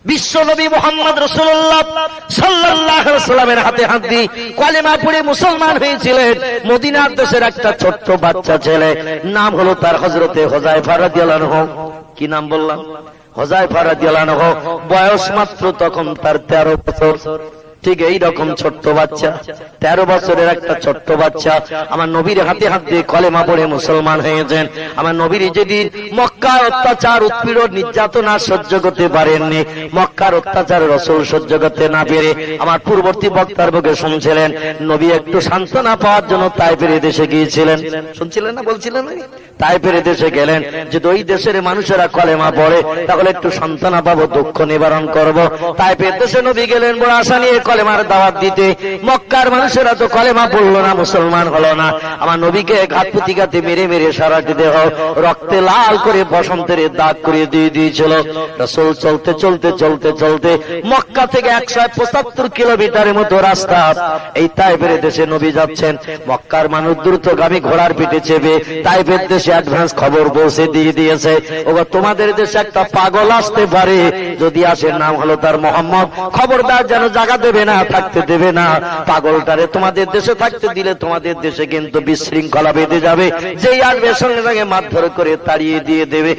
বিশ্ব নবী মুহাম্মদ রাসূলুল্লাহ সাল্লাল্লাহু আলাইহি ওয়াসাল্লামের হাতে হাত দিয়ে কলেমা পড়ে মুসলমান হয়েছিলেন। মদিনার দেশের একটা ছোট্ট বাচ্চা ছেলে, নাম হলো তার হযরতে হুযায়ফা রাদিয়াল্লাহু আনহু। কি নাম বললাম? হুযায়ফা রাদিয়াল্লাহু আনহু। বয়স মাত্র তখন তার 13 বছর। ঠিক এই রকম ছোট্ট বাচ্চা, 13 বছরের একটা ছোট্ট বাচ্চা আমার নবীর হাতে হাত দিয়ে কলেমা পড়ে মুসলমান হয়েছেন। আমার নবীর যেদিন মক্কার অত্যাচার, উৎপীড়ন, নির্যাতনা সহ্য করতে পারেননি, মক্কার অত্যাচার রাসূল সহ্য করতে না পেরে আমার পূর্ববর্তী বক্তার মুখে শুনছিলেন, নবী একটু সান্ত্বনা পাওয়ার জন্য তাইফের দেশে গিয়েছিলেন। শুনছিলেন না? বলছিলেন তাইফের দেশে গেলেন যে ওই দেশের মানুষেরা কলেমা পড়ে, তাহলে একটু সান্ত্বনা পাবো, দুঃখ নিবারণ করব। তাইফের দেশে নবী গেলেন বড় আশা নিয়ে কলেমার দাওয়াত দিতে। মক্কার মানুষেরা তো কলেমা পড়লো না, মুসলমান হলো না। আমার নবীকে ঘাত প্রতিঘাতে মেরে মেরে সারাটি দেহ রক্তে লাল করে বসন্তের দাগ করে দিয়ে দিয়েছিল। রাসূল চলতে চলতে চলতে চলতে মক্কা থেকে 175 কিলোমিটারের মতো রাস্তা এই তাইফের দেশে নবী যাচ্ছেন। মক্কার মানুষ দ্রুতগামী ঘোড়ার পিঠে চেপে তাইফের দেশে অ্যাডভান্স খবর পৌঁছে দিয়ে দিয়েছে, ওগো তোমাদের দেশে একটা পাগল আসতে পারে, যদি আসে নাম হলো তার মোহাম্মদ, খবরদার যেন জায়গা দেবে না, থাকতে দেবে না। পাগলটারে তোমাদের দেশে থাকতে দিলে তোমাদের দেশে কিন্তু বিশৃঙ্খলা বেঁধে যাবে, যেই আসবে সঙ্গে সঙ্গে মারধর করে তাড়িয়ে দিয়ে দেবে।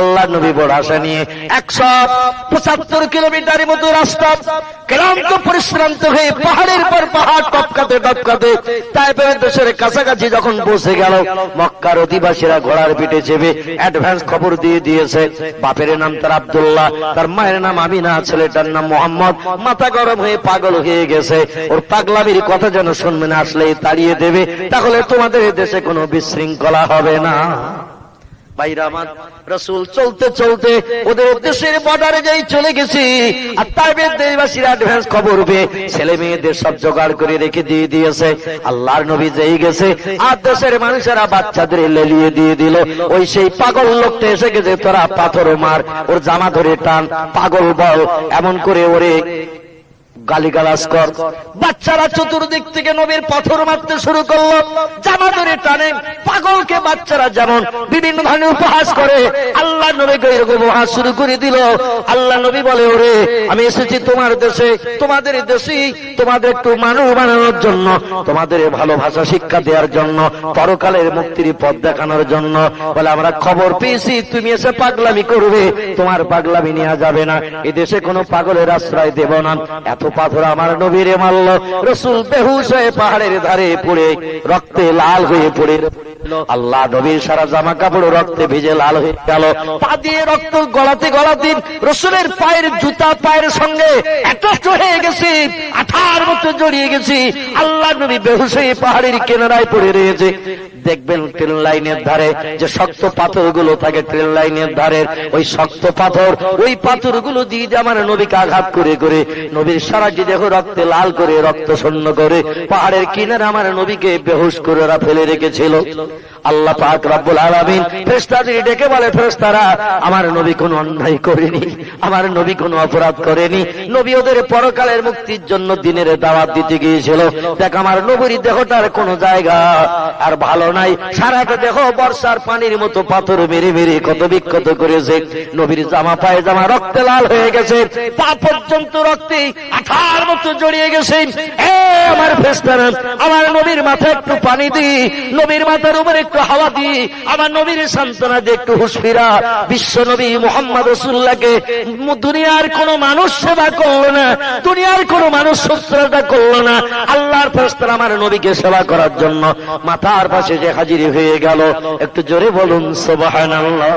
আল্লাহ নবী বড় আশা নিয়ে 175 কিলোমিটারের মতো রাস্তা ক্লান্ত পরিশ্রান্ত হয়ে পাহাড়ের পর পাহাড় টপকাতে টপকাতে তাইফের দেশের কাছাকাছি যখন পৌঁছে গেল, মক্কার অধিবাসীরা ঘোড়ার পিঠে চেপে অ্যাডভান্স খবর দিয়ে দিয়েছে। বাপের নাম তার আব্দুল্লাহ, তার মায়ের নাম আমিনা, ছেলেটার নাম মোহাম্মদ। মাথা গরম হয়ে পাগল হয়ে গেছে, ওর পাগলামির কথা যেন শুনবে না, আসলেই তাড়িয়ে দেবে, তাহলে তোমাদের দেশে কোনো বিশৃঙ্খলা হবে না। ভাইরা আমার, রাসূল চলতে চলতে ওদের দেশের বর্ডারে যাই চলে গেছি। আর তাইফের দেশবাসীরা অ্যাডভান্স খবর পেয়ে ছেলে মেয়েদের সব জোগাড় করে রেখে দিয়ে দিয়েছে। আল্লাহর নবী যেই গেছে আর দেশের মানুষেরা বাচ্চাদের লেলিয়ে দিয়ে দিল। ওই সেই পাগল লোকটা এসে গেছে, তোরা পাথর মার, ওর জামা ধরে টান, পাগল বল, এমন করে ওরে গালিগালাজ কর। বাচ্চারা চতুর্দিক থেকে নবীর পাথর মারতে শুরু করলো, জামা ধরে টানে। পাগলকে বাচ্চারা যেমন বিভিন্ন ধরনের উপহাস করে, আল্লাহ নবীকে এরকম উপহাস শুরু করে দিল। আল্লাহ নবী বলে, ওরে আমি এসেছি তোমার দেশে, তোমাদের দেশেই তোমাদের একটু মানুষ বানানোর জন্য, তোমাদের ভালোবাসা শিক্ষা দেওয়ার জন্য, পরকালের মুক্তির পথ দেখানোর জন্য। বলে আমরা খবর পেয়েছি তুমি এসে পাগলামি করবে, তোমার পাগলামি নেওয়া যাবে না, এদেশে কোনো পাগলের আশ্রয় দেব না। এত পাথর আমার নবীরে মারল, রাসূল বেহুশ হয়ে পাহাড়ের ধারে পড়ে রক্তে লাল হয়ে পড়ে। আল্লাহ নবীর সারা জামা কাপড় রক্তে ভিজে লাল হয়ে গেল। পা দিয়ে রক্ত গলাতে গলাতে রাসূলের পায়ের জুতা পায়ের সঙ্গে অ্যাটাচড হয়ে গেছে, আঠার মতো জড়িয়ে গেছে। আল্লাহ নবী বেহুশ হয়ে পাহাড়ের কিনারায় পড়ে রয়েছে। দেখবেন ট্রেন লাইনের ধারে যে শক্ত পাথরগুলো থাকে, ট্রেন লাইনের ধারে ওই শক্ত পাথর, ওই পাথরগুলো দিয়ে আমার নবীকে আঘাত করে করে নবীর সারাটি দেহ রক্তে লাল করে, রক্ত শূন্য করে পাহাড়ের কিনারে আমার নবীকে বেহুশ করে ওরা ফেলে রেখেছিল। আল্লাহ পাক রব্বুল আলামিন ফেরেশতাদের ডেকে বলে, ফেরেশতারা আমার নবী কোনো অন্যায় করেনি, আমার নবী কোনো অপরাধ করেনি, নবী ওদের পরকালের মুক্তির জন্য দিনের দাওয়াত দিতে গিয়েছিল। দেখ আমার নবীর দেহটার কোনো জায়গা আর ভালো নাই, সারাটা দেহ বর্ষার পানির মতো পাথর মেরে মেরে কত বিক্ষত করেছে। নবীর জামা পায়ে জামা রক্তে লাল হয়ে গেছে, পা পর্যন্ত রক্তে আঠার মতো জড়িয়ে গেছে। আমার ফেরেশতারা আমার নবীর মাথায় একটু পানি দিই, নবীর মাথার উপরে একটু হাওয়া দিই, আমার নবীর সান্ত্বনা দিয়ে একটু হুঁশ ফিরা। বিশ্ব নবী মুহাম্মদ রাসূলুল্লাহকে দুনিয়ার কোন মানুষ সেবা করলো না, দুনিয়ার কোন মানুষ শুশ্রূষা করলো না। আল্লাহর ফেরেশতারা আমার নবীকে সেবা করার জন্য মাথার পাশে যে হাজির হয়ে গেল। একটু জোরে বলুন সুবহানাল্লাহ।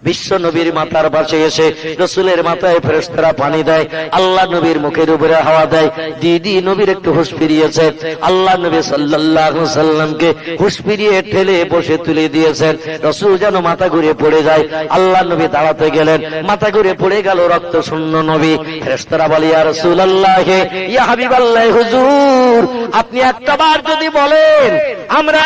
বিশ্ব নবীর মাথার পাশে এসে রাসূলের মাথায় ফেরেশতারা পানি দেয়, আল্লাহ নবীর মুখের উপরে হাওয়া দেয়, দিদি নবীর একটু হুঁশ ফিরিয়েছে। আল্লাহ নবী সাল্লাল্লাহু আলাইহি সাল্লামকে হুঁশ ফিরিয়ে ঠেলে বসে তুলে দিয়েছেন। রাসূল যেন মাথা ঘুরে পড়ে যায়। আল্লাহ নবী দাঁড়াতে গেলেন, মাথা ঘুরে পড়ে গেল, রক্ত শূন্য নবী। ফেরেশতারা বলে, ইয়া রাসূলুল্লাহ, ইয়া হাবিবাল্লাহ, হুজুর আপনি একটাবার যদি বলেন আমরা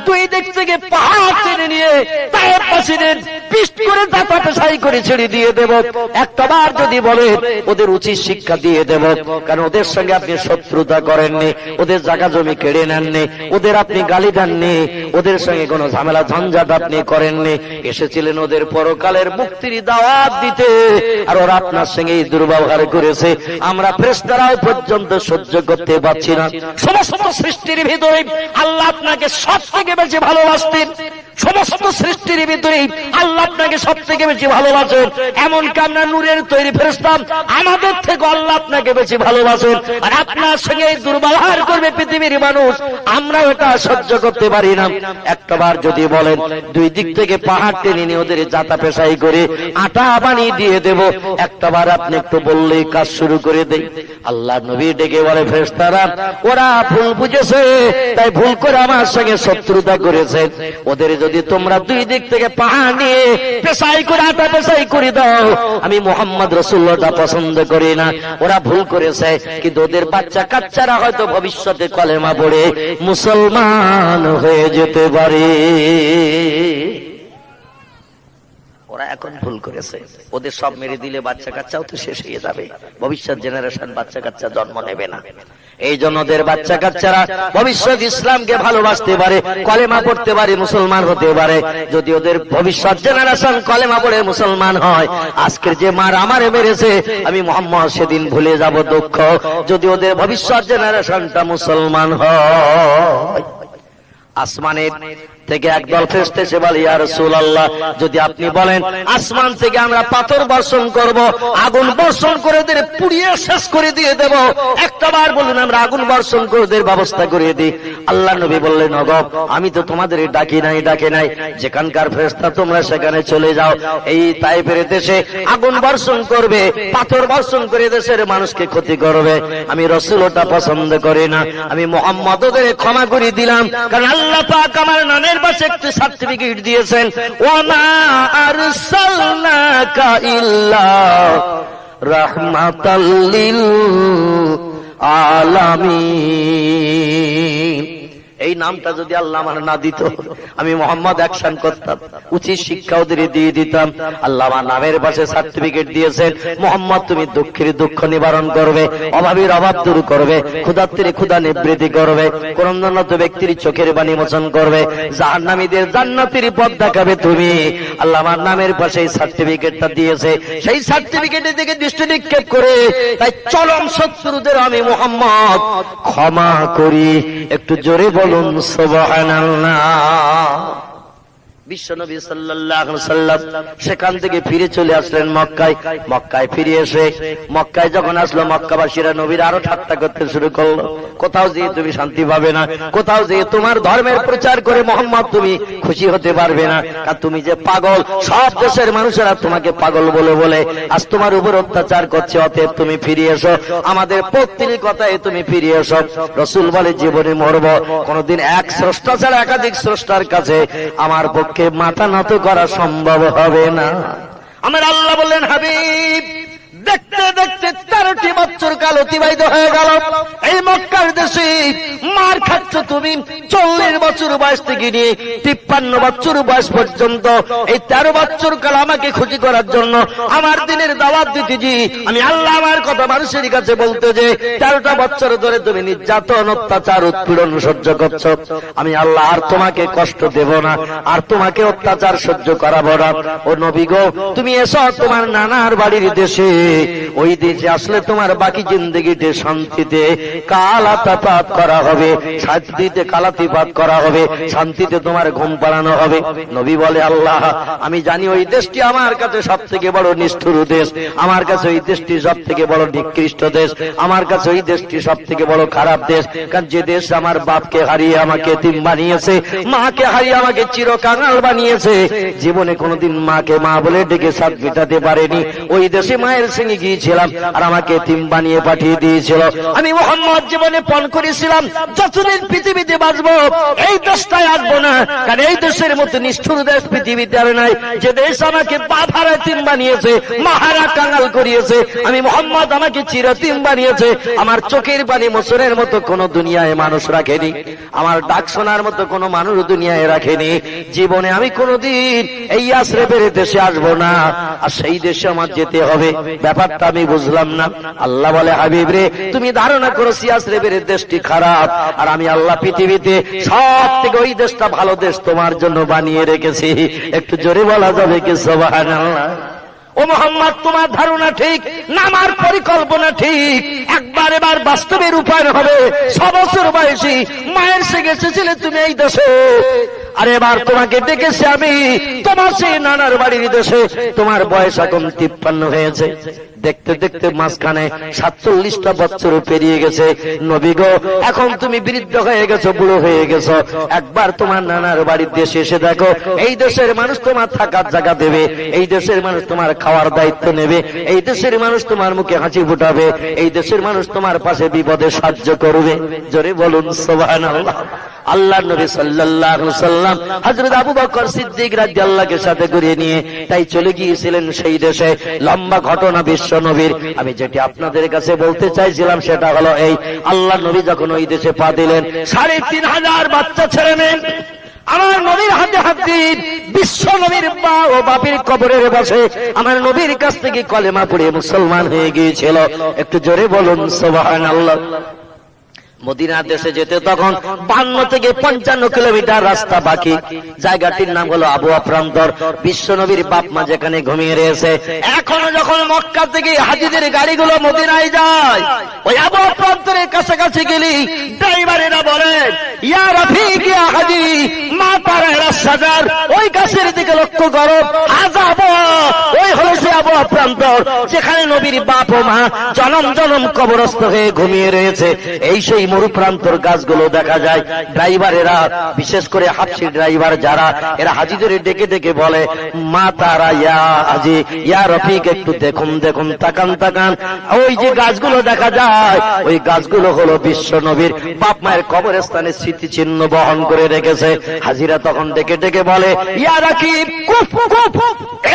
দুই দিক থেকে পাহাড় টেনে নিয়ে তায়েফবাসীদের পিষ্ট করে দাঁতা পেশাই করে ছেড়ে দিয়ে দেব। একটাবার যদি বলে ওদের উচিত শিক্ষা দিয়ে দেব, কারণ ওদের সঙ্গে আপনি শত্রুতা করেননি, ওদের জায়গা জমি কেড়ে নেননি, ওদের আপনি গালি দেননি, ওদের সঙ্গে কোনো ঝামেলা ঝঞ্ঝাট আপনি করেননি। এসেছিলেন ওদের পরকালের মুক্তির দাওয়াত দিতে, আর ওরা আপনার সঙ্গে এই দুর্ব্যবহার করেছে। আমরা ফেরেশতারাও পর্যন্ত সহ্য করতে পারছি না। সমস্ত সৃষ্টির ভিতরে আল্লাহ আপনাকে সব থেকে বেশি ভালোবাসতেন, সমস্ত সৃষ্টির ভিতরে আল্লাহ আপনাকে সব থেকে বেশি ভালোবাসেন। এমন কামনা নূরের তৈরি ফেরেশতা আমাদের থেকে আল্লাহ আপনাকে বেশি ভালোবাসেন, আর আপনার সঙ্গে দুর্ব্যবহার করবে পৃথিবীর মানুষ, আমরা এটা সহ্য করতে পারি না। একটাবার যদি বলেন দুই দিক থেকে পাহাড় টেনে নিয়ে ওদের জাতা পেশাই করে আটা বানিয়ে দিয়ে দেব, একটাবার আপনি একটু বললেই কাজ শুরু করে দেই। আল্লাহ নবী ডেকে বলে ফেরেশতারা ওরা ভুল বুঝেছে, তাই ভুল করে আমার সঙ্গে শত্রুতা করেছে। ওদের যদি তোমরা দুই দিক থেকে পাহাড় নিয়ে পেশাই করে আটা পেশাই করে দাও, আমি মুহাম্মদ রাসূলুল্লাহটা পছন্দ করি না। ওরা ভুল করেছে, কিন্তু ওদের বাচ্চা কাচ্চারা হয়তো ভবিষ্যতে কলেমা পড়ে মুসলমান হয়ে যেতে পারে। ওরা এখন ভুল করেছে, ওদের সব মেরে দিলে বাচ্চা কাচ্চাও তো শেষ হয়ে যাবে, ভবিষ্যৎ জেনারেশন বাচ্চা কাচ্চা জন্ম নেবে না। এই জন্য ওদের বাচ্চা কাচ্চারা ভবিষ্যৎ ইসলামকে ভালোবাসতে পারে, কলেমা পড়তে পারে, মুসলমান হতে পারে। যদি ওদের ভবিষ্যৎ জেনারেশন কলেমা পড়ে মুসলমান হয়, আজকের যে মার আমারে মেরেছে আমি মুহাম্মদ সেদিন ভুলে যাব দুঃখ, যদি ওদের ভবিষ্যৎ জেনারেশনটা মুসলমান হয়। আসমানের থেকে একদল ফেরেশতা এসে বলে ইয়া রাসূলুল্লাহ, যদি আপনি বলেন আসমান থেকে আমরা পাথর বর্ষণ করব, আগুন বর্ষণ করে দিয়ে পুড়িয়ে শেষ করে দিয়ে দেব, একটাবার বলুন আমরা আগুন বর্ষণ করে ওদের ব্যবস্থা করে দিই। আল্লাহ নবী বললেন ওগো, আমি তো তোমাদের ডাকি নাই, যেখানকার ফেরেশতা তোমরা সেখানে চলে যাও। এই তায়েফের দেশে আগুন বর্ষণ করবে, পাথর বর্ষণ করে দেশের মানুষকে ক্ষতি করবে, আমি রাসূল ওটা পছন্দ করি না। আমি মুহাম্মদ ওদের ক্ষমা করে দিলাম, কারণ আল্লাহ পাক আমার নামের পাশে একটি সার্টিফিকেট দিয়েছেন, ওয়ামা আরসালনাকা ইল্লা রাহমাতাল লিল আলামিন। এই নামটা যদি আল্লাহ আমার না দিত, আমি মোহাম্মদ অ্যাকশন করতাম, উচিত শিক্ষা ওদের দিয়ে দিতাম। আল্লাহ আমার নামের পাশে সার্টিফিকেট দিয়েছেন, মোহাম্মদ তুমি দুঃখের দুঃখ নিবারণ করবে, অভাবীর অভাব দূর করবে, ক্ষুধার্তের ক্ষুধা নিবৃত্তি করবে, ক্রন্দনত ব্যক্তির চোখের বাণী মোচন করবে, জাহান্নামীদের জান্নাতের পথ দেখাবে তুমি। আল্লাহ আমার নামের পাশে এই সার্টিফিকেটটা দিয়েছে, সেই সার্টিফিকেটের দিকে দৃষ্টি নিক্ষেপ করে তাই চরম শত্রুদের আমি মোহাম্মদ ক্ষমা করি। একটু জোরে বলুন সুবহানাল্লাহ। বিশ্বনবী সাল্লাল্লাহু আলাইহি ওয়াসাল্লাম সেখান থেকে ফিরে চলে আসলেন মক্কায়। মক্কায় ফিরে এসে মক্কায় যখন আসলো, মক্কাবাসীরা নবীর আরো ঠাট্টা করতে শুরু করলো, কোথাও যে তুমি শান্তি পাবে না, কোথাও যে তোমার ধর্মের প্রচার করে মুহাম্মদ তুমি খুশি হতে পারবে না, আর তুমি যে পাগল, সব দেশের মানুষেরা তোমাকে পাগল বলে বলে আজ তোমার উপর অত্যাচার করছে, অতএব তুমি ফিরে এসো, আমাদের পত্নীর কথায় তুমি ফিরে এসো। রাসূল বলে জীবনে মরব, কোনদিন এক স্রষ্টা ছাড়া একাধিক স্রষ্টার কাছে আমার কে মাথা নত করা সম্ভব হবে না। আমার আল্লাহ বললেন হাবিব, দেখতে দেখতে 13টি বছর কাল অতিবাহিত হয়ে গেল। এই মক্কার দেশে মার খাচ্ছ তুমি 40 বছর বয়স থেকে নিয়ে 53 বছর বয়স পর্যন্ত। এই 13 বছর কাল আমাকে খুশি করার জন্য আমার দিনের দাওয়াত দিতে যে আমি আল্লাহ আমার কথা মানুষের কাছে বলতে যে 13টা বছর ধরে তুমি নির্যাতন, অত্যাচার, উৎপীড়ন সহ্য করছো, আমি আল্লাহ আর তোমাকে কষ্ট দেব না, আর তোমাকে অত্যাচার সহ্য করাবো না। ও নবী গো, তুমি এসো তোমার নানার বাড়ির দেশে, ওই দেশে আসলে তোমার বাকি জিন্দগিতে শান্তিতে কালাতিপাত করা হবে, শান্তিতে কালাতিপাত করা হবে, শান্তিতে তোমার ঘুম পাড়ানো হবে। নবী বলে আল্লাহ, আমি জানি ওই দেশটি আমার কাছে সব থেকে বড় নিষ্ঠুর দেশ, আমার কাছে ওই দেশটি সব থেকে বড় নিকৃষ্ট দেশ, আমার কাছে ওই দেশটি সব থেকে বড় খারাপ দেশ। কারণ যে দেশ আমার বাপকে হারিয়ে আমাকে এতিম বানিয়েছে, মাকে হারিয়ে আমাকে চিরকাঙাল বানিয়েছে, জীবনে কোনোদিন মাকে মা বলে ডেকে সাথ মেটাতে পারেনি, ওই দেশে মায়ের সঙ্গে গিয়েছিল দিয়েছিলাম আর আমাকে এতিম বানিয়ে পাঠিয়ে দিয়েছিল। আমি মুহাম্মদ জীবনে পণ করেছিলাম যতদিন পৃথিবীতে বাঁচবো এই দেশটায় আসবো না, কারণ এই দেশের মতো নিষ্ঠুর দেশ পৃথিবীতে আর নাই, যে দেশ আমাকে বাধার এতিম বানিয়েছে, মাহারা কাঙাল করিয়েছে। আমি মুহাম্মদ আমাকে চিরতিম বানিয়েছে। আমার চোখের পানি মোচনের মতো কোন দুনিয়ায় মানুষ রাখেনি, আমার ডাক শোনার মতো কোন মানুষ দুনিয়ায় রাখেনি। জীবনে আমি কোনদিন এই ইয়াসরিবের দেশে আসবো না, আর সেই দেশে আমার যেতে হবে। ব্যাপারটা আমি বুঝলাম না। আল্লাহ বলে, হাবিব রে, তুমি ধারণা করো ইয়াসরিবের দেশটি খারাপ, আর আমি আল্লাহ পৃথিবীতে সব থেকে ওই দেশটা ভালো দেশ তোমার জন্য বানিয়ে রেখেছি। একটু জোরে বলা যাবে কি সুবহানাল্লাহ? ও মুহাম্মদ, তোমার ধারণা ঠিক না, আমার পরিকল্পনা ঠিক। একবার এবার বাস্তবে রূপায়ণ হবে। 6 বছর বয়সী মায়ের সঙ্গে এসেছিলে তুমি এই দেশে, আর এবার তোমাকে ডেকেছি আমি তোমার সেই নানার বাড়ির দেশে। তোমার বয়স এখন 53 হয়েছে। দেখতে দেখতে মাঝখানে 47টা বছর পেরিয়ে গেছে। নবী গো, এখন তুমি বৃদ্ধ হয়ে গেছো, বুড়ো হয়ে গেছো। একবার তোমার নানার বাড়ির দেশে এসে দেখো, এই দেশের মানুষ তোমার থাকার জায়গা দেবে, এই দেশের মানুষ তোমার খাওয়ার দায়িত্ব নেবে, এই দেশের মানুষ তোমার মুখে হাসি ফুটাবে, এই দেশের মানুষ তোমার পাশে বিপদে সাহায্য করবে। জোরে বলুন সুবহানাল্লাহ। আল্লাহ নবী সাল্লাল্লাহু আলাইহি ওয়াসাল্লাম হযরত আবু বকর সিদ্দিক রাদিয়াল্লাহু সাথে করে নিয়ে তাই চলে গিয়েছিলেন সেই দেশে। লম্বা ঘটনা বিশ্ব নবীর। আমি যেটি আপনাদের কাছে বলতে চাইছিলাম সেটা হলো এই, আল্লাহ নবী যখন ওই দেশে পা দিলেন, ৩৫০০ বাচ্চা ছেড়ে নেন আমার নবীর হাতে হাত দিন। বিশ্ব নবীর মা ও বাপের কবরের বসে আমার নবীর কাছ থেকে কলেমা পড়ে মুসলমান হয়ে গিয়েছিল। একটু জোরে বলুন সুবহানাল্লাহ। মদিনা দেশে যেতে তখন 52 থেকে 55 কিলোমিটার রাস্তা বাকি। জায়গাটির নাম হলো আবওয়া প্রান্তর। বিশ্ব নবীর বাপ মা যেখানে ঘুমিয়ে রয়েছে, এখনো যখন মক্কা থেকে হাজীদের গাড়িগুলো মদিনায় যায়, ওই আবওয়া প্রান্তরের কাছাকাছি গেলি ড্রাইভারেরা বলেন, ইয়া রাফিক ইয়া হাজী মা তারা সাজার, ওই গাছের দিকে লক্ষ্য করো, আজ আবওয়া, ওই হলো সে আবওয়া প্রান্তর যেখানে নবীর বাপ ও মা জনম জনম কবরস্থ হয়ে ঘুমিয়ে রয়েছে। এই সেই মরু প্রান্তর গাছগুলো দেখা যায়। ড্রাইভারেরা, বিশেষ করে হাফসি ড্রাইভার যারা, এরা হাজীদের ডেকে ডেকে বলে, মা তারা ইয়া হাজী ইয়া রফিক, একটু দেখুন দেখুন, তাকান তাকান, ওই যে গাছগুলো দেখা যায়, ওই গাছগুলো হলো বিশ্ব নবীর বাপ মায়ের কবরস্থানের স্মৃতিচিহ্ন বহন করে রেখেছে। হাজীরা তখন ডেকে ডেকে বলে, ইয়া রাকিব কুফ কুফ,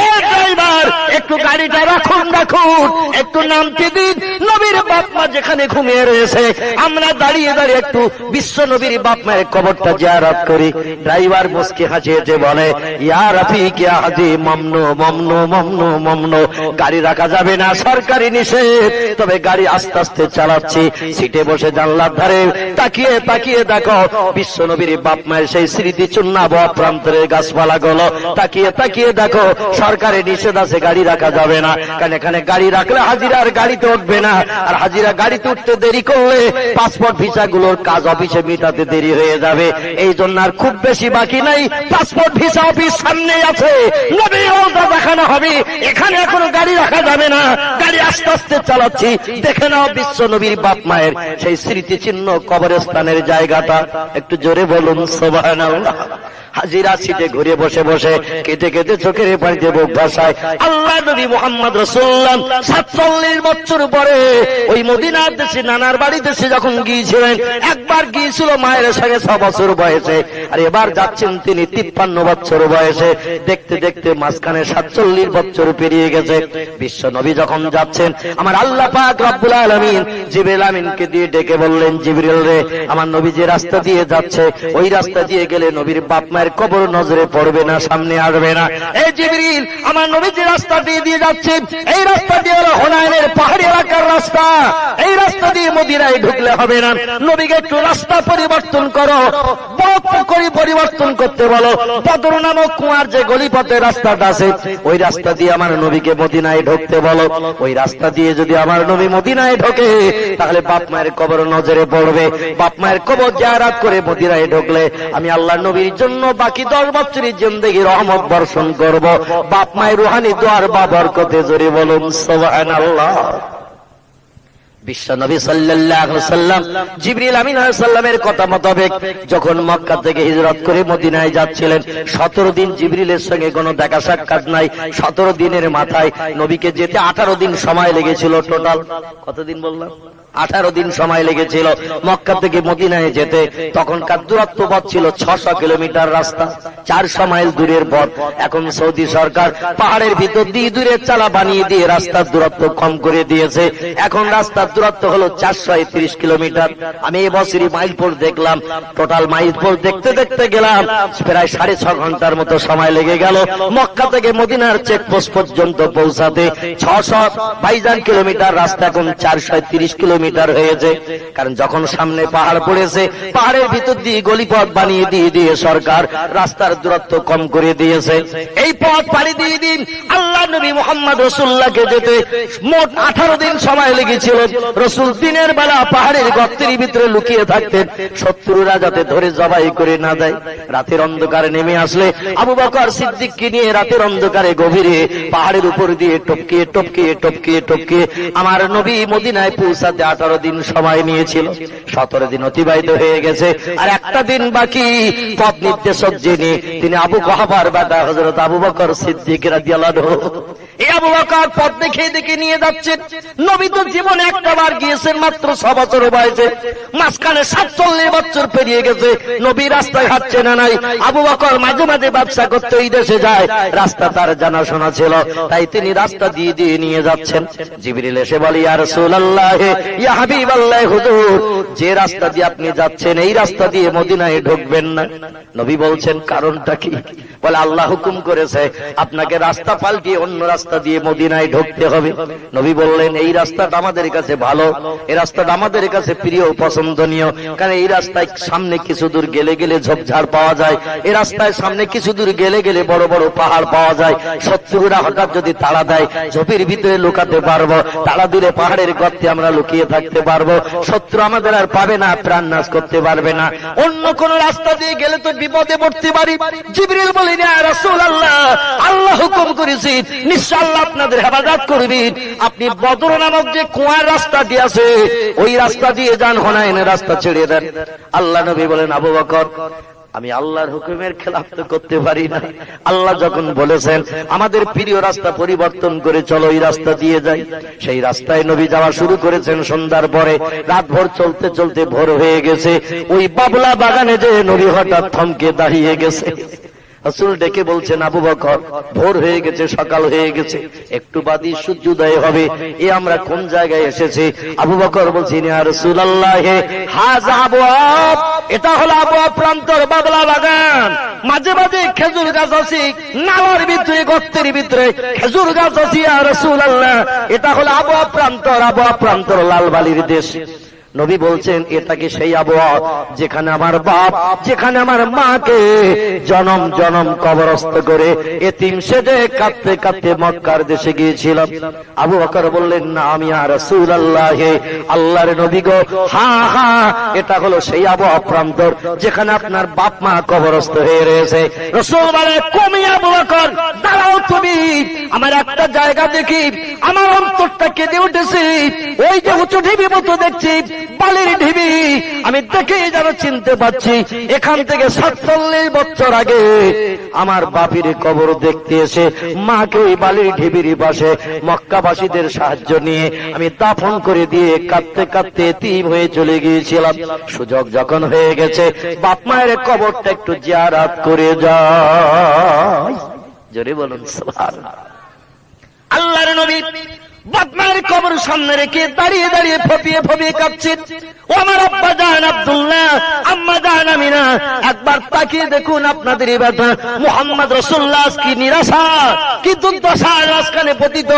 এ ড্রাইভার একটু গাড়িটা রাখুন রাখুন, একটু নামতে দিন, নবীর বাপ মা যেখানে ঘুমিয়ে রয়েছে আমরা দাঁড়িয়ে দাঁড়িয়ে একটু বিশ্ব নবীর বাপ মায়ের কবরটা জিয়ারত করি। ড্রাইভার মুস্কি হাসিয়ে বলে, ইয়া রাফিক ইয়া হাজী মামনু মামনু মামনু মামনু, গাড়ি রাখা যাবে না, সরকারি নিষেধ, তবে গাড়ি আস্তে আস্তে চালাচ্ছি। সিটে বসে জানলার ধারে তাকিয়ে তাকিয়ে দেখো বিশ্ব নবীর বাপ মায়ের সেই স্মৃতি চুন্নাবহ প্রান্তরের গাছপালা গুলো, তাকিয়ে তাকিয়ে দেখো সরকারি নিষেধ আছে, গাড়ি রাখা যাবে না, কারণ এখানে গাড়ি রাখলে হাজিরা আর গাড়িতে উঠবে না, আর হাজিরা গাড়িতে উঠতে দেরি করলে পাসপোর্ট ভিসা গুলোর কাজ অফিসে মেটাতে দেরি হয়ে যাবে। এই জন্য আর খুব বেশি বাকি নাই, পাসপোর্ট ভিসা অফিস সামনে আছে, নবী রওজা দেখানো হবে, এখানে এখনো গাড়ি রাখা যাবে না, গাড়ি আস্তে আস্তে চালাচ্ছি। দেখে নাও বিশ্ব নবীর বাপ মায়ের সেই স্মৃতিচিহ্ন কবরস্থানের জায়গাটা। একটু জোরে বলুন সুবহানাল্লাহ। হাজিরা সিটে ঘুরে বসে বসে কেটে কেটে চোখের পানিতে বুক ভাসায়। আল্লাহ নবী মুহাম্মদ রাসূলুল্লাহ 47 বছর পরে ওই মদিনার দেশে নানার বাড়ি দেশে যখন গিয়েছিলেন, একবার গিয়েছিল মায়ের সঙ্গে 6 বছর বয়সে, আর এবার যাচ্ছেন তিনি 53 বছর বয়সে। দেখতে দেখতে মাঝখানে 47 বছর পেরিয়ে গেছে। বিশ্ব নবী যখন যাচ্ছেন, আমার আল্লাহ পাক রব্বুল আলামিন জিবরিল আমিনকে দিয়ে ডেকে বললেন, জিবরিল রে, আমার নবী যে রাস্তা দিয়ে যাচ্ছে ওই রাস্তা দিয়ে গেলে নবীর বাপ মায়ের কবর নজরে পড়বে না, সামনে আসবে না। এই জিবরিল, আমার নবী যে রাস্তা দিয়ে যাচ্ছে এই রাস্তা দিয়ে হলো হুনাইনের পাহাড়ি এলাকার রাস্তা, এই রাস্তা দিয়ে মদিনায় ঢুকলে হবে না, নবীকে একটু রাস্তা পরিবর্তন করো, পরিবর্তন করতে বলো। বদর নামক কুয়ার যে গলিপথের রাস্তাটা আছে ওই রাস্তা দিয়ে আমার নবীকে মদিনায় ঢুকতে বলো। ওই রাস্তা দিয়ে যদি আমার নবী মদিনায় ঢোকে তাহলে বাপ মায়ের কবর নজরে পড়বে। বাপ মায়ের কবর জিয়ারত করে মদিনায় ঢুকলে আমি আল্লাহ নবীর জন্য বাকি 10 বছরের জিন্দেগি রহমত বর্ষণ করব। বাপ মায়ের রুহানি দোয়ার বা বরকতে জোরে বলুন সুবহানাল্লাহ। বিশ্বনবী সাল্লাল্লাহু আলাইহি ওয়াসাল্লাম জিবরিল আমিন আলাইহিস সালামের কথা মোতাবেক যখন মক্কা থেকে হিজরত করে মদিনায় যাচ্ছিলেন, 17 দিন জিবরিলের সঙ্গে কোনো দেখা সাক্ষাৎ নাই। 17 দিনের মাথায় নবীকে যেতে 18 দিন সময় লেগেছিল। টোটাল কতদিন বললাম? 18 দিন সময় লেগেছিল মক্কা থেকে মদিনায় যেতে। তখনকার দূরত্ব পথ ছিল 600 কিলোমিটার রাস্তা, 400 মাইল দূরের পথ। এখন সৌদি সরকার পাহাড়ের ভিতর দিয়ে দূরের চালা বানিয়ে দিয়ে রাস্তার দূরত্ব কম করে দিয়েছে। এখন রাস্তার দূরত্ব হলো 431 কিলোমিটার। আমি এবছরই মাইল পর দেখলাম, টোটাল মাইল পর দেখতে দেখতে গেলাম প্রায় 6.5 ঘন্টার মতো সময় লেগে গেল মক্কা থেকে মদিনার চেকপোস্ট পর্যন্ত পৌঁছাতে। 622 কিলোমিটার রাস্তা এখন 430 কিলোমিটার হয়েছে। কারণ যখন সামনে পাহাড় পড়েছে, পাহাড়ের ভিতর দিয়ে গলিপথ বানিয়ে দিয়ে সরকার রাস্তার দূরত্ব কম করে দিয়েছে। এই পথ পাড়ি দিয়ে দিন আল্লাহ নবী মুহাম্মদ রাসূলুল্লাহকে যেতে মোট 18 দিন সময় লেগেছিল। রাসূল দিনের বেলা পাহাড়ের গর্তের ভিতরে লুকিয়ে থাকতেন, শত্রুরা যাতে ধরে জবাই করে না দেয়। রাতের অন্ধকারে নেমে আসলে আবু বকর সিদ্দিককে নিয়ে রাতের অন্ধকারে গভীরে পাহাড়ের উপর দিয়ে টপকিয়ে টপকিয়ে টপকিয়ে টপকিয়ে আমার নবী মদিনায় পৌঁছাতে 18 দিন সময় নিয়েছিল। 17 দিন অতিবাহিত হয়ে গেছে, আর একটা দিন বাকি। পথ নির্দেশক যিনি, তিনি আবু কুহাফার বেটা হযরত আবু বকর সিদ্দিক রাদিয়াল্লাহু আনহু। এই আবু বকর পথ দেখে নিয়ে যাচ্ছেন। নবী তো জীবনে একটাবার গিয়েছেন মাত্র 6 বছর বয়সে, মাঝখানে 47 বছর পেরিয়ে গেছে। নবী রাস্তায় হাঁটছে না নাই। আবু বকর মাঝে মাঝে ব্যবসা করতে ওই দেশে যায়, রাস্তা তার জানাশোনা ছিল, তাই তিনি রাস্তা দিয়ে নিয়ে যাচ্ছেন। জিবরিল এসে বলে, ইয়া রাসূলুল্লাহ, ইয়া হাবিবাল্লাহ, হুজুর যে রাস্তা দিয়ে আপনি যাচ্ছেন এই রাস্তা দিয়ে মদিনায় ঢুকবেন না। নবী বলছেন, কারণটা কি? বলে, আল্লাহ হুকুম করেছে আপনাকে রাস্তা পাল্টিয়ে অন্য রাস্তা দিয়ে মদিনায় ঢুকতে হবে। নবী বললেন, এই রাস্তাটা আমাদের কাছে ভালো, এই রাস্তাটা আমাদের কাছে প্রিয় পছন্দনীয়। কারণ এই রাস্তায় সামনে কিছু দূর গেলে গেলে ঝোপঝাড় পাওয়া যায়, এই রাস্তায় সামনে কিছু দূর গেলে গেলে বড় বড় পাহাড় পাওয়া যায়। শত্রুরা হঠাৎ যদি তাড়া দেয় ঝোপের ভিতরে লুকাতে পারবো, তাড়া দিলে পাহাড়ের গর্তে আমরা লুকিয়ে থাকতে পারবো, শত্রু আমাদের আর পাবে না, প্রাণ নাশ করতে পারবে না। অন্য কোন রাস্তা দিয়ে গেলে তো বিপদে পড়তে পারি। জিবরিল বলেন, ইয়া রাসূলুল্লাহ, আল্লাহ হুকুম করেছেন নিশ্চয় আল্লাহ আপনাদের হেফাজত করবেন। আপনি বদর নামক যে কুয়ার রাস্তাটি আছে ওই রাস্তা দিয়ে যান, হুনাইনের রাস্তা ছেড়ে দেন। আল্লাহ নবী বলেন, আবু বকর, আমি আল্লাহর হুকুমের খেলাফ তো করতে পারি না। আল্লাহ যখন বলেছেন আমাদের প্রিয় রাস্তা পরিবর্তন করে চলো এই রাস্তা দিয়ে যাই, সেই রাস্তায় নবী যাওয়া শুরু করেছেন সন্ধ্যার পরে। রাত ভোর চলতে চলতে ভোর হয়ে গেছে। ওই বাবলা বাগানে যে নবী হঠাৎ থমকে দাঁড়িয়ে গেছে। রাসূল ডেকে বলছেন, আবু বকর, ভোর হয়ে গেছে, সকাল হয়ে গেছে, একটু বাদই সূর্যোদয় হবে, এ আমরা কোন জায়গায় এসেছি? আবু বকর বলছেন, ইয়া রাসূলুল্লাহ, হাযা আবওয়াব, এটা হলো আবওয়াব প্রান্তর, বাবলা বাগান। মাঝে মাঝে খেজুর গাছ আছে, নালার ভিতরে গর্তের ভিতরে খেজুর গাছ আছে। ইয়া রাসূলুল্লাহ, এটা হলো আবওয়াব প্রান্তর, আবওয়াব প্রান্তর লাল বালির দেশ। নবী বলছেন, এটা কি সেই আবওয়াব যেখানে আমার বাপ, যেখানে আমার মাকে জনম জনম কবরস্থ করে এতিম সেজে কাঁদতে কাঁদতে মক্কার দেশে গিয়েছিলাম? আবু বকর বললেন, না আমি ইয়া রাসূলুল্লাহ, আল্লাহর নবী গো, হ্যাঁ হ্যাঁ, এটা হলো সেই আবওয়াব প্রান্তর যেখানে আপনার বাপ মা কবরস্থ হয়ে রয়েছে। রাসূল বলে, কমি আবু বকর, দাঁড়াও তুমি, আমার একটা জায়গা দেখি আমার অন্তরটা কেঁদে উঠেছে। ওই যে উঁচু ঢিবি মতো দেখছি, বালির ঢিবি, আমি দেখে যেন চিনতে পারছি এখান থেকে 47 বছর আগে আমার বাপির কবর দেখতে এসে মাকে ওই বালির ঢিবির পাশে মক্কাবাসীদের সাহায্য নিয়ে আমি দাফন করে দিয়ে কাঁদতে কাঁদতে এতিম হয়ে চলে গিয়েছিলাম। সুযোগ যখন হয়ে গেছে বাপ মায়ের কবরটা একটু জিয়ারত করে যাই। জোরে বলুন সুবহানাল্লাহ। আল্লাহর নবী বাপ মায়ের কবর সামনে রেখে দাঁড়িয়ে দাঁড়িয়ে ফপিয়ে ফপিয়ে কাঁদছেন। ও আমার আব্বা জান আব্দুল্লাহ, আম্মা জান আমিনা, একবার তাকিয়ে দেখুন আপনাদের এই বেটা মুহাম্মদ রাসূলুল্লাহ কি নিরাশা, কি দুর্দশা রাজখানে পতিত।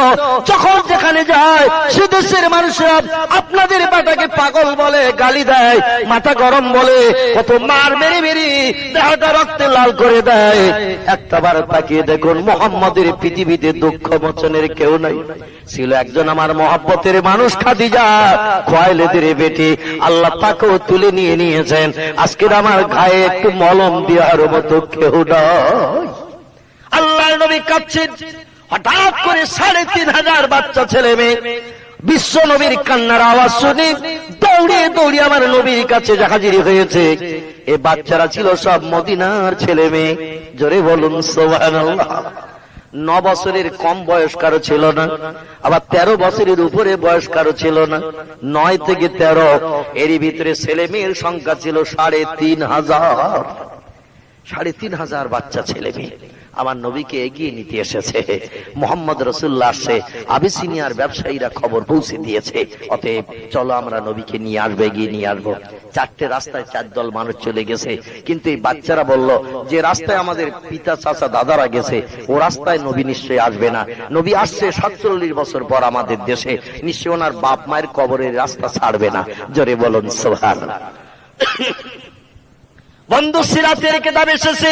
যখন যেখানে যায় সে দেশের মানুষরা আপনাদের বেটাকে পাগল বলে, গালি দেয়, মাথা গরম বলে, কত মার মেরে মেরে দেহটা রক্তে লাল করে দেয়। একটাবার তাকিয়ে দেখুন মুহাম্মদের পৃথিবীতে দুঃখ মোচনের কেউ নাই। ছিল একজন আমার মহব্বতের মানুষ, খাদিজা খোয়াইলেদের বেটি, আল্লাহ তাকেও তুলে নিয়ে নিয়েছেন। আজকের আমার গায়ে একটু মলম দেওয়ার মতো কেউ নাই। আল্লাহর নবী কাঁদছেন। হঠাৎ করে 3500 বাচ্চা ছেলে মেয়ে বিশ্ব নবীর কান্নার আওয়াজ শুনে দৌড়িয়ে দৌড়িয়ে আমার নবীর কাছে হাজির হয়েছে। এ বাচ্চারা ছিল সব মদিনার ছেলে মেয়ে। জোরে বলুন সুবহানাল্লাহ। 9 বছরের কম বয়স কারো ছিল না, আবার 13 বছরের উপরে বয়স কারো ছিল না। 9 থেকে 13 এরই ভিতরে ছেলে মেয়ের সংখ্যা ছিল 3,500। 3,500 বাচ্চা ছেলে মেয়ে আমার নবীকে এগিয়ে নিতে এসেছে। মোহাম্মদ রাসূলুল্লাহ আসছে, আবিসিনিয়ার ব্যবসায়ীরা খবর পৌঁছে দিয়েছে, অতএব চলো আমরা নবীকে নিয়ে আসবো, এগিয়ে নিয়ে আসবো। 4টে রাস্তায় 4 দল মানুষ চলে গেছে, কিন্তু এই বাচ্চারা বলল যে রাস্তায় আমাদের পিতা চাচা দাদারা গেছে ও রাস্তায় নবী নিশ্চয়ই আসবে না। নবী আসছে 47 বছর পর আমাদের দেশে, নিশ্চয়ই ওনার বাপ মায়ের কবরের রাস্তা ছাড়বে না। জোরে বলুন সুবহানাল্লাহ। বন্ধু, সিরাতের কিতাব এসেছে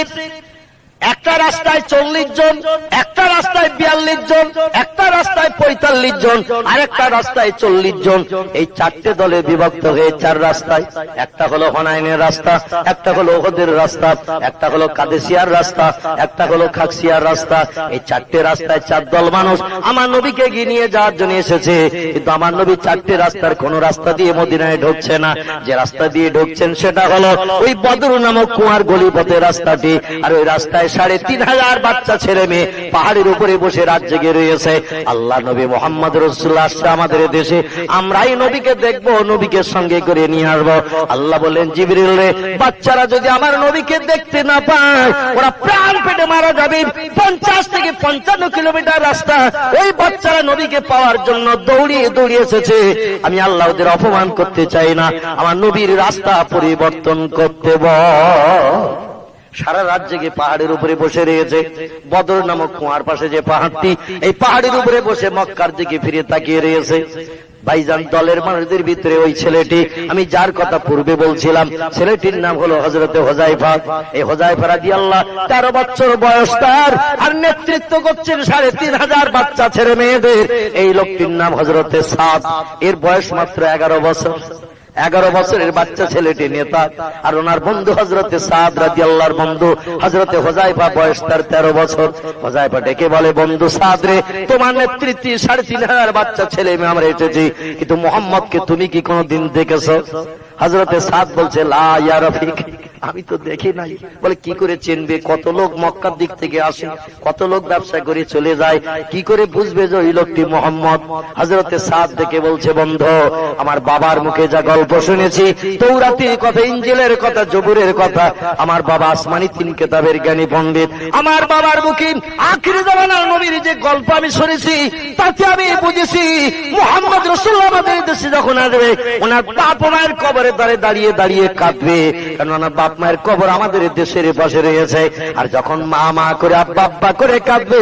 একটা রাস্তায় 40 জন, একটা রাস্তায় 42 জন, একটা রাস্তায় 45 জন, আরেকটা রাস্তায় 40 জন। এই 4টে দলে বিভক্ত হয়ে 4 রাস্তায়, একটা হলো হুনাইনের রাস্তা, একটা হলো উহুদের রাস্তা, একটা হলো কাদেসিয়ার রাস্তা, একটা হলো খাকসিয়ার রাস্তা। এই 4টে রাস্তায় 4 দল মানুষ আমার নবীকে এগিয়ে নিয়ে যাওয়ার জন্য এসেছে, কিন্তু আমার নবী 4টে রাস্তার কোন রাস্তা দিয়ে মদিনায় ঢুকছে না। যে রাস্তা দিয়ে ঢুকছেন সেটা হলো ওই বদর নামক কুয়ার গলিপথের রাস্তাটি। আর ওই রাস্তায় 3,500 বাচ্চা ছেলে মেয়ে পাহাড়ের উপরে বসে রাত জেগে রয়েছে। আল্লাহ নবী মুহাম্মদ রাসূলুল্লাহ আসছে আমাদের দেশে, আমরাই নবীকে দেখবো, নবীকে সঙ্গে করে নিয়ে আসবো। আল্লাহ বলেন, জিবরিল রে, বাচ্চারা যদি আমার নবীকে দেখতে না পায় ওরা প্রাণ পেটে মারা যাবে। 50 থেকে 55 কিলোমিটার রাস্তা ওই বাচ্চারা নবীকে পাওয়ার জন্য দৌড়িয়ে দৌড়িয়ে এসেছে। আমি আল্লাহ ওদের অপমান করতে চাই না, আমার নবীর রাস্তা পরিবর্তন করতে বল। সারা রাত জেগে পাহাড়ের উপরে বসে রয়েছে। বদর নামক কুয়ার পাশে যে পাহাড়টি, এই পাহাড়ের উপরে বসে মক্কার দিকে ফিরে তাকিয়ে রয়েছে। ভাইজান, দলের মানুষদের ভিতরে ওই ছেলেটি, আমি যার কথা পূর্বে বলছিলাম, ছেলেটির নাম হলো হযরতে হুযায়ফা। এই হুযায়ফা রাদিয়াল্লাহু 13 বছর বয়স তার, আর নেতৃত্ব করছেন 3,500 বাচ্চা ছেলে মেয়েদের। এই লোকটির নাম হযরতে সাদ, এর বয়স মাত্র 11 বছর। 11 বছরের বাচ্চা ছেলেটি নেতা, আর ওনার বন্ধু হযরতে সাদ রাদিয়াল্লাহর বন্ধু হযরতে হুযায়ফা, বয়স তার 13 বছর। হুযায়ফা ডেকে বলে, বন্ধু সাদ রে, তোমার নেতৃত্বে 3,500 বাচ্চা ছেলে মেয়ে আমরা এসেছি, কিন্তু মুহাম্মদকে তুমি কি কোনোদিন দেখেছো? হযরতে সাদ বলছে, লা ইয়া রফিক, আমি তো দেখি নাই। বলে, কি করে চিনবে? কত লোক মক্কার দিক থেকে আসে, কত লোক ব্যবসা করে চলে যায়, কি করে বুঝবে যে ওই লোকটি মুহাম্মদ? হযরতে সাদ দেখে বলছে, বন্ধু, আমার বাবার মুখে যা গল্প শুনেছি, তৌরাতের কথা, ইনজিলের কথা, জবুরের কথা, আমার বাবা আসমানি 3 কিতাবের জ্ঞানী পণ্ডিত, আমার বাবার মুখে আখিরি জামানার নবীর যে গল্প আমি শুনেছি, তাতে আমি বুঝেছি মুহাম্মদ রাসূলুল্লাহ আমাদের দেশে যখন আসবে, ওনার বাপ মায়ের কবরে দাঁড়িয়ে দাঁড়িয়ে কাঁদবে, কারণ ওনার বাপ মায়ের কবর আমাদের দেশের পাশে রয়েছে। আর যখন মা মা করে, আব্বা আব্বা করে কাঁদবে,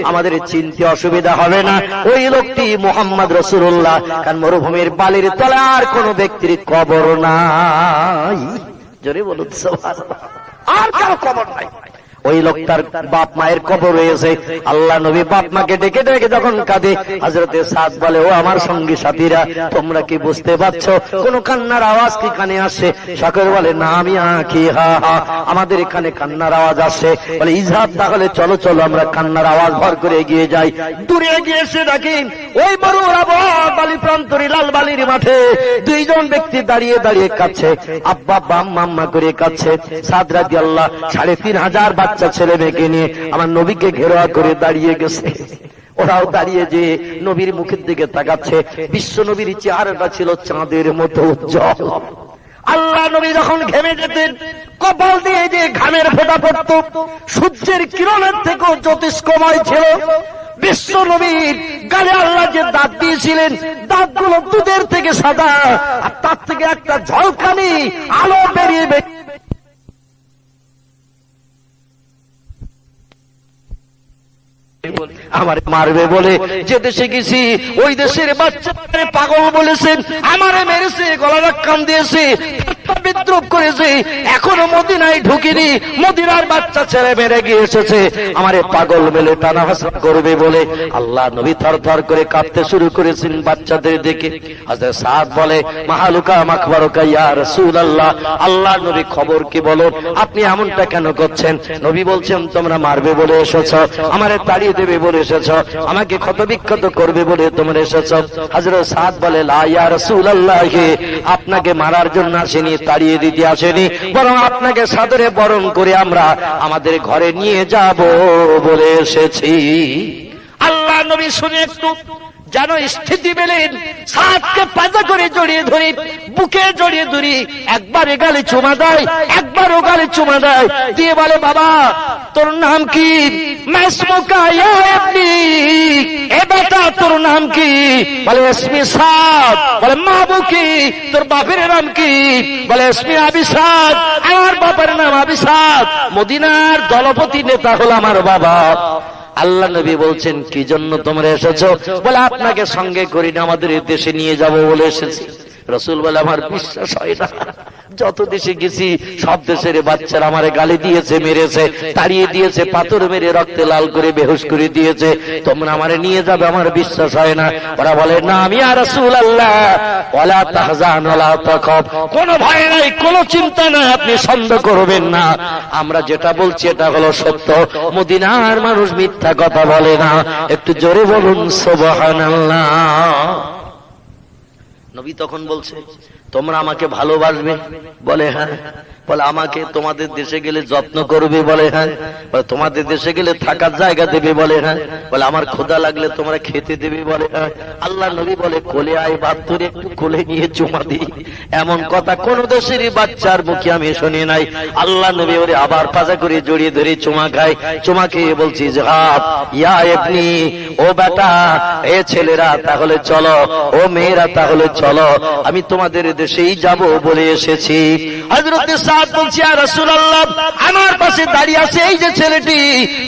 আমাদের চিনতে অসুবিধা হবে না ওই লোকটি মুহাম্মদ রাসূলুল্লাহ। কারণ মরুভূমির বালির তলে আর কোন ব্যক্তির কবর নাই। জোরে বলুন সুবহানাল্লাহ। আর কারো কবর নাই, ওই লোকটার বাপ মায়ের কবর রয়েছে। আল্লাহ নবী বাপ মাকে ডেকে ডেকে যখন কাঁদে, হযরতে সাদ বলে, ও আমার সঙ্গী সাথীরা, তোমরা কি বুঝতে পারছো কোন কান্নার আওয়াজ কি কানে আসছে? সকলে বলে, না আমি আঁকি, হা হা, আমাদের এখানে কান্নার আওয়াজ আসছে। বলে, ইজহাব, তাহলে চলো চলো আমরা কান্নার আওয়াজ ভর করে এগিয়ে যাই। দূরে এগিয়ে এসে দেখি ওই বড় বালি প্রান্তরী লাল বালির মাঠে 2 জন ব্যক্তি দাঁড়িয়ে দাঁড়িয়ে কাঁদছে, আব্বা বাম মাম্মা করে কাঁদছে। সাদ রাদিয়াল্লাহু 3,500 বাচ্চা ছেলে মেয়েকে নিয়ে আমার নবীকে ঘেরাও করে দাঁড়িয়ে গেছে। ওরাও দাঁড়িয়ে যে নবীর মুখের দিকে তাকাচ্ছে। বিশ্ব নবীর চেহারাটা ছিল চাঁদের মতো উজ্জ্বল। আল্লাহ নবী যখন ঘেমে যেতেন, কপাল দিয়ে যে ঘামের ফোঁটা পড়ত, সূর্যের কিরণের থেকেও জ্যোতিষ্কময় ছিল। বিশ্ব নবীর গালে আল্লাহ যে দাঁত দিয়েছিলেন, দাঁতগুলো দুধের থেকে সাদা, আর তার থেকে একটা ঝলকানি আলো বেরিয়ে আমার মারবে বলে যে দেশে গেছি, ওই দেশের বাচ্চা পাগল বলেছেন, আমারে মেরেছে, গলা কান দিয়েছে, ঠাট্টা বিদ্রুপ করেছি, এখনো মদিনায় ঢুকিনি, মদিনার বাচ্চা ছেলে মেরে গিয়ে এসেছে, আমারে পাগল মেলে টানা ভাষা করবে বলে আল্লাহ নবী থরথর করে কাঁপতে শুরু করেছেন বাচ্চাদের দেখে। হযরত সাদ বলে, মাহালুকা মাখবারুকা ইয়া রাসূলুল্লাহ, আল্লাহর নবী খবর কি বলো, আপনি এমনটা কেন করছেন? নবী বলছেন, তোমরা মারবে বলে এসেছো, আমারে তাড়িয়ে দেবে বলে এসেছো, আমাকে ক্ষতবিক্ষত করবে বলে তোমরা এসেছো। হযরত সাদ বলে, লা ইয়া রাসূলুল্লাহ, আপনাকে মারার জন্য আসেনি, তাড়িয়ে দিতে আসেনি, বরং আপনাকে সাদরে বরণ করে আমরা আমাদের ঘরে নিয়ে যাব বলে এসেছি। আল্লাহ নবী শুনে একটু যেন স্থিতি পেলেন, সাদকে পাজা করে জড়িয়ে ধরে, বুকে জড়িয়ে ধরি, একবার এগালে চুমা দেয়, একবার ওগালে চুমা দেয়, দিয়ে বলে, বাবা তোর নাম কি? মাসমুকা ইয়া ইবনি, এ বেটা তোর নাম কি? বলে ইসমি সাদ। বলে মা বুকি, তোর বাপের নাম কি? বলে ইসমি আবি সাদ, আমার বাবার নাম আবি সাদ, মদিনার দলপতি নেতা হলো আমার বাবা। আল্লাহ নবী বলছেন, কি জন্য তোমরা এসেছো? বলে আপনাকে সঙ্গে করে আমাদের দেশে নিয়ে যাব বলে এসেছি। রাসূল বলে, আমার বিশ্বাস হয় না, যত দেশে গেছি সব দেশের বাচ্চারা আমারে গালি দিয়েছে, মেরেছে, তাড়িয়ে দিয়েছে, পাথর মেরে রক্তে লাল করে বেহুশ করে দিয়েছে, তোমরা আমারে নিয়ে যাবে, আমার বিশ্বাস হয় না। ওরা বলে, না আমি ইয়া রাসূলুল্লাহ, ওয়ালা তাহজান ওয়ালা তাখাফ, কোনো ভয় নাই, কোনো চিন্তা নাই, আপনি সন্দেহ করবেন না, আমরা যেটা বলছি এটা হলো সত্য, মদিনার মানুষ মিথ্যা কথা বলে না। একটু জোরে বলুন সুবহানাল্লাহ। নবী তখন বলছে, তোমরা আমাকে ভালোবাসবে? বলে হ্যাঁ। বলে আমাকে তোমাদের দেশে গেলে যত্ন করবে? বলে হ্যাঁ। বলে তোমাদের দেশে গেলে থাকার জায়গা দেবে? বলে হ্যাঁ। বলে আমার ক্ষুধা লাগলে তোমরা খেতে দেবে? বলে হ্যাঁ। আল্লাহ নবী বলে, কোলে আয় বাপ, তোর একটু কোলে নিয়ে চুমা দিই। এমন কথা কোন দেশেরই বাচ্চার মুখে আমি শুনি নাই। আল্লাহ নবী ওরে আবার পাজা করে জড়িয়ে ধরে চুমা খায়। চুমা খেয়ে বলছি, যাহাব ইয়া ইবনি, ও বেটা, এ ছেলেরা তাহলে চলো, ও মেয়েরা তাহলে চলো, আমি তোমাদের দেশেই যাব বলে এসেছি। হযরত সাদ বলছি, ইয়া রাসূলুল্লাহ, আমার পাশে দাঁড়িয়ে আছে এই যে ছেলেটি,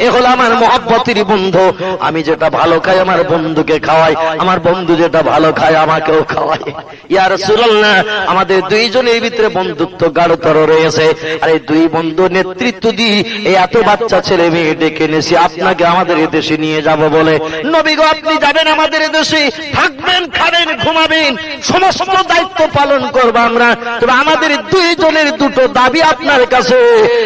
এ হলো আমার মহব্বতের বন্ধু, আমি যেটা ভালো খাই আমার বন্ধুকে খাওয়াই, আমার বন্ধু যেটা ভালো খায় আমাকেও খাওয়াই। ইয়া রাসূলুল্লাহ, আমাদের দুইজনের ভিতরে বন্ধুত্ব গাঢ়তর রয়েছে, আর এই দুই বন্ধু নেতৃত্ব দিয়ে এই এত বাচ্চা ছেলে মেয়ে ডেকে এনেছি আপনাকে আমাদের দেশে নিয়ে যাব বলে। নবী গো, আপনি যাবেন আমাদের দেশে, থাকবেন, খাবেন, ঘুমাবেন, সমস্ত দায়িত্ব পালন করবো আমরা, তবে আমাদের দুইজনের দুটো দাবি আপনার কাছে।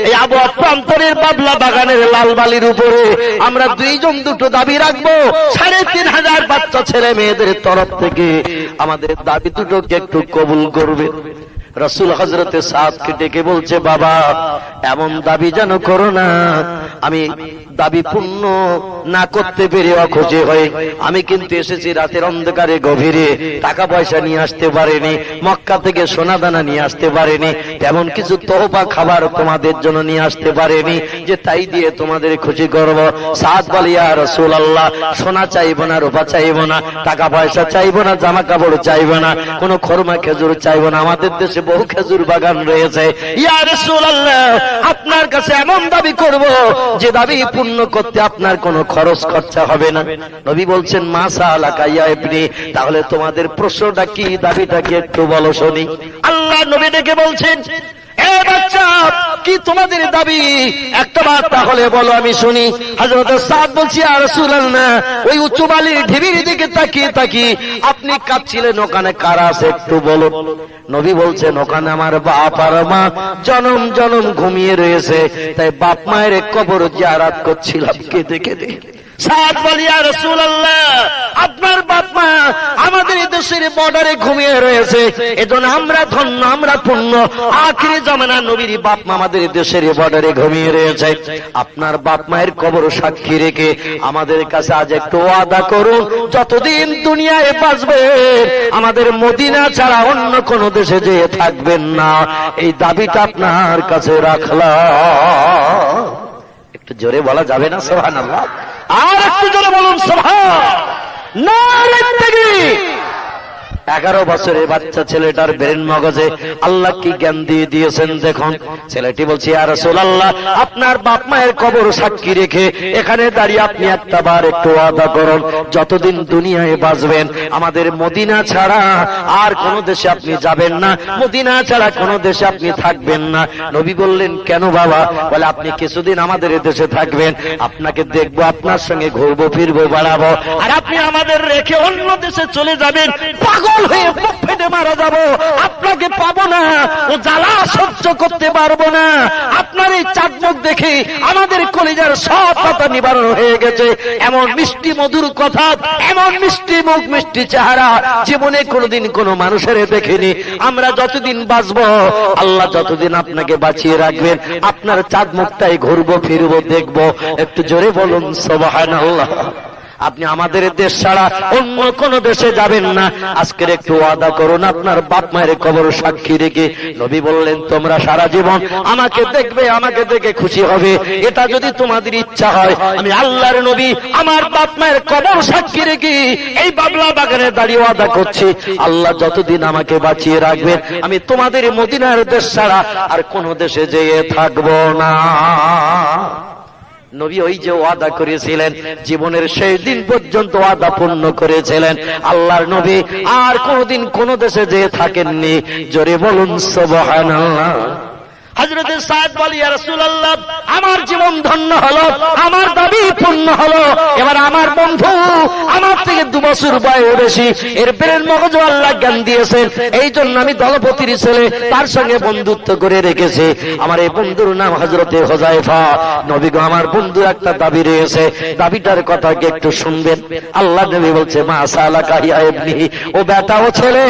এই আবহাওয়া প্রান্তরের বাবলা বাগানের লাল বালির উপরে আমরা দুইজন দুটো দাবি রাখবো। ৩,৫০০ বাচ্চা ছেলে মেয়েদের তরফ থেকে আমাদের দাবি দুটোকে একটু কবুল করবে। রাসূল হযরতে সাদকে ডেকে বলছে, বাবা এমন দাবি যেন করো না, আমি দাবি পূর্ণ না করতে পেরে অখুশি হয়ে, আমি কিন্তু এসেছি রাতের অন্ধকারে গভীরে, টাকা পয়সা নিয়ে আসতে পারিনি, মক্কা থেকে সোনা দানা নিয়ে আসতে পারিনি, তেমন কিছু তোহফা খাবার তোমাদের জন্য নিয়ে আসতে পারিনি যে তাই দিয়ে তোমাদের খুশি করব। সাদ বলে, ইয়া রাসূলুল্লাহ, সোনা চাইবো না, রূপা চাইবো না, টাকা পয়সা চাইবো না, জামা কাপড় চাইবো না, কোনো খরমা খেজুর চাইবো না, আমাদের দেশে বহু খেজুর বাগান রয়েছে। ইয়া রাসূলুল্লাহ, আপনার কাছে এমন দাবি করব যে দাবি পূর্ণ করতে আপনার কোনো খরচ খরচা হবে না। নবী বলছেন, মাশাআল্লাহ ইয়া ইবনি, তাহলে তোমাদের প্রশ্নটা কি, দাবিটা কি একটু বলো শুনি। আল্লাহ নবী ডেকে বলছেন, এ বাচ্চা, কি তোমাদের দাবি? একটা বার তাহলে বলো, আমি শুনি। হযরত সাদ বলছি, ইয়া রাসূলুল্লাহ, ওই উঁচু বালির ঢিবির দিকে তাকিয়ে তাকিয়ে আপনি কাঁদছিলেন, ওখানে কারা আছে একটু বলো। নবী বলছেন, ওখানে আমার বাপ আর মা জনম জনম ঘুমিয়ে রয়েছে, তাই বাপ মায়ের কবর জিয়ারত করছিলাম কেঁদে কেঁদে। সাদ বলি, ইয়া রাসূলুল্লাহ, আপনার বাপ মা আমাদের দেশের বর্ডারে ঘুমিয়ে রয়েছে, এজন্য আমরা ধন্য, আমরা পুণ্য। আখিরি জামানা নবীর বাপ মা আমাদের দেশের বর্ডারে ঘুমিয়ে রয়েছে, আপনার বাপ মায়ের কবর সাক্ষী রেখে আমাদের কাছে আজ একটু ওয়াদা করুন, যতদিন দুনিয়ায় বাঁচবেন আমাদের মদিনা ছাড়া অন্য কোন দেশে যেয়ে থাকবেন না, এই দাবিটা আপনার কাছে রাখলাম। একটু জোরে বলা যাবে না সুবহানাল্লাহ? আর একটু জোরে বলুন সুবহান। নারে তাকবীর। 11 বছরের বাচ্চা ছেলেটার ব্রেন মগজে আল্লাহ কি জ্ঞান দিয়ে দিয়েছেন দেখুন। ছেলেটি বলছে, ইয়া রাসূলুল্লাহ, আপনার বাপ মায়ের কবর সাক্ষী রেখে এখানে দাঁড়িয়ে আপনি একটা বার একটু ওয়াদা করুন, যতদিন দুনিয়ায় বাঁচবেন আমাদের মদিনা ছাড়া আর কোন দেশে আপনি যাবেন না, মদিনা ছাড়া কোন দেশে আপনি থাকবেন না। নবী বললেন, কেন বাবা? বলে, আপনি কিছুদিন আমাদের দেশে থাকবেন, আপনাকে দেখবো, আপনার সঙ্গে ঘুরবো ফিরবো বেড়াবো, আর আপনি আমাদের রেখে অন্য দেশে চলে যাবেন, পাগল হয়ে বুক ফেটে মারা যাবো, আপনাকে পাবো না, ও জ্বালা সহ্য করতে পারবো না। আপনার এই চাঁদ মুখ দেখে আমাদের কলিজার সব কথা নিবারণ হয়ে গেছে। এমন মিষ্টি মধুর কথা, এমন মিষ্টি মুখ, মিষ্টি চেহারা জীবনে কোনোদিন কোনো মানুষের দেখিনি। আমরা যতদিন বাঁচবো, আল্লাহ যতদিন আপনাকে বাঁচিয়ে রাখবেন, আপনার চাঁদ মুখটাই ঘুরবো ফিরবো দেখবো। একটু জোরে বলুন সুবহানাল্লাহ। আপনি আমাদের দেশ ছাড়া অন্য কোন দেশে যাবেন না, আজকের একটু ওয়াদা করুন আপনার বাপ মায়ের কবর সাক্ষী রেখে। নবী বললেন, তোমরা সারা জীবন আমাকে দেখবে, আমাকে দেখে খুশি হবে, এটা যদি তোমাদের ইচ্ছা হয়, আমি আল্লাহর নবী আমার বাপ মায়ের কবর সাক্ষী রেখে এই বাবলা বাগানে দাঁড়িয়ে ওয়াদা করছি, আল্লাহ যতদিন আমাকে বাঁচিয়ে রাখবেন আমি তোমাদের মদিনার দেশ ছাড়া আর কোন দেশে যেয়ে থাকবো না। নবী ওই যে ওয়াদা করেছিলেন, জীবনের শেষ দিন পর্যন্ত ওয়াদা পূর্ণ করেছিলেন। আল্লাহর নবী আর কোনদিন কোন দেশে যেয়ে থাকেননি। জোরে বলুন সুবহানাল্লাহ। হযরতে সাদ বলে, ইয়া রাসূলুল্লাহ, আমার জীবন ধন্য হলো, আমার দাবি পূর্ণ হলো। এবার আমার বন্ধু আমার থেকে 2 বছর বয়স বেশি, এর ব্রেন মগজ আল্লাহ জ্ঞান দিয়েছেন, এই জন্য আমি দলপতির ছেলে, তার সঙ্গে বন্ধুত্ব করে রেখেছি। আমার এই বন্ধুর নাম হযরতে হুযায়ফা। নবী গো, আমার বন্ধুর একটা দাবি রয়েছে, দাবিটার কথা কি একটু শুনবেন? আল্লাহ নবী বলছে, মা সালাকা ইয়া ইবনি, ও বেটা, ও ছেলে,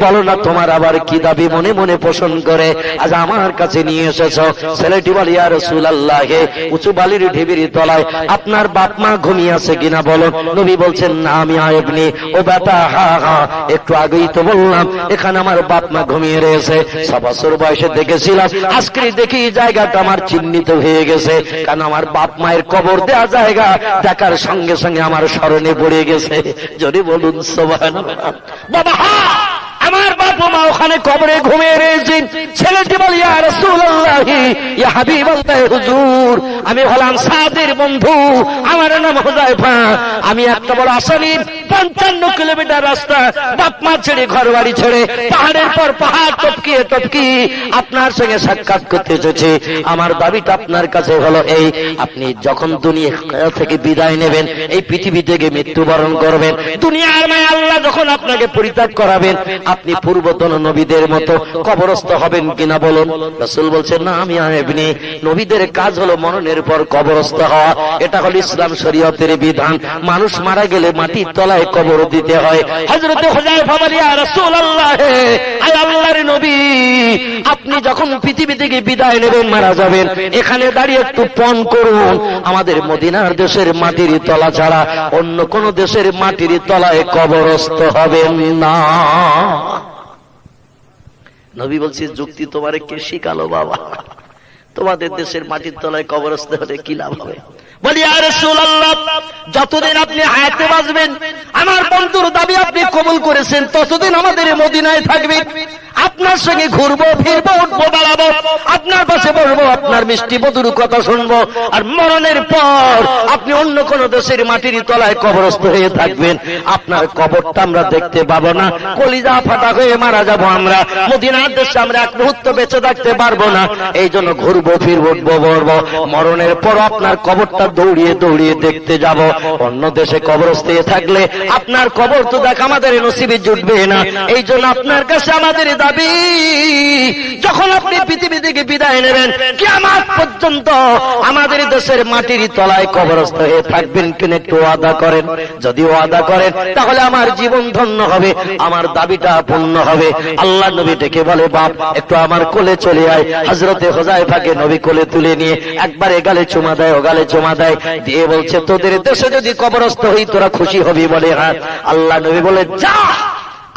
বলো না তোমার আবার কি দাবি মনে মনে পোষণ করে আজ আমার কাছে নিয়ে এসেছো? ছেলেটি বলে, ইয়া রাসূলুল্লাহ, উঁচু বালির ঢিবির তলায় আপনার বাপ মা ঘুমিয়ে আছে কিনা বলুন। নবী বলছেন, না আমি আইবনি। ও বেটা, হ্যাঁ হ্যাঁ, একটু আগেই তো বললাম এখানে আমার বাপ মা ঘুমিয়ে রয়েছে। 6 বছর বয়সে দেখেছিলাম, আজকে দেখি জায়গাটা আমার চিহ্নিত হয়ে গেছে, কারণ আমার বাপ মায়ের কবর দেওয়া জায়গা দেখার সঙ্গে সঙ্গে আমার স্মরণে পড়ে গেছে। যদি বলুন সুবহানাল্লাহ। বাবা, আমার বাবা মা ওখানে কবরে ঘুমিয়ে রয়েছেন। ছেলেটি বলে, ইয়া রাসূলুল্লাহ, ইয়া হাবিবাল্লাহ, হুজুর, আমি হলাম সাদের বন্ধু, আমার নাম হুযায়ফা, আমি একটা বড় আসামি, 55 কিলোমিটার রাস্তা বাপ মা ছেড়ে ঘর বাড়ি ছেড়ে পাহাড়ের পর পাহাড় টপকিয়ে টপকিয়ে আপনার সঙ্গে সাক্ষাৎ করতে এসেছি। আমার দাবিটা আপনার কাছে হলো এই, আপনি যখন দুনিয়া থেকে বিদায় নেবেন, এই পৃথিবী থেকে মৃত্যুবরণ করবেন, দুনিয়ার মায়া আল্লাহ যখন আপনাকে পরিত্যাগ করাবেন, আপনি পূর্বতন নবীদের মতো কবরস্থ হবেন কিনা বলুন। রাসূল বলছেন, না আমি আইবনি। নবীদের কাজ হলো মরণের পর কবরস্থ হওয়া, এটা হলো ইসলাম শরীয়তের বিধান। মানুষ মারা গেলে মাটির তলায় কবর দিতে হয়। হযরতে হুযায়ফা বলে, ইয়া রাসূলুল্লাহ, আয় আল্লাহর নবী, আপনি যখন পৃথিবী থেকে বিদায় নেবেন, মারা যাবেন, এখানে দাঁড়িয়ে একটু পণ করুন, আমাদের মদিনার দেশের মাটির তলা ছাড়া অন্য কোন দেশের মাটির তলায় কবরস্থ হবেন না। নবী বলছে, যুক্তি তোমারে কে শিখালো বাবা? তোমাদের দেশের মাটির তলায় কবরস্থ হলে কি লাভ হবে? বলি, ইয়া রাসূলুল্লাহ, যতদিন আপনি হায়াতে বাঁচবেন, আমার বন্ধুর দাবি আপনি কবুল করেছেন, ততদিন আমাদের মদিনায় থাকবেন, আপনার সঙ্গে ঘুরবো ফিরবো, উঠবো বেড়াবো, আপনার পাশে বসবো, আপনার মিষ্টি মধুর কথা শুনবো, আর মরণের পর আপনি অন্য কোন দেশের মাটির তলায় কবরস্থ হয়ে থাকবেন, আপনার কবরটা আমরা দেখতে পাবো না, কলিজা ফাটা হয়ে মারা যাবো আমরা, মদিনার দেশে আমরা এক মুহূর্ত বেঁচে থাকতে পারবো না। এই জন্য ঘুরবো ফিরবো, উঠবো বলবো, মরণের পর আপনার কবরটা দৌড়িয়ে দৌড়িয়ে দেখতে যাব। অন্য দেশে কবরস্থ থাকলে আপনার কবর তো দেখ আমাদের নসিবে জুটবে না। এই জন্য আপনার কাছে আমাদের দাবি, যখন আপনি পৃথিবী থেকে বিদায় নেবেন, কিয়ামত পর্যন্ত আমাদের দেশের মাটির তলায় কবরস্থ হয়ে থাকবেন কিনা একটু ওয়াদা করেন। যদি ওয়াদা করেন তাহলে আমার জীবন ধন্য হবে, আমার দাবিটা পূর্ণ হবে। আল্লাহ নবী ডেকে বলে, বাপ একটু আমার কোলে চলে আয়। হযরতে হুযায়ফাকে নবী কোলে তুলে নিয়ে একবার এগালে চুমা দেয়, ওগালে চুমা দেয়, দিয়ে বলছে, তোদের দেশে যদি কবরস্থ হই তোরা খুশি হবি? বলে, হ্যাঁ। আল্লাহ নবী বলে, যা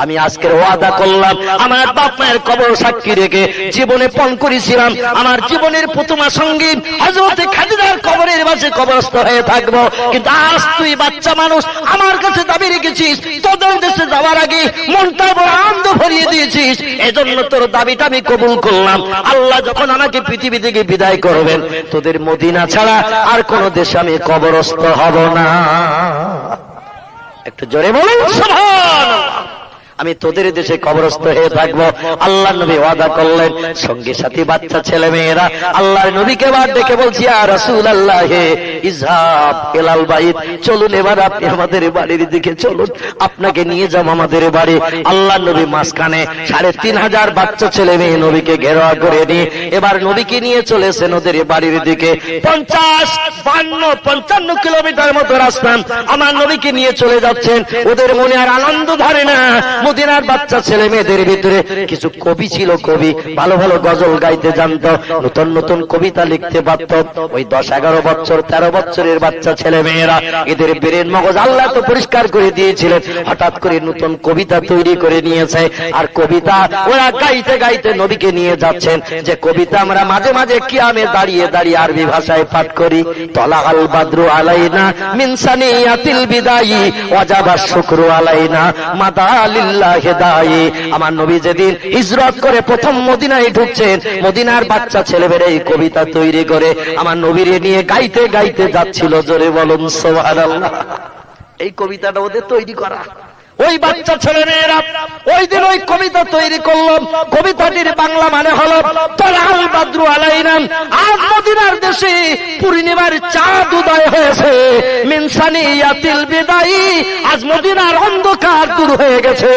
আমি আজকের ওয়াদা করলাম আমার বাপ মায়ের কবর সাক্ষী রেখে জীবনে পণ করেছিলাম আমার জীবনের প্রথমা সঙ্গী হযরত খাদিজার কবরের পাশে কবরস্থ হয়ে থাকবো, কিন্তু আজ তুই বাচ্চা মানুষ আমার কাছে দাবি রেখেছিস তোদের দেশে যাওয়ার আগে মনটা বড় আনন্দ ভরিয়ে দিয়েছিস, এজন্য তোর দাবিটা আমি কবুল করলাম। আল্লাহ যখন আমাকে পৃথিবী থেকে বিদায় করবেন তোদের মদিনা ছাড়া আর কোন দেশে আমি কবরস্থ হব না। একটু জোরে বলুন সুবহানাল্লাহ। আমি তোদের দেশে কবরস্থ হয়ে থাকবো। আল্লাহ নবী ওয়াদা করলেন, সঙ্গী সাথী বাচ্চা ছেলে মেয়েরা আল্লাহর নবীকে বার ডেকে বলছি, ইয়া রাসূলুল্লাহ ইযহাব ইলাল বাইত, চলুন এবার আপনি আমাদের বাড়ির দিকে চলুন, আপনাকে নিয়ে যাব আমাদের বাড়ি। আল্লাহ নবী মাঝখানে ৩৫০০ বাচ্চা ছেলে মেয়ে নবীকে ঘেরাও করে নিয়ে এবার নবীকে নিয়ে চলেছেন ওদের বাড়ির দিকে। ৫৫ কিলোমিটার মতো রাস্তা আমার নবীকে নিয়ে চলে যাচ্ছেন। ওদের মনে আর আনন্দ ধরে না। মদিনার বাচ্চা ছেলে মেয়েদের ভিতরে কিছু কবি ছিল, কবি ভালো ভালো গজল গাইতে জানতো, নতুন নতুন কবিতা লিখতে পারত। ওই ১০-১১ বছর ১৩ বছরের বাচ্চা ছেলে মেয়েরা এদের ব্রেন মগজ আল্লাহ তো পরিষ্কার করে দিয়েছিলেন, হঠাৎ করে নতুন কবিতা তৈরি করে নিয়েছে। আর কবিতা ওরা গাইতে গাইতে নবীকে নিয়ে যাচ্ছেন, যে কবিতা আমরা মাঝে মাঝে কিয়ামে দাঁড়িয়ে দাঁড়িয়ে আরবি ভাষায় পাঠ করি। তলা আল বাদরু আলাইনা মিন সানিয়াতিল বিদায়ি ওয়াজাবা শুকরু আলাইনা মাদালিল্লাহি দায়ী। আমার নবী যেদিন হিজরত করে প্রথম মদিনায় ঢুকছেন, মদিনার বাচ্চা ছেলেমেয়েরা এই কবিতা তৈরি করে আমার নবীরে নিয়ে গাইতে গাইতে যাচ্ছিল। জোরে বলুন সুবহানাল্লাহ। এই কবিতাটা ওদের তৈরি করা। ওই বাচ্চা ছেলে মেয়েরা ওই দিন ওই কবিতা তৈরি করলাম। কবিতাটির বাংলা মানে হলো তলাল বাদরু আলাইনা, আজ মদিনার দেশে পূর্ণিমার চাঁদ উদয় হয়েছে। মিন সানিয়াতিল বিদায়ি, আজ মদিনার অন্ধকার দূর হয়ে গেছে।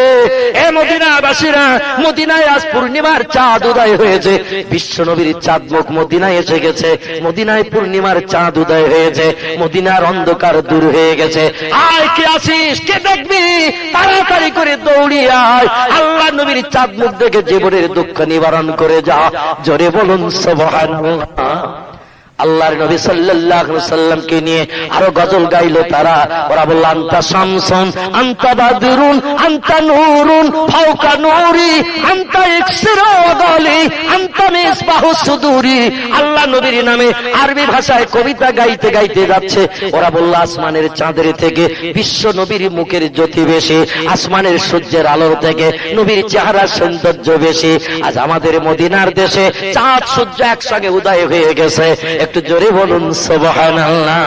এ মদিনাবাসীরা, মদিনায় আজ পূর্ণিমার চাঁদ উদয় হয়েছে। বিশ্ব নবীর চাঁদ মুখ মদিনায় এসে গেছে, মদিনায় পূর্ণিমার চাঁদ উদয় হয়েছে, মদিনার অন্ধকার দূর হয়ে গেছে। আয় কে আসিস, কে দেখবি, তাড়াতাড়ি করে দৌড়িয়ে আয়, আল্লাহ নবীর চাঁদ মুখ দেখে জীবনের দুঃখ নিবারণ করে যা। জোরে বলুন সুবহানাল্লাহ। আল্লাহর নবী সাল্লাল্লাহু আলাইহি সাল্লামকে নিয়ে আরো গজল গাইলো তারা। ওরা বলল, আনতা শামসুন আনতা বাদরুন আনতা নূরুন ফাওকা নূরি আনতা ইকসিরু ওয়াদালি আনতা মিসবাহু সুদুরি। আল্লাহ নবীর নামে আরবি ভাষায় কবিতা গাইতে গাইতে যাচ্ছে। ওরা বলল, আসমানের চাঁদের থেকে বিশ্ব নবীর মুখের জ্যোতি বেশি, আসমানের সূর্যের আলোর থেকে নবীর চেহারার সৌন্দর্য বেশি। আজ আমাদের মদিনার দেশে চাঁদ সূর্য একসঙ্গে উদয় হয়ে গেছে। একটু জোরে বলুন সুবহানাল্লাহ।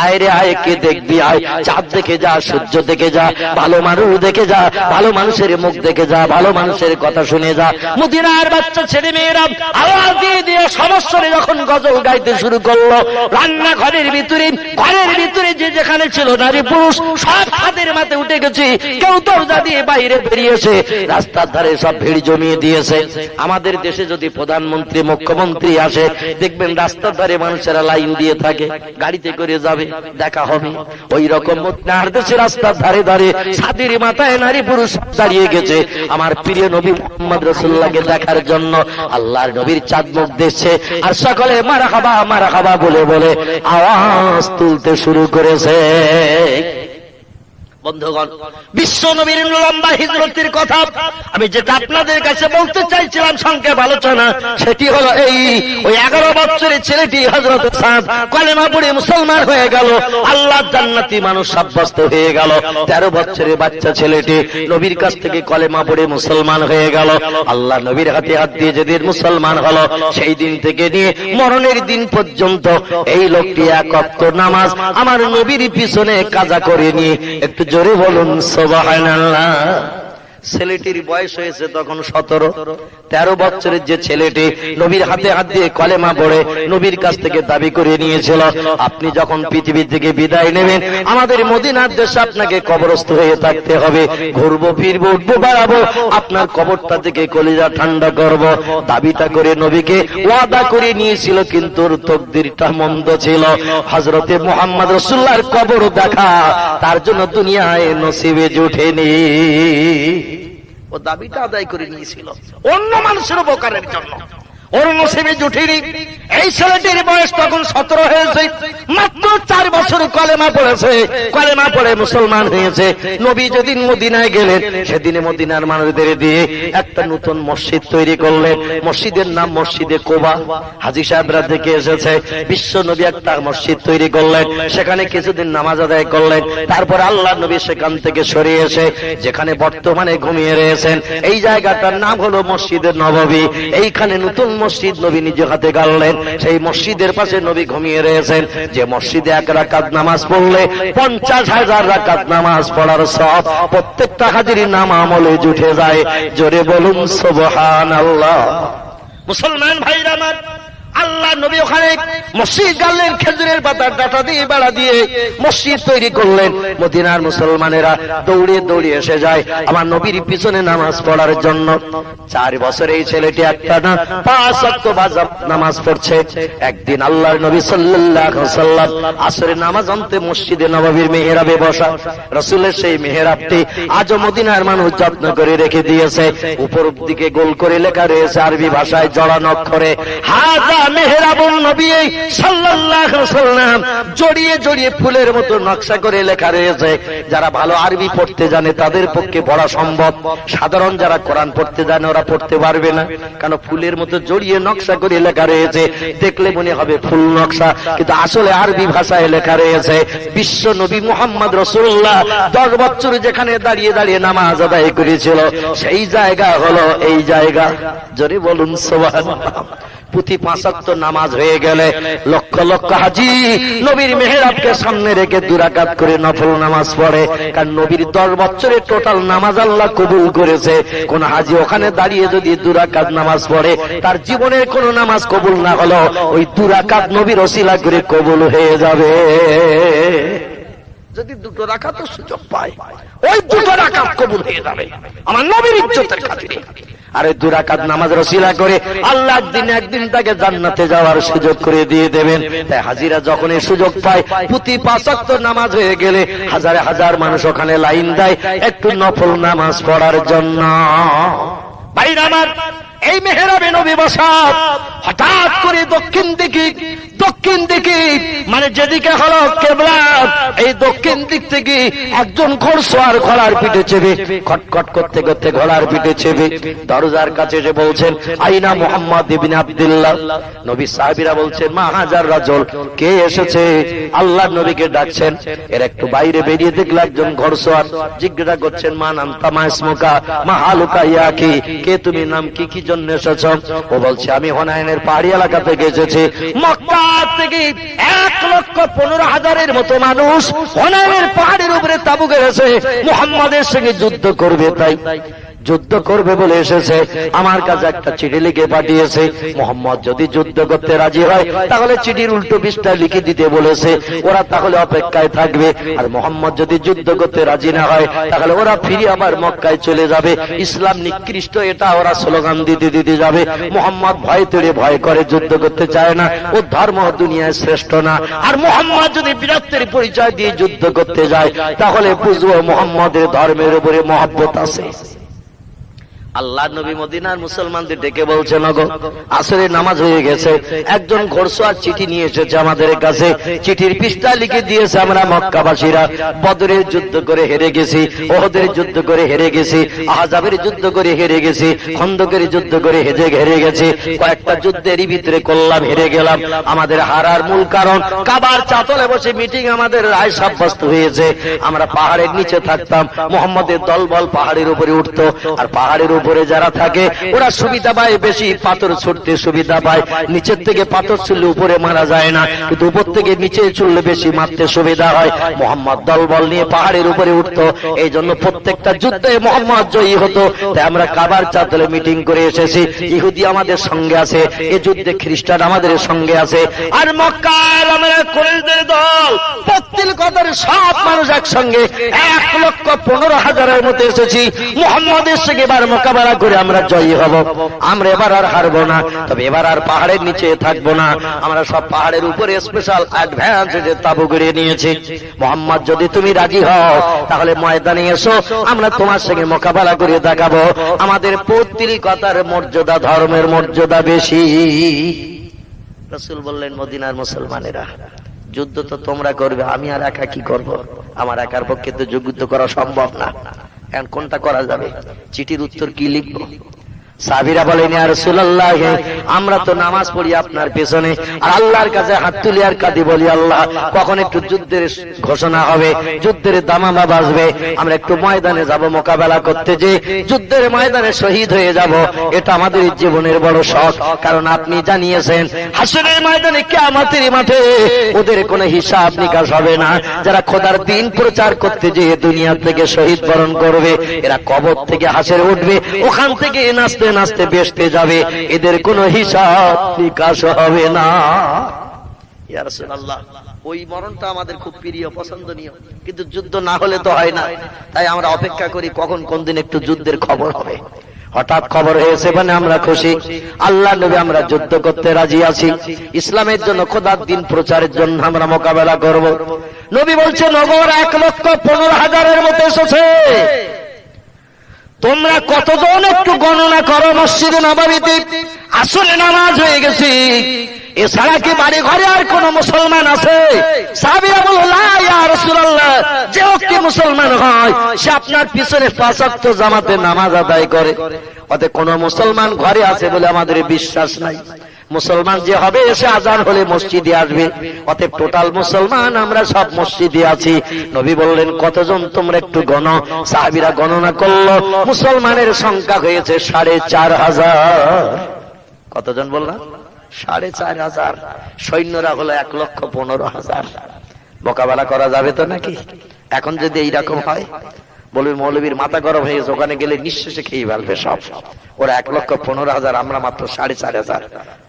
আয় রে আয়, কে দেখবি আয়, চাঁদ দেখে যা, সূর্য দেখে যা, ভালো মানুষ দেখে যা, ভালো মানুষের মুখ দেখে যা, ভালো মানুষের কথা শুনে যা। মদিনার বাচ্চা ছেলে মেয়েরা আওয়াজ দিয়ে দিয়ে সমস্যরে যখন গজল গাইতে শুরু করলো, রান্না ঘরের ভিতরে যে যেখানে ছিল নারী পুরুষ সব হাতের মাথায় উঠে গেছে। কেউ দরজা দিয়ে বাইরে বেরিয়েছে, রাস্তার ধারে সব ভিড় জমিয়ে দিয়েছে। আমাদের দেশে যদি প্রধানমন্ত্রী মুখ্যমন্ত্রী আসে, দেখবেন রাস্তার ধারে মানুষেরা লাইন দিয়ে থাকে, গাড়িতে করে যাবে, দেখা হবে। ওই রকম মদিনার দেশে রাস্তার ধারে ধারে ছাদের মাথায় নারী পুরুষ দাঁড়িয়ে গেছে আমার প্রিয় নবী মুহাম্মদ রাসূলুল্লাহকে দেখার জন্য। আল্লাহর নবীর চাঁদ মুখ দেখছে আর সকলে মারহাবা মারহাবা বলে বলে আওয়াজ তুলতে শুরু করেছে। বন্ধুগণ, বিশ্ব নবীর লম্বা হিজরতের কথা আমি যেটা আপনাদের কাছে বলতে চাইছিলাম সংক্ষেপ আলোচনা, সেটি হলো এই ওই 11 বছরের ছেলেটি হযরত সাদ কলেমা পড়ে মুসলমান হয়ে গেল, আল্লাহর জান্নাতি মানুষ সাব্যস্ত হয়ে গেল। 13 বছরের বাচ্চা ছেলেটি নবীর কাছ থেকে কলেমা পড়ে মুসলমান হয়ে গেল। আল্লাহ নবীর হাতে হাত দিয়ে যেদিন মুসলমান হলো, সেই দিন থেকে নিয়ে মরণের দিন পর্যন্ত এই লোকটি এক ওয়াক্ত নামাজ আমার নবীর পিছনে কাজা করে নিয়ে। একটু জোরে বলুন সুবহানাল্লাহ। ছেলেটির বয়স হয়েছে তখন 17। 13 বছরের যে ছেলেটি নবীর হাতে হাত দিয়ে কলেমা পড়ে নবীর কাছ থেকে দাবি করে নিয়েছিল, আপনি যখন পৃথিবী থেকে বিদায় নেবেন আমাদের মদিনার দেশে আপনাকে কবরস্থ হয়ে থাকতে হবে, ঘুরবো ফিরবো উঠবো বাড়াবো, আপনার কবরটা থেকে কলিজা ঠান্ডা করব। দাবিটা করে নবীকে ওয়াদা করে নিয়েছিল, কিন্তু ওর তকদিরটা মন্দ ছিল। হযরতে মুহাম্মদ রাসূলুল্লাহর কবর দেখা তার জন্য দুনিয়ায় নসিবে জুটেনি। ও দাবিটা আদায় করে নিয়েছিল অন্য মানুষের উপকারের জন্য, ওর নসিবে জুটিনি। এই ছেলেটির বয়স তখন 17 হয়েছে, মাত্র 4 বছর কলেমা পড়েছে, কলেমা পড়ে মুসলমান হয়েছে। নবী যেদিন মদিনায় গেলেন, সেদিনে মদিনার মানুষদের দিয়ে একটা নতুন মসজিদ তৈরি করলেন। মসজিদের নাম মসজিদে কোবা। হাজী সাহেবরা দেখে এসেছে, বিশ্ব নবী একটা মসজিদ তৈরি করলেন, সেখানে কিছুদিন নামাজ আদায় করলেন। তারপর আল্লাহ নবী সেখান থেকে সরে এসে যেখানে বর্তমানে ঘুমিয়ে রয়েছেন, এই জায়গাটার নাম হলো মসজিদে নববী। এইখানে নতুন মসজিদ নবী নিজে হাতে গাড়লেন। সেই মসজিদের পাশে নবী ঘুমিয়ে রয়েছেন। যে মসজিদে 1 রাকাত নামাজ পড়লে 50,000 রাকাত নামাজ পড়ার সওয়াব প্রত্যেকটা হাজির নাম আমলে জুটে যায়। জোরে বলুন সুবহানাল্লাহ। মুসলমান ভাইরা আমার, আল্লাহ নবী ওখানে মসজিদ গাড়লেন, খেজুরের পাতার ডাটা দিয়ে বেড়া দিয়ে মসজিদ তৈরি করলেন। মদিনার মুসলমানেরা দৌড়ে দৌড়ে এসে যায় আমার নবীর পিছনে নামাজ পড়ার জন্য। 4 বছর এই ছেলেটি একটা না 5 ওয়াক্ত নামাজ পড়ছে। একদিন আল্লাহর নবী সাল্লাল্লাহু আলাইহি ওয়াসাল্লাম আসরের নামাজ আনতে মসজিদে নববীর মেহরাবে বসা। রাসূলের সেই মেহরাবটি আজও মদিনার মানুষ যত্ন করে রেখে দিয়েছে। উপর দিকে গোল করে লেখা রয়েছে আরবি ভাষায় জড়ানো অক্ষরে, হাজা মেহরাবুন নবী সাল্লাল্লাহু আলাইহি ওয়াসাল্লাম। জড়িয়ে জড়িয়ে ফুলের মতো নকশা করে লেখা রয়েছে। যারা ভালো আরবি পড়তে জানে তাদের পক্ষে পড়া সম্ভব। সাধারণ যারা কোরআন পড়তে জানে ওরা পড়তে পারবে না, কারণ ফুলের মতো জড়িয়ে নকশা করে লেখা রয়েছে। দেখলে মনে হবে ফুল নকশা, কিন্তু আসলে আরবি ভাষায় লেখা রয়েছে বিশ্ব নবী মুহাম্মদ রাসূলুল্লাহ 10 বছর যেখানে দাঁড়িয়ে দাঁড়িয়ে নামাজ আদায় করেছিল, সেই জায়গা হলো এই জায়গা। জোরে বলুন সুবহানাল্লাহ। প্রতি 5 ওয়াক্ত নামাজ হয়ে গেলে লক্ষ লক্ষ হাজী নবীর মেহরাবকে সামনে রেখে 2 রাকাত করে নফল নামাজ পড়ে। কারণ নবীর 10 বছরের টোটাল নামাজ আল্লাহ কবুল করেছে। কোন হাজী ওখানে দাঁড়িয়ে যদি 2 রাকাত নামাজ পড়ে, তার জীবনের কোন নামাজ কবুল না হলো ওই 2 রাকাত নবীর ওসিলা করে কবুল হয়ে যাবে। যদি 2 রাকাতও সুযোগ পায়, ওই 2 রাকাত কবুল হয়ে যাবে আমার নবীর ইজ্জতের খাতিরে। আর 2 রাকাত নামাজ রসিলা করে আল্লাহ একদিন তাকে জান্নাতে যাওয়ার সুযোগ করে দিয়ে দেবেন। তাই হাজিরা যখন এই সুযোগ পায়, প্রতি 5 ওয়াক্ত নামাজ হয়ে গেলে হাজারে হাজার মানুষ ওখানে লাইন দেয় একটু নফল নামাজ পড়ার জন্য। ভাইরা আমার, এই মেহরাবে নবী বসা, হঠাৎ করে দক্ষিণ দিকে মানে যেদিকে হলো কিবলা, এই দক্ষিণ দিক থেকে একজন ঘোড়সওয়ার ঘোড়ার পিঠে চেপে খটখট করতে করতে ঘোড়ার পিঠে চেপে দরজার কাছে এসে বলছেন, আইনা মুহাম্মদ ইবনে আব্দুল্লাহ। নবী সাহাবীরা বলছেন, মা হাজার রাজুল, কে এসেছে? আল্লাহ নবীকে ডাকছেন। এর একটু বাইরে বেরিয়ে দেখল একজন ঘোড়সওয়ার। জিজ্ঞাসা করছেন, মা নামতা মা ইসমুকা মা হালুকা ইয়াকি, কে তুমি, নাম কি, কি জন্য এসেছ? ও বলছে, আমি হুনাইনের পাহাড়ি এলাকা থেকে এসেছি। মক্কা থেকে 1,15,000-এর মতো মানুষ হুনাইনের পাহাড়ের উপরে তাঁবু গেড়েছে, মুহাম্মাদের সঙ্গে যুদ্ধ করবে, তাই যুদ্ধ করবে বলে এসেছে। আমার কাছে একটা চিঠি লিখে পাঠিয়েছে, মোহাম্মদ যদি যুদ্ধ করতে রাজি হয় তাহলে চিঠির উল্টো পৃষ্ঠা লিখে দিতে বলেছে। ওরা তাহলে অপেক্ষায় থাকবে। আর মোহাম্মদ যদি যুদ্ধ করতে রাজি না হয় তাহলে ওরা ফিরে আবার মক্কায় চলে যাবে। ইসলাম নিকৃষ্ট, এটা ওরা স্লোগান দিতে দিতে যাবে। মোহাম্মদ ভয় তেড়ে ভয় করে, যুদ্ধ করতে চায় না। ও ধর্ম দুনিয়ায় শ্রেষ্ঠ না। আর মোহাম্মদ যদি বীরত্বের পরিচয় দিয়ে যুদ্ধ করতে যায় তাহলে বুঝবো মোহাম্মদের ধর্মের উপরে মহব্বত আছে। আল্লাহ নবী মদিনার মুসলমানদের ডেকে বলছেন, ওগো আসরের নামাজ হয়ে গেছে। একজন ঘোড়সওয়ার চিঠি নিয়ে এসেছে আমাদের কাছে। চিঠির পৃষ্ঠা লিখে দিয়েছে, আমরা মক্কাবাসীরা বদরের যুদ্ধ করে হেরে গেছি, ওহদের যুদ্ধ করে হেরে গেছি, আহজাবের যুদ্ধ করে হেরে গেছি, খন্দকের যুদ্ধ করে হেরে গেছি, কয়েকটা যুদ্ধেরই ভিতরে করলাম, হেরে গেলাম। আমাদের হারার মূল কারণ কাবার চাতলে বসে মিটিং আমাদের রায় সাব্যস্ত হয়েছে। আমরা পাহাড়ের নিচে থাকতাম, মুহাম্মদের দলবল পাহাড়ের উপরে উঠতো। আর পাহাড়ের উপরে যারা থাকে ওরা সুবিধা পায় বেশি, পাথর ছুটতে সুবিধা পায়। নিচের থেকে পাথর ছুড়লে উপরে মারা যায় না, কিন্তু উপর থেকে নিচে ছুড়লে বেশি মারতে সুবিধা হয়। মোহাম্মদ দলবল নিয়ে পাহাড়ের উপরে উঠতো, এই জন্য প্রত্যেকটা যুদ্ধে মোহাম্মদ জয়ী হতো। তাই আমরা কাবার চাতলে মিটিং করে এসেছি। ইহুদি আমাদের সঙ্গে আছে, এই যুদ্ধে খ্রিস্টান আমাদের সঙ্গে আছে। আর মক্কার আমরা কুরাইশদের দল প্রত্যেক কদর সব মানুষ একসঙ্গে 1,15,000-এর মতো এসেছি। মোহাম্মদের সঙ্গে এবার মক্কা মোকাবেলা করে আমরা জয়ী হব। আমরা এবার আর হারবো না, তবে এবার আর পাহাড়ের নিচে থাকবো না, আমরা সব পাহাড়ের উপরে স্পেশাল অ্যাডভান্স যে তাবু গড়িয়ে নিয়েছি। মোহাম্মদ যদি তুমি রাজি হও তাহলে ময়দানে এসো, আমরা তোমার সঙ্গে মোকাবেলা করে দেখাবো আমাদের পৌত্রিকতার মর্যাদা, ধর্মের মর্যাদা বেশি। রাসূল বললেন, মদিনার মুসলমানেরা, যুদ্ধ তো তোমরা করবে, আমি আর একা কি করব? আমার একার পক্ষে তো যুদ্ধ করা সম্ভব না। এখন কোনটা করা যাবে? চিঠির উত্তর কি লিখবো? সাহাবীরা বলেন, ইয়া রাসূলুল্লাহ, আমরা তো নামাজ পড়ি আপনার পেছনে, আর আল্লাহর কাছে হাত তুলি আর কাঁদি, বলি আল্লাহ কখন একটু যুদ্ধের ঘোষণা হবে, যুদ্ধের দামামা বাজবে, আমরা একটু ময়দানে যাব মোকাবেলা করতে, যে যুদ্ধের ময়দানে শহীদ হয়ে যাব, এটা আমাদের জীবনের বড় শখ। কারণ আপনি জানিয়েছেন হাসরের ময়দানে, কিয়ামতের মাঠে ওদের কোনো হিসাব নিকাশ হবে না। যারা খোদার দ্বীন প্রচার করতে যেয়ে দুনিয়া থেকে শহীদ বরণ করবে, এরা কবর থেকে হাসরে উঠবে, ওখান থেকে নাচতে নাচতে বেসতে যাবে, এদের কোনো হিসাব নিকাশ হবে না। ইয়া রাসূলুল্লাহ, ওই মরণটা আমাদের খুব প্রিয়, পছন্দনীয়, কিন্তু যুদ্ধ না হলে তো হয় না। তাই আমরা অপেক্ষা করি কখন কোন দিন একটু যুদ্ধের খবর হবে। হঠাৎ খবর হয়েছে মানে আমরা খুশি। আল্লাহ নবী, আমরা যুদ্ধ করতে রাজি আছি, ইসলামের জন্য, খোদার দ্বীন প্রচারের জন্য আমরা মোকাবেলা করব। নবী বলছে, নগর 1,15,000-এর মতো এসেছে, তোমরা কতজন একটু গণনা করো। মসজিদে নববীতে আসলে নামাজ হয়ে গেছে, এছাড়া কি বাড়ি ঘরে আর কোন মুসলমান আছে? সাহাবীরা বলল, লা ইয়া রাসূলুল্লাহ, যে কি মুসলমান হয় সে আপনার পিছনে 5 ওয়াক্ত জামাতে নামাজ আদায় করে, ওতে কোন মুসলমান ঘরে আছে বলে আমাদের বিশ্বাস নাই। মুসলমান যে হবে এসে আজান হলে মসজিদে আসবে, অতএব টোটাল মুসলমান আমরা সব মসজিদে আছি। নবী বললেন, কতজন তোমরা একটু গণ। সাহাবীরা গণনা করলো, মুসলমানের সংখ্যা হয়েছে 4,500। কতজন বললাম? 4,500। সৈন্যরা হলো 1,15,000। মোকাবেলা করা যাবে তো নাকি? এখন যদি এইরকম হয়, বলবে মৌলবীর মাথা গরম হয়ে গেছে, ওখানে গেলে নিঃশেষে খেয়ে ফেলবে সব। ওরা 1,15,000, আমরা মাত্র 4,500।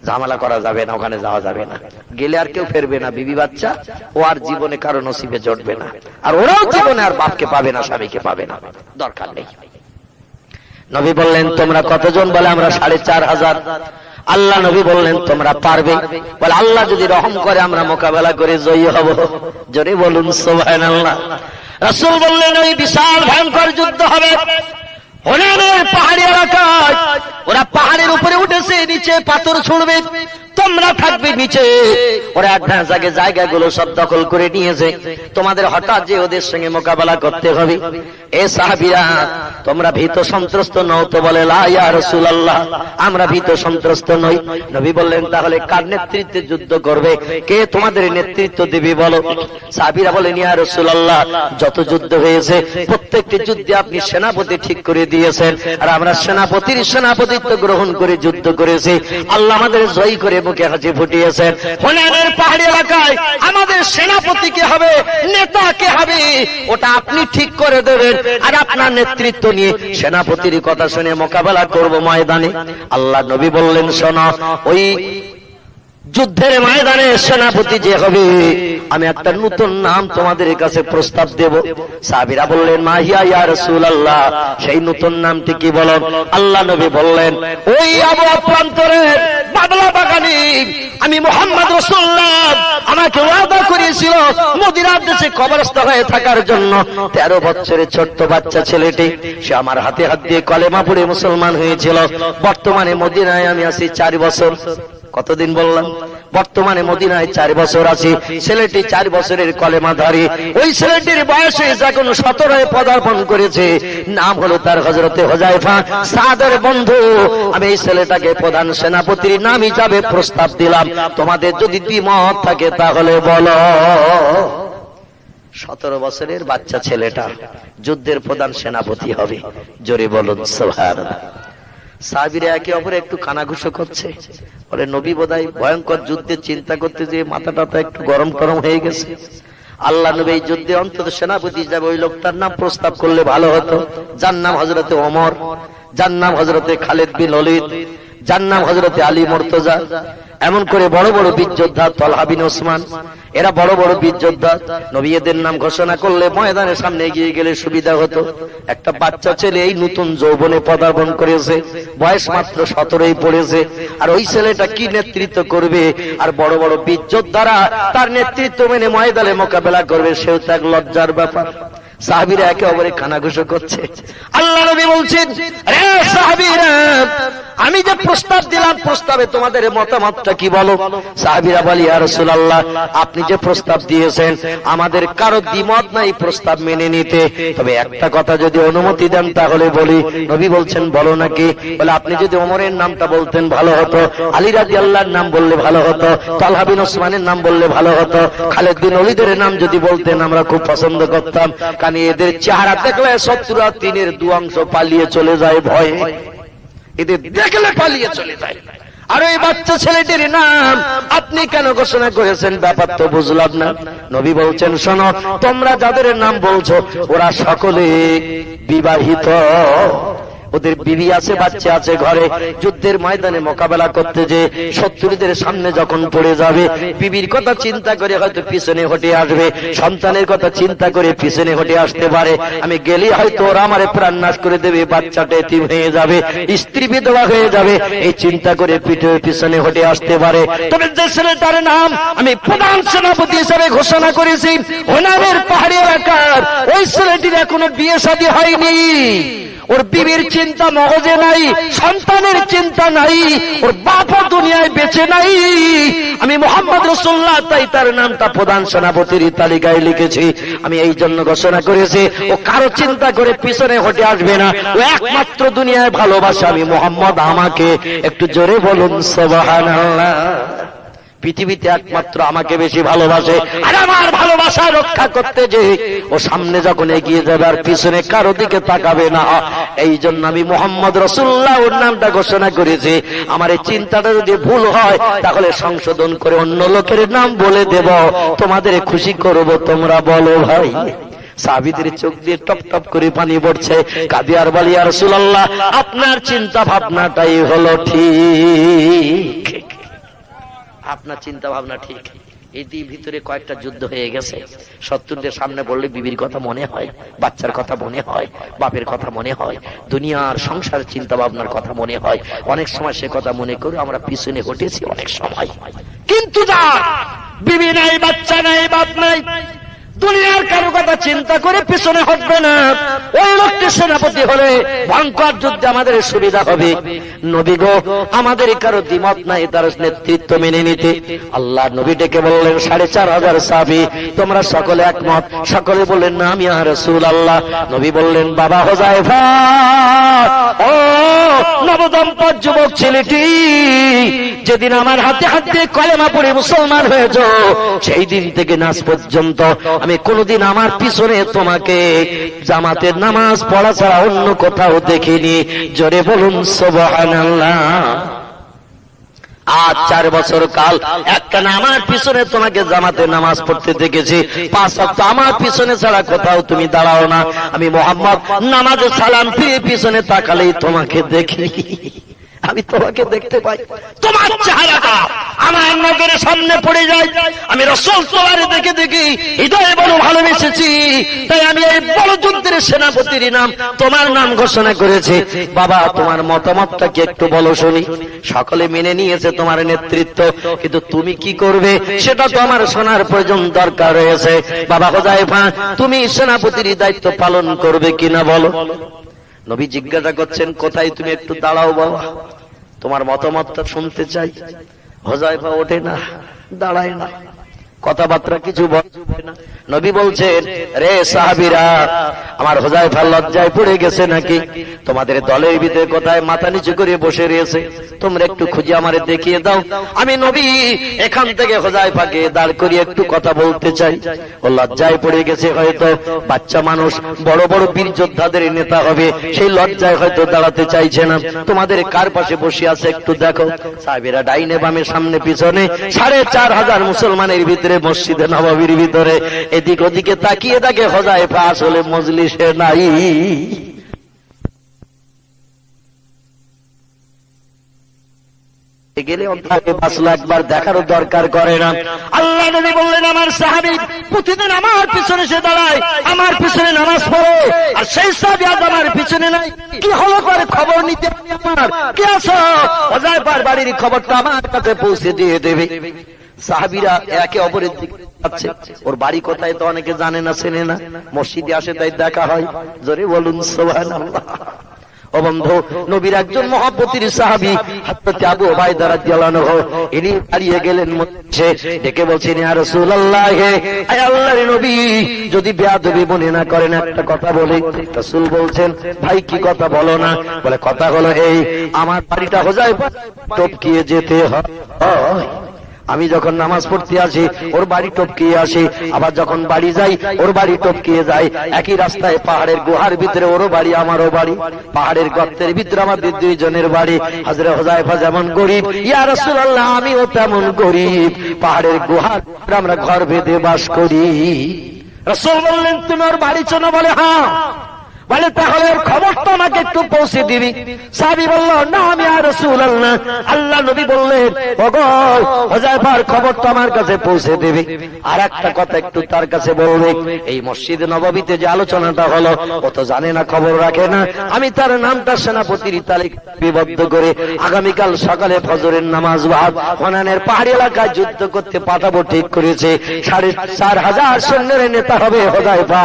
ঝামেলা করা যাবে না, ওখানে যাওয়া যাবে না, গেলে আর কেউ ফেরবে না, বিবি বাচ্চা ও আর জীবনে কারো নসিবে জড়বে না, আর ওরাও জীবনে আর বাপকে পাবে না, স্বামীকে পাবে না, দরকার নেই। নবী বললেন, তোমরা কতজন? বলে, আমরা 4,500। আল্লাহ নবী বললেন, তোমরা পারবে? বলে, আল্লাহ যদি রহম করে আমরা মোকাবেলা করে জয়ী হব। জোরে বলুন সুবহানাল্লাহ। রাসূল বললেন, ওই বিশাল ভয়ঙ্কর যুদ্ধ হবে হুনাইনের পাহাড়ি এলাকায়। ওরা পাহাড়ের উপরে উঠেছে, নিচে পাথর ছুড়বে, তোমরা থাকবে নিচে। ওরা অ্যাডভান্স আগে জায়গাগুলো সব দখল করে নিয়েছে, তোমাদের হঠাৎ যে ওদের সঙ্গে মোকাবেলা করতে হবে। এ সাহাবীরা, তোমরা ভীত সন্ত্রস্ত নও তো? বলে, লা ইয়া রাসূলুল্লাহ, আমরা ভীত সন্ত্রস্ত নই। নবী বললেন, তাহলে কার নেতৃত্বে যুদ্ধ করবে? কে তোমাদের নেতৃত্ব দেবে বলো? সাহাবীরা বলেন, ইয়া রাসূলুল্লাহ, যত যুদ্ধ হয়েছে প্রত্যেকটি যুদ্ধে আপনি সেনাপতি ঠিক করে দিয়েছেন, আর আমরা সেনাপতির সেনাপতিত্ব গ্রহণ করে যুদ্ধ করেছি। আল্লাহ আমাদের জয়ী করে মুখে হাসি ফুটিয়েছেন। হুনাইনের পাহাড়ি এলাকায় আমাদের সেনাপতি কে হবে, নেতা কে হবে, ওটা আপনি ঠিক করে দেবেন, আর আপনার নেতৃত্ব নিয়ে সেনাপতির কথা শুনে মোকাবেলা করব ময়দানে। আল্লাহ নবী বললেন, শোনো, ওই যুদ্ধের ময়দানে সেনাপতি যে হবে, আমি একটা নতুন নাম তোমাদের কাছে প্রস্তাব দেব। সাহাবীরা বললেন, মা হিয়া ইয়া রাসূলুল্লাহ, সেই নতুন নামটি কি বলেন? আল্লাহ নবী বললেন, ওই আবওয়া প্রান্তরের বাদলা বাগানে আমি মুহাম্মদ রাসূলুল্লাহ আমাকে ওয়াদা করেছিল মদিনার দেশে কবরস্থ হয়ে থাকার জন্য। 13 বছরের ছোট্ট বাচ্চা ছেলেটি, সে আমার হাতে হাত দিয়ে কলেমা পড়ে মুসলমান হয়েছিল। বর্তমানে মদিনায় আমি আছি 4 বছর। কতদিন বললাম? বর্তমানে মদিনায় 4 বছর আছি। ছেলেটি 4 বছরের কলেমাধারী। ওই ছেলেটির বয়সে যখন 17 পদার্পণ করেছে, নাম হলো তার হযরতে হুযায়ফা, সাদের বন্ধু। আমি এই ছেলেটাকে প্রধান সেনাপতির নাম হিসাবে প্রস্তাব দিলাম, তোমাদের যদি দ্বিমত থাকে তাহলে বলো। 17 বছরের বাচ্চা ছেলেটা যুদ্ধের প্রধান সেনাপতি হবে। জোরে বলুন সুবহানাল্লাহ। সাহাবীরা একে অপরে একটু কানাঘুষো করছে, বলে, নবী বোধহয় ভয়ঙ্কর যুদ্ধের চিন্তা করতে যে মাথাটা একটু গরম গরম হয়ে গেছে। আল্লাহ নবী এই যুদ্ধে অন্তত সেনাপতি হিসাবে ওই লোকটার নাম প্রস্তাব করলে ভালো হতো, যার নাম হযরতে ওমর, যার নাম হযরতে খালিদ বিন ওলীদ, যার নাম হযরতে আলী মুর্তজা। এমন করে বড় বড় বীর যোদ্ধা তলহা বিন ওসমান, এরা বড় বড় বীর যোদ্ধা। নবী এদের নাম ঘোষণা করলে ময়দানের সামনে এগিয়ে গেলে সুবিধা হতো। একটা বাচ্চা ছেলে এই নতুন যৌবনে পদার্পণ করেছে, বয়স মাত্র 17ই পড়েছে, আর ওই ছেলেটা কি নেতৃত্ব করবে? আর বড় বড় বীর যোদ্ধারা তার নেতৃত্ব মেনে ময়দানে মোকাবেলা করবে, সেও তো এক লজ্জার ব্যাপার। সাহাবীরা একে অপরে কানাঘুষো করছে। আল্লাহ নবী বলছেন, রে সাহাবীরা, আমি যে প্রস্তাব দিলাম, প্রস্তাবে তোমাদের মতামতটা কি বলো? সাহাবীরা বলে, ইয়া রাসূলুল্লাহ, আপনি যে প্রস্তাব দিয়েছেন আমাদের কারো দ্বিমত নাই প্রস্তাব মেনে নিতে, তবে একটা কথা যদি অনুমতি দেন তাহলে বলি। নবী বলছেন, বলো নাকি? বলে, আপনি যদি ওমরের নামটা বলতেন ভালো হতো, আলী রাদিয়াল্লাহর নাম বললে ভালো হতো, তালহা বিন ওসমানের নাম বললে ভালো হতো, খালিদ বিন ওলীদের নাম যদি বলতেন আমরা খুব পছন্দ করতাম। কারণ এদের চেহারা দেখলে শত্রুরা তিনের 2 অংশ পালিয়ে চলে যায় ভয়ে, এদের দেখলে পালিয়ে চলে যায়। আর ওই বাচ্চা ছেলেটির নাম আপনি কেন ঘোষণা করেছেন? ব্যাপার তো বুঝলাম না। নবী বলছেন, শোনো, তোমরা যাদের নাম বলছো ওরা সকলে বিবাহিত, ওদের বিবি আছে, বাচ্চা আছে ঘরে। যুদ্ধের ময়দানে মোকাবেলা করতে যে শত্রুদের সামনে যখন পড়ে যাবে, বিবির কথা চিন্তা করে হয়তো পিছনে হটে আসবে, সন্তানের কথা চিন্তা করে পিছনে হটে আসতে পারে। আমি গেলে হয়তো ওরা আমারে প্রাণ নাশ করে দেবে, বাচ্চাটা এতিম হয়ে যাবে, স্ত্রী বিধবা হয়ে যাবে, এই চিন্তা করে পিছনে হটে আসতে পারে। তবে যে ছেলেটার নাম আমি প্রধান সেনাপতি হিসেবে ঘোষণা করেছি, হোনারের পাহাড়ি এলাকার, ওই ছেলেটির এখনো বিয়ে শাদী হয়নি, ওর বিবির চিন্তা মগজে নাই, সন্তানের চিন্তা নাই, ওর বাপও দুনিয়ায় বেঁচে নাই, আমি মুহাম্মদ রাসূলুল্লাহ তাই তার নামটা প্রধান সেনাপতির তালিকায় লিখেছি। আমি এই জন্য ঘোষণা করেছি, ও কারো চিন্তা করে পিছনে হটে আসবে না, ও একমাত্র দুনিয়ায় ভালোবাসে আমি মুহাম্মদ আমাকে। একটু জোরে বলুন সুবহানাল্লাহ। পৃথিবীতে একমাত্র আমাকে বেশি ভালোবাসে, আর আমার ভালোবাসা রক্ষা করতে যে ও সামনে যখন এগিয়ে যাবে আর পিছনে কারো দিকে তাকাবে না। এই জন্য আমি মুহাম্মদ রাসূলুল্লাহ ওর নামটা ঘোষণা করেছি। আমার এই চিন্তাটা যদি ভুল হয় তাহলে সংশোধন করে অন্য লোকের নাম বলে দেব, তোমাদের খুশি করব, তোমরা বলো ভাই। সাহাবীদের চোখ দিয়ে টপ টপ করে পানি পড়ছে, কাঁদে আর বলে, ইয়া রাসূলুল্লাহ, আপনার চিন্তা ভাবনাটাই হলো ঠিক, আপনার চিন্তা ভাবনা ঠিক। এই ভিতরে কয়েকটা যুদ্ধ হয়ে গেছে, শত্রুদের সামনে বললে বিবির কথা মনে হয়, বাচ্চার কথা মনে হয়, বাপের কথা মনে হয়, দুনিয়ার সংসার চিন্তা ভাবনার কথা মনে হয়। অনেক সময় সে কথা মনে করে আমরা পিছনে ঘটেছি অনেক সময়। কিন্তু যার বিবি নাই, বাচ্চা নাই, বাপ নাই, দুনিয়ার কারো কথা চিন্তা করে পিছনে হটবে না, ওই লোকটি সেনাপতি হলে ভয়ঙ্কর যুদ্ধে আমাদের সুবিধা হবে। নবী গো, আমাদের কারো দ্বিমত নাই তার নেতৃত্ব মেনে নিতে। আল্লাহ নবী ডেকে বললেন, 4500 সাহাবী, তোমরা সকলে একমত? সকলে বললেন, না ইয়া রাসূলুল্লাহ। নবী বললেন, বাবা হুযায়ফা, ও নবদম্পত যুবক ছেলেটি, যেদিন আমার হাতে হাত দিয়ে কলেমা পড়ে মুসলমান হয়েছ, সেই দিন থেকে নাস পর্যন্ত আমি কোনদিন আমার পিছনে তোমাকে জামাতের নামাজ পড়া ছাড়া অন্য কোথাও দেখিনি। জোরে বলুন সুবহানাল্লাহ। আজ 4 বছর কাল একখানা আমার পিছনে তোমাকে জামাতে নামাজ পড়তে দেখেছি, 5 ওয়াক্ত আমার পিছনে ছাড়া কোথাও তুমি দাঁড়াও না। আমি মুহাম্মদ নামাজে সালাম ফিরে পিছনে তাকালেই তোমাকে দেখি, আমি তোমাকে দেখতে পাই, তোমার চেহারাটা আমার নজরের সামনে পড়ে যায়। আমি রাসূল তোমারে দেখে দেখি হৃদয়ে বড় ভালোবেসেছি, তাই আমি এই বড় যুদ্ধের সেনাপতির নাম তোমার নাম ঘোষণা করেছি। বাবা, তোমার মতামতটা কি একটু বলো শুনি। সকলে মেনে নিয়েছে তোমার নেতৃত্ব, কিন্তু তুমি কি করবে সেটা তো আমার শোনার প্রয়োজন দরকার রয়েছে। বাবা হুযায়ফা, তুমি সেনাপতির দায়িত্ব পালন করবে কিনা বলো। নবী জিজ্ঞাসা করছেন, কোথায় তুমি একটু দাঁড়াও বাবা, তোমার মতামতটা শুনতে চাই। হুযায়ফা ওঠে না, দাঁড়ায় না, কথাবার্তা কিছু বলবে না। নবী বলছেন, রে সাহাবীরা, আমার হুযায়ফা লজ্জায় পড়ে গেছে নাকি? তোমাদের দলের ভিতরে কোথায় মাথা নিচু করে বসে রয়েছে, তোমরা একটু খুঁজে আমারে দেখিয়ে দাও। আমি নবী এখান থেকে হুযায়ফাকে দাঁড় করিয়ে একটু কথা বলতে চাই। ও লজ্জায় পড়ে গেছে, হয়তো বাচ্চা মানুষ, বড় বড় বীর যোদ্ধাদের নেতা হবে, সেই লজ্জায় হয়তো দাঁড়াতে চাইছে না। তোমাদের কার পাশে বসে আছে একটু দেখো। সাহাবীরা ডাইনে বামে সামনে পিছনে 4500 মুসলমানের ভিতরে মসজিদে নববীর ভিতরে এদিক ওদিকে তাকিয়ে থাকে, হুযায়ফা আসলে মজলিসে নাই। গেলে অন্তরে বাসলো, একবার দেখারও দরকার করে না। আল্লাহ নবী বললেন, আমার সাহাবী প্রতিদিন আমার পিছনে সে দাঁড়ায়, আমার পিছনে নামাজ পড়ে, আর সেই সাহাবী আজ আমার পিছনে নাই। কি হলো করে খবর নিতে আমার কি আছো? হুযায়ফার বাড়ির খবরটা আমার কাছে পৌঁছে দিয়ে দেবে। সাহাবীরা একে অপরের দিকে যাচ্ছে। ওর বাড়ি কোথায় তো অনেকে জানে না, চেনে না, মসজিদে আসে তাই দেখা হয়। জোরে বলুন সুবহানাল্লাহ। ও বন্ধু, নবীর একজন মহব্বতের সাহাবী হযরত আবু উবাইদা রাদিয়াল্লাহু আনহু, ইনি দাঁড়িয়ে গেলেন মধ্যে, ডেকে বলছেন, ইয়া রাসূলুল্লাহ, হে আল্লাহর নবী, যদি বেয়াদবি মনে না করেন একটা কথা বলি। রাসূল বলছেন, ভাই কি কথা বলো না? বলে, কথা হলো এই, আমার বাড়িটা হুযায়ফা টপকিয়ে যেতে হয়। আমি যখন নামাজ পড়তে আসি ওর বাড়ি টপকিয়ে আসি, আবার যখন বাড়ি যাই ওর বাড়ি টপকিয়ে যাই। একই রাস্তায় পাহাড়ের গুহার ভিতরে ওরও বাড়ি আমারও বাড়ি, পাহাড়ের গর্তের ভিতরে আমাদের দুইজনের বাড়ি। হযরত হুযায়ফা যেমন গরীব, ইয়া রাসূলুল্লাহ আমিও তেমন গরীব, পাহাড়ের গুহার আমরা ঘর বেঁধে বাস করি। রাসূল বললেন, তুমি ওর বাড়ি চেনো? বলে, হ্যাঁ। বলে, তাহলে ওর খবরটা আমাকে একটু পৌঁছে দিবি। সাহাবী বলল, না আমি ইয়া রাসূলুল্লাহ। আল্লাহ নবী বললেন, ওগো হুযায়ফার খবরটা আমার কাছে পৌঁছে দেবে। আর একটা কথা একটু তার কাছে বলবে, এই মসজিদে নববীতে যে আলোচনাটা হলো ও তো জানে না, খবর রাখে না। আমি তার নামটা সেনাপতির তালিকাবদ্ধ করে আগামীকাল সকালে ফজরের নামাজ বাদ হনানের পাহাড়ি এলাকায় যুদ্ধ করতে পাঠাবো ঠিক করেছে। 4,500 সৈন্যের নেতা হবে হুযায়ফা।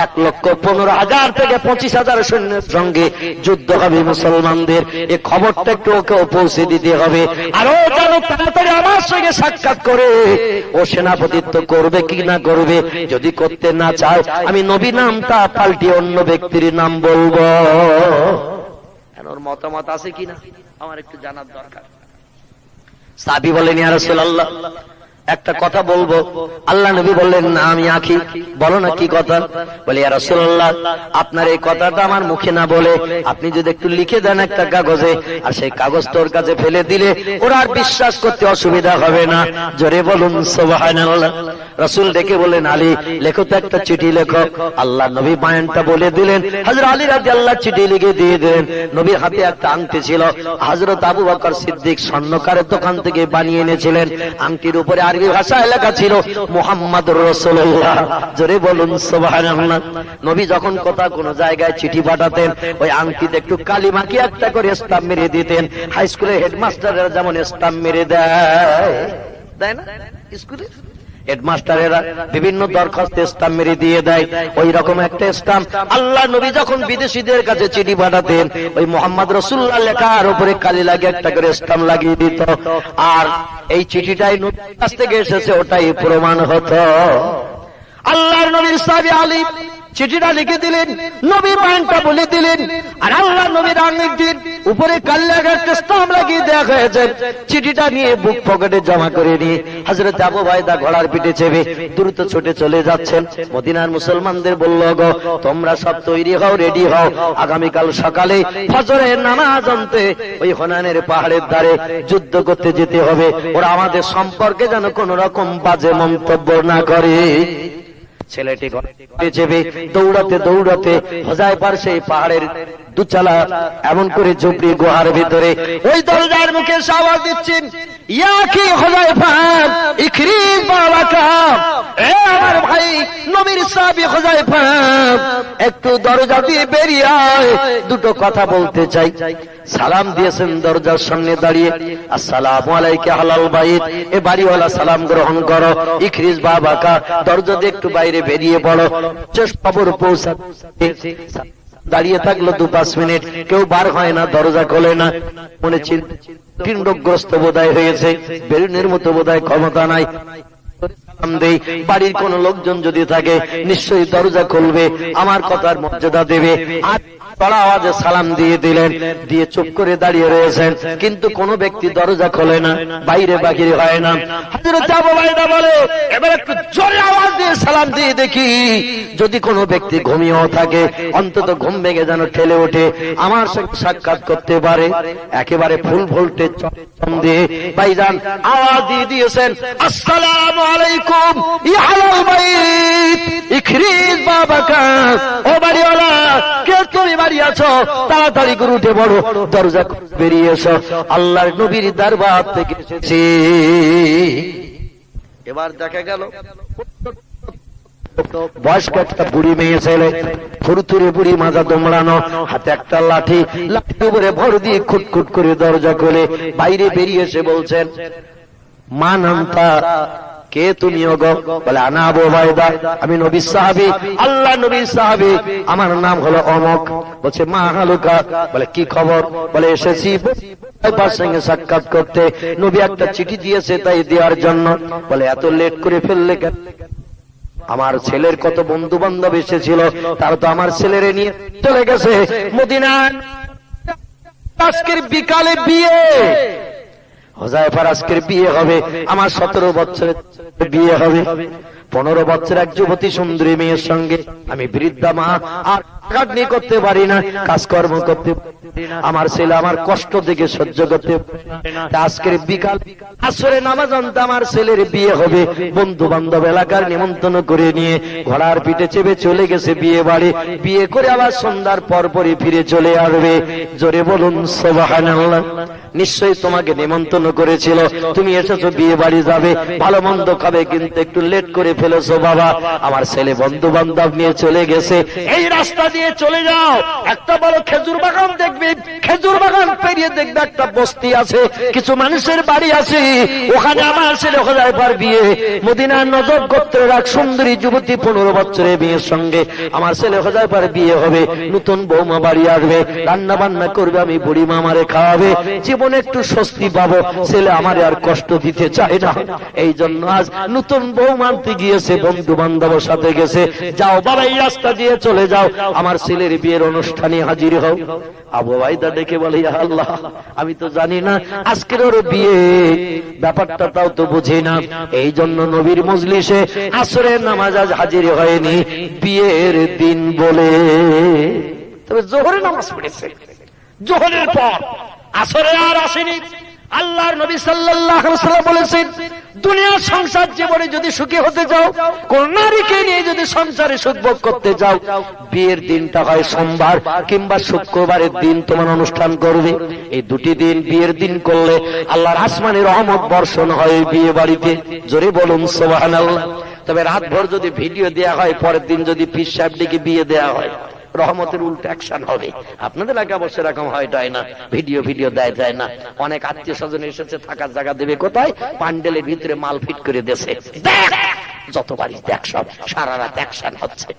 1,15,000 থেকে 25,000 সৈন্যের সঙ্গে যুদ্ধ হবে মুসলমানদের। এই খবরটা একটু ওকে পৌঁছে দিতে হবে। আর ও যেন তাড়াতাড়ি আমার সঙ্গে সাক্ষাৎ করে ও সেনাপতিত্ব করবে কি না করবে। যদি করতে না চায় আমি নবী নামটা পাল্টিয়ে অন্য ব্যক্তির নাম বলবো। ওর মতামত আছে কিনা আমার একটু জানার দরকার। সাহাবী বলেন, ইয়া রাসূলুল্লাহ একটা কথা বলবো। আল্লাহ নবী বললেন, না আমি আঁকি। বলো না, কি কথা? বলে, ইয়া রাসূলুল্লাহ আপনার এই কথাটা আমার মুখে না বলে আপনি যদি একটু লিখে দেন একটা কাগজে, আর সেই কাগজ তোর কাছে ফেলে দিলে ওরা আর বিশ্বাস করতে অসুবিধা হবে না। জোরে বলুন সুবহানাল্লাহ। রাসূল ডেকে বললেন, আলী লেখো তো একটা চিঠি লেখো। আল্লাহ নবী বায়ানটা বলে দিলেন। হযরত আলী রাদিয়াল্লাহু চিঠি লিখে দিয়ে দিলেন। নবীর হাতে একটা আংটি ছিল, হযরত আবু বকর সিদ্দিক স্বর্ণকারের দোকান থেকে বানিয়ে এনেছিলেন। আংটির উপরে আরবি ভাষায় লেখা ছিল মুহাম্মাদুর রাসূলুল্লাহ। জোরে বলুন সুবহানাল্লাহ। নবী যখন কোন জায়গায় চিঠি পাঠাতেন ওই আংটিতে একটু কালি মাখিয়ে একটা করে স্টাম্প মেরে দিতেন। হাই স্কুলের হেডমাস্টাররা যেমন স্টাম্প মেরে দেয় না, স্কুলে হেডমাস্টারেরা বিভিন্ন দরখাস্তে স্টাম্প মেরে দিয়ে দেয়, ওই রকম একটা স্টাম্প আল্লাহ নবী যখন বিদেশিদের কাছে চিঠি পাঠাতেন ওই মুহাম্মদ রাসূলুল্লাহ লেখার উপরে কালি লাগিয়ে একটা করে স্টাম্প লাগিয়ে দিত। আর এই চিঠিটাই নবীর কাছ থেকে এসেছে ওটাই প্রমাণ হতো। আল্লাহর নবীর সাহাবী আলী চিঠিটা লিখে দিলেন, নবী বায়ানটা বলে দিলেন, আর আল্লাহ নবীর আংটির উপরে কালি লাগার স্টাম্প লাগিয়ে দেওয়া হয়েছে। চিঠিটা নিয়ে বুক পকেটে জমা করে নিয়ে হযরত আবু উবাইদা ঘোড়ার পিঠে চেপে দ্রুত ছুটে চলে যাচ্ছেন। মদিনার মুসলমানদের বলল, গো তোমরা সব তৈরি হও, রেডি হও, আগামীকাল সকালে ফজরের নামাজ আনতে ওই হুনানের পাহাড়ের ধারে যুদ্ধ করতে যেতে হবে। ওরা আমাদের সম্পর্কে যেন কোন রকম বাজে মন্তব্য না করে। ছেলেটি চেপে দৌড়াতে দৌড়াতে হুযায়ফার সেই পাহাড়ের দুচালা এমন করে ঝুপড়ি গুহার ভিতরে ওই দরজার মুখে আওয়াজ দিচ্ছেন, ইয়া কি হুযায়ফা ইখরিজ বাবাকা, এ আমার ভাই নবীর সাহাবী হুযায়ফা একটু দরজা দিয়ে বেরিয়ে আয়, দুটো কথা বলতে চাই। সালাম দিয়েছেন দরজার সামনে দাঁড়িয়ে, আসসালামু আলাইকা আহলাল বাইত, এ বাড়িওয়ালা সালাম গ্রহণ করো। ইখরিজ বাবাকা, দরজা দিয়ে একটু বাইরে বেরিয়ে পড়ো। শেষ খবর পৌঁছাতে দাঁড়িয়ে থাকলো 2-5 মিনিট, কেউ বার হয় না, দরজা খোলে না। মনে পিণ্ডগ্রস্ত বোধহয় হয়েছে, বেলুনের মতো বোধহয় ক্ষমতা নাই। বাড়ির কোন লোকজন যদি থাকে নিশ্চয়ই দরজা খুলবে, আমার কথার মর্যাদা দেবে। আর বড় আওয়াজে সালাম দিয়ে দিলেন, দিয়ে চুপ করে দাঁড়িয়ে রয়েছেন, কিন্তু কোন ব্যক্তি দরজা খোলে না, বাইরে বাহিরে হয় না। হযরত আবু উবাইদা বলে, এবার একটু জোরে আওয়াজ দিয়ে সালাম দিয়ে দেখি, যদি কোনো ব্যক্তি ঘুমিয়েও থাকে অন্তত ঘুম ভেঙে যেন ঠেলে ওঠে, আমার সঙ্গে সাক্ষাৎ করতে পারে। একেবারে ফুল ভোল্টেজ দিয়ে ভাইজান আওয়াজ দিয়ে দিয়েছেন, আসসালামু আলাইকুম ইয়া আহলাল বাইত ইখরিজ বাবাকা। ও বাড়িওয়ালা, কে তুমি বাড়ি আছো? তাড়াতাড়ি করে উঠে বড়, দরজা বেরিয়ে এসো, আল্লাহর নবীর দরবার থেকে এসেছি। এবার দেখা গেল বয়স্ক একটা বুড়ি মেয়ে ছেলে, ফুরতুরে বুড়ি, মাজা দোমড়ানো, হাতে একটা লাঠি, লাঠির উপরে ভর দিয়ে খুটখুট করে দরজা খুলে বাইরে বেরিয়ে এসে বলছেন, মা নামতা, কে তুমি? ওগো। বলে আনা আবু উবাইদা, আমি নবীর সাহাবী, আল্লাহ নবীর সাহাবী, আমার নাম হলো অমক। বলছে মা হালুকা। বলে কি খবর? বলে এসেছি তার সঙ্গে সাক্ষাৎ করতে, নবী একটা চিঠি দিয়েছে তাই দেওয়ার জন্য। বলে এত লেট করে ফেললে কেন? আমার ছেলের কত বন্ধু বান্ধব এসেছিল, তারা তো আমার ছেলেরে নিয়ে চলে গেছে মদিনায়। আজকের বিকালে বিয়ে, হুযায়ফার আজকের বিয়ে হবে, আমার 17 বছরের বিয়ে হবে। 15 বছর এক যুবতী সুন্দরী মেয়ের সঙ্গে আমি বৃদ্ধা মা আর কাটনি করতে পারি না, কাজকর্ম করতে পারি না, আমার ছেলে আমার কষ্ট দেখে সহ্য করতে পারি না। আজকের বিকাল আসরে নামাজ আনতে আমার ছেলের বিয়ে হবে, বন্ধু বান্ধব এলাকার নিমন্ত্রণ করে নিয়ে ঘোড়ার পিঠে চেপে চলে গেছে বিয়ে বাড়ি। বিয়ে করে আবার সন্ধ্যার পরপরই ফিরে চলে আসবে। জোরে বলুন সুবহানাল্লাহ। নিশ্চয়ই তোমাকে নিমন্ত্রণ করেছিল, তুমি এসেছো বিয়ে বাড়ি যাবে, ভালো মন্দ খাবে, কিন্তু একটু লেট করে ফেলেছো বাবা। আমার ছেলে বন্ধু বান্ধব নিয়ে চলে গেছে, এই রাস্তা দিয়ে চলে যাও, একটা বড় খেজুর বাগান দেখবে, খেজুর বাগান পেরিয়ে দেখবে একটা বস্তি আছে, কিছু মানুষের বাড়ি আছে, ওখানে আমার ছেলে হুযায়ফার বিয়ে। মদিনার নজর গোত্রের এক সুন্দরী যুবতী 15 বছরের মেয়ের সঙ্গে আমার ছেলে হুযায়ফার বিয়ে হবে। নতুন বৌমা বাড়ি আসবে, রান্না বান্না করবে, আমি বুড়ি মা আমারে খাওয়াবে, জীবনে একটু স্বস্তি পাবো, ছেলে আমারে আর কষ্ট দিতে চায় না। এই জন্য আজ নতুন বউ মানতে গিয়েছে, বন্ধু বান্ধবের সাথে গেছে। যাও বাবা, এই রাস্তা দিয়ে চলে যাও, আমার ছেলের বিয়ের অনুষ্ঠানে হাজির হও। আবু উবাইদা ডেকে বলে, ইয়া আল্লাহ, আমি তো জানি না আজকের ওর বিয়ে, ব্যাপারটা তাও তো বুঝি না। এই জন্য নবীর মজলিসে আসরের নামাজ আজ হাজির হয়নি, বিয়ের দিন বলে। তবে জোহরের নামাজ পড়েছে, জোহরের পর আসরে আর আসেনি। আল্লাহর নবী সাল্লাল্লাহু আলাইহি ওয়াসাল্লাম বলেছেন, দুনিয়ার সংসার জীবনে যদি সুখী হতে চাও, কোন নারীকে নিয়ে যদি সংসারে সুখ ভোগ করতে চাও, বিয়ের দিনটা হয় সোমবার কিংবা শুক্রবারের দিন তোমার অনুষ্ঠান করবে। এই দুটি দিন বিয়ের দিন করলে আল্লাহর আসমানের রহমত বর্ষণ হয় বিয়ে বাড়িতে। জোরে বলুন সুবহানাল্লাহ। তবে রাত ভর যদি ভিডিও দেয়া হয়, পরের দিন যদি পীর সাহেব ডেকে বিয়ে দেয়া হয়, রহমতের উল্টো অ্যাকশন হবে। আপনাদের এলাকা অবশ্য এরকম হয় না, ভিডিও দেয় যায় না। অনেক আত্মীয় স্বজন এসেছে, থাকার জায়গা দেবে কোথায়? পান্ডেলের ভিতরে মাল ফিট করে দেশে, যতবারই দেখ সব সারা রাত অ্যাকশন হচ্ছে।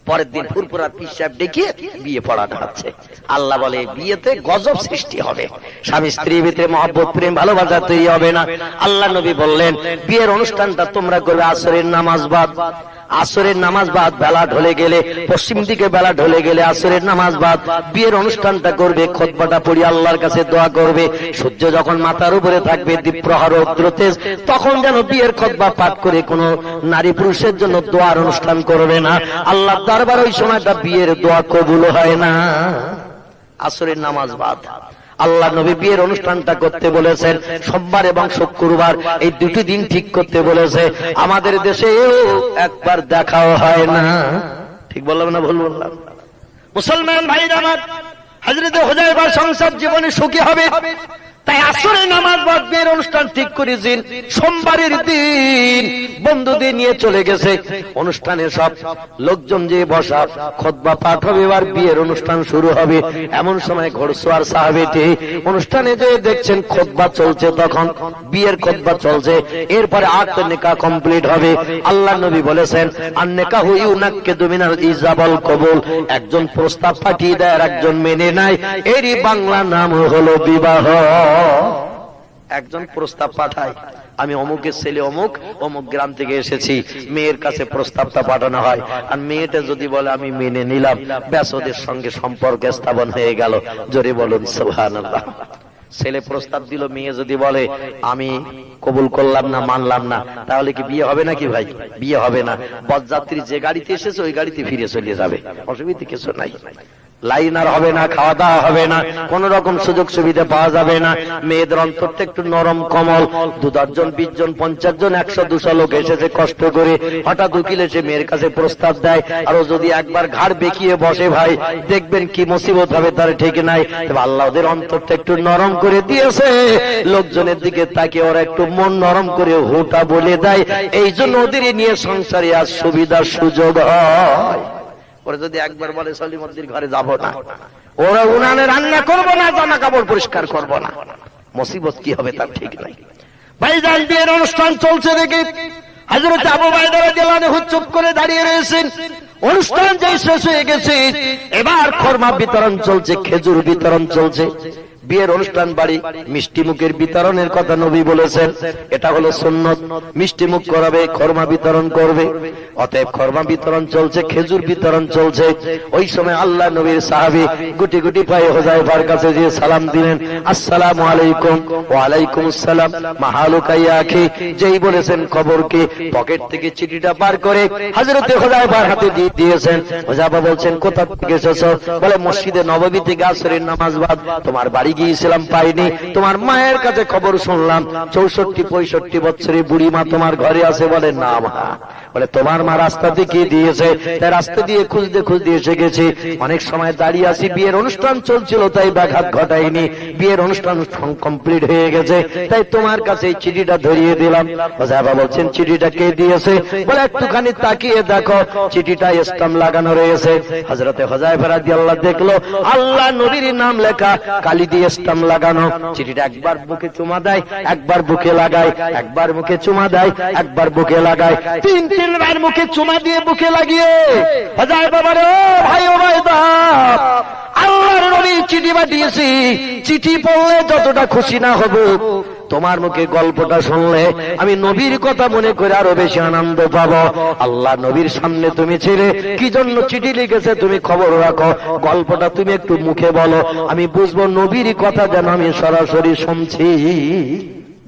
পরের দিন ফুরফুরা পীর সাহেব ডেকে বিয়ে পড়ানো হচ্ছে। আল্লাহ বলে বিয়েতে গজব সৃষ্টি হবে, স্বামী স্ত্রীর ভিতরে মহব্বত প্রেম ভালোবাসা তৈরি হবে না। আল্লাহ নবী বললেন, বিয়ের অনুষ্ঠানটা তোমরা করবে আসরের নামাজ বাদ। আসরের নামাজ বাদ, বেলা ঢলে গেলে, পশ্চিম দিকে বেলা ঢলে গেলে আসরের নামাজ বাদ, বিয়ের অনুষ্ঠানটা করবে, খুতবাটা পড়ে আল্লাহর কাছে দোয়া করবে। সূর্য যখন মাথার উপরে থাকবে, দ্বীপ্রহর উগ্রতেজ, তখন যেন বিয়ের খুতবা পাঠ করে কোন নারী পুরুষের জন্য দোয়ার অনুষ্ঠান করবে না। আল্লাহ দরবার ওই সময়টা বিয়ের দোয়া কবুল হয় না। আসরের নামাজ বাদ। আল্লাহ নবী বিয়ের অনুষ্ঠানটা করতে বলেছেন সোমবার এবং শুক্রবার, এই দুটি দিন ঠিক করতে বলেছে। আমাদের দেশে একবার দেখাও হয় না। ঠিক বললাম না ভুল বললাম? মুসলমান ভাইরা আমার, হযরত হুযায়ফার সংসার জীবনে সুখী হবে, তাই আসরের নামাজ বাদ বিয়ের অনুষ্ঠান ঠিক করেছেন। সোমবারের দিন বন্ধুদের নিয়ে চলে গেছে, অনুষ্ঠানে সব লোকজন যে বসা, খুতবা পাঠ হবে, এবার বিয়ের অনুষ্ঠান শুরু হবে। এমন সময় ঘোড়সওয়ার সাহাবীটি অনুষ্ঠানে যে দেখছেন খুতবা চলছে, তখন বিয়ের খুতবা চলছে, এরপরে আকদ নিকাহ কমপ্লিট হবে। আল্লাহ নবী বলেছেন, আন-নিকাহু ইউনাক্কিদু মিনাল ইজাবাল কবুল, একজন প্রস্তাব পাঠিয়ে দেয় আর একজন মেনে নেয়, এরই বাংলা নাম হলো বিবাহ। একজন প্রস্তাব পাঠায়, আমি অমুকের ছেলে অমুক, অমুক গ্রাম থেকে এসেছি, মেয়ের কাছে প্রস্তাবটা পাঠানো হয়, আর মেয়েটা যদি বলে আমি মেনে নিলাম, ব্যাস ওদের সঙ্গে সম্পর্ক স্থাপন হয়ে গেল। জোরে বলুন সুবহানাল্লাহ। ছেলে প্রস্তাব দিল, মেয়ে যদি বলে আমি কবুল করলাম না, মানলাম না, তাহলে কি বিয়ে হবে নাকি ভাই? বিয়ে হবে না। বরযাত্রী যে গাড়িতে এসেছে ওই গাড়িতে ফিরে চলে যাবে, অসুবিধা কিছু নাই। লাইন আর হবে না, খাওয়া দাওয়া হবে না, কোন রকম সুযোগ সুবিধা পাওয়া যাবে না। মেয়েদের অন্তরটা একটু নরম কমল। 2-10 জন 20 জন 50 জন 100-200 লোক এসেছে কষ্ট করে, হঠাৎ উকিল এসে মেয়ের কাছে প্রস্তাব দেয়, আর ও যদি একবার ঘাড় বেঁকিয়ে বসে ভাই, দেখবেন কি মুসিবত হবে তার ঠিক নাই। তবে আল্লাহ ওদের অন্তরটা একটু নরম করে দিয়েছে, লোকজনের দিকে তাকিয়ে ওরা একটু মন নরম করে হোটা বলে দেয়। এই জন্য ওদের নিয়ে সংসারে আজ সুবিধার সুযোগ হয়। ওরা যদি একবার বলে সলিমদ্দির ঘরে যাব না, ওরা উনানে রান্না করব না, জামা কাপড় পরিষ্কার করব না, মুসিবত কি হবে তার ঠিক নাই। ভাইজান বিয়ের অনুষ্ঠান চলছে দেখে হযরত আবু বাইদা রাদিয়াল্লাহু আনহু চুপ করে দাঁড়িয়ে রয়েছেন। অনুষ্ঠান যে শেষ হয়ে গেছে, এবার খরমা বিতরণ চলছে, খেজুর বিতরণ চলছে। বিয়ের অনুষ্ঠান বাড়ি মিষ্টি মুখের বিতরণের কথা নবী বলেছেন, এটা হলো সুন্নত। মিষ্টি মুখ করাবে, খরমা বিতরণ করবে। অতএব খরমা বিতরণ চলছে, খেজুর বিতরণ চলছে। ওই সময় আল্লাহ নবীর সাহাবী গুটি গুটি পায়ে হুযায়ফার কাছে গিয়ে সালাম দিলেন, আসসালামু আলাইকুম। ওয়া আলাইকুম আসসালাম, মাহালুকা ইয়া আখি। যেই বলেছেন খবর কি, পকেট থেকে চিঠিটা বার করে হযরতে হুযায়ফার হাতে দিয়ে দিয়েছেন। হুযায়ফা বলছেন, কোথা থেকে এসেছো? বলে, মসজিদে নববী থেকে আসরের নামাজ বাদ তোমার বাড়ি গিয়েছিলাম, পাইনি। তোমার মায়ের কাছে খবর শুনলাম 64-65 বছরের বুড়ি মা তোমার ঘরে আছে। বলে, না মা। বলে, তোমার মা রাস্তা দিয়ে দিয়েছে, তাই রাস্তা দিয়ে খুঁজতে খুঁজতে এসে গেছি। অনেক সময় দাঁড়িয়ে আছি, বিয়ের অনুষ্ঠান চলছিল তাই ব্যাঘাত ঘটাইনি। বিয়ের অনুষ্ঠান কমপ্লিট হয়ে গেছে, তাই তোমার কাছে এই চিঠিটা ধরিয়ে দিলাম। হুযায়ফা বলছেন, চিঠিটা কে দিয়েছে? বলে, একটুখানি তাকিয়ে দেখো, চিঠিটা স্টাম্প লাগানো রয়েছে। হযরতে হুযায়ফা রাদিয়াল্লাহু দেখলো আল্লাহ নবীর নাম লেখা, কালি দিয়ে স্টাম্প লাগানো। চিঠিটা একবার বুকে চুমা দেয়, একবার বুকে লাগায়, একবার মুখে চুমা দেয়, একবার বুকে লাগায়। 3-3 বার মুখে চুমা দিয়ে বুকে লাগিয়ে হুযায়ফা বলে, ও ভাই ওবায়দা, আল্লাহর নবী চিঠি পাঠিয়েছি। চিঠি পড়লে যতটা খুশি না হব, তোমার মুখে গল্পটা শুনলে আমি নবীর কথা মনে করে আরো বেশি আনন্দ পাবো। আল্লাহ নবীর সামনে তুমি ছিলে, কি জন্য চিঠি লিখেছে তুমি খবর রাখো, গল্পটা তুমি একটু মুখে বলো, আমি বুঝবো নবীর কথা যেন আমি সরাসরি শুনছি।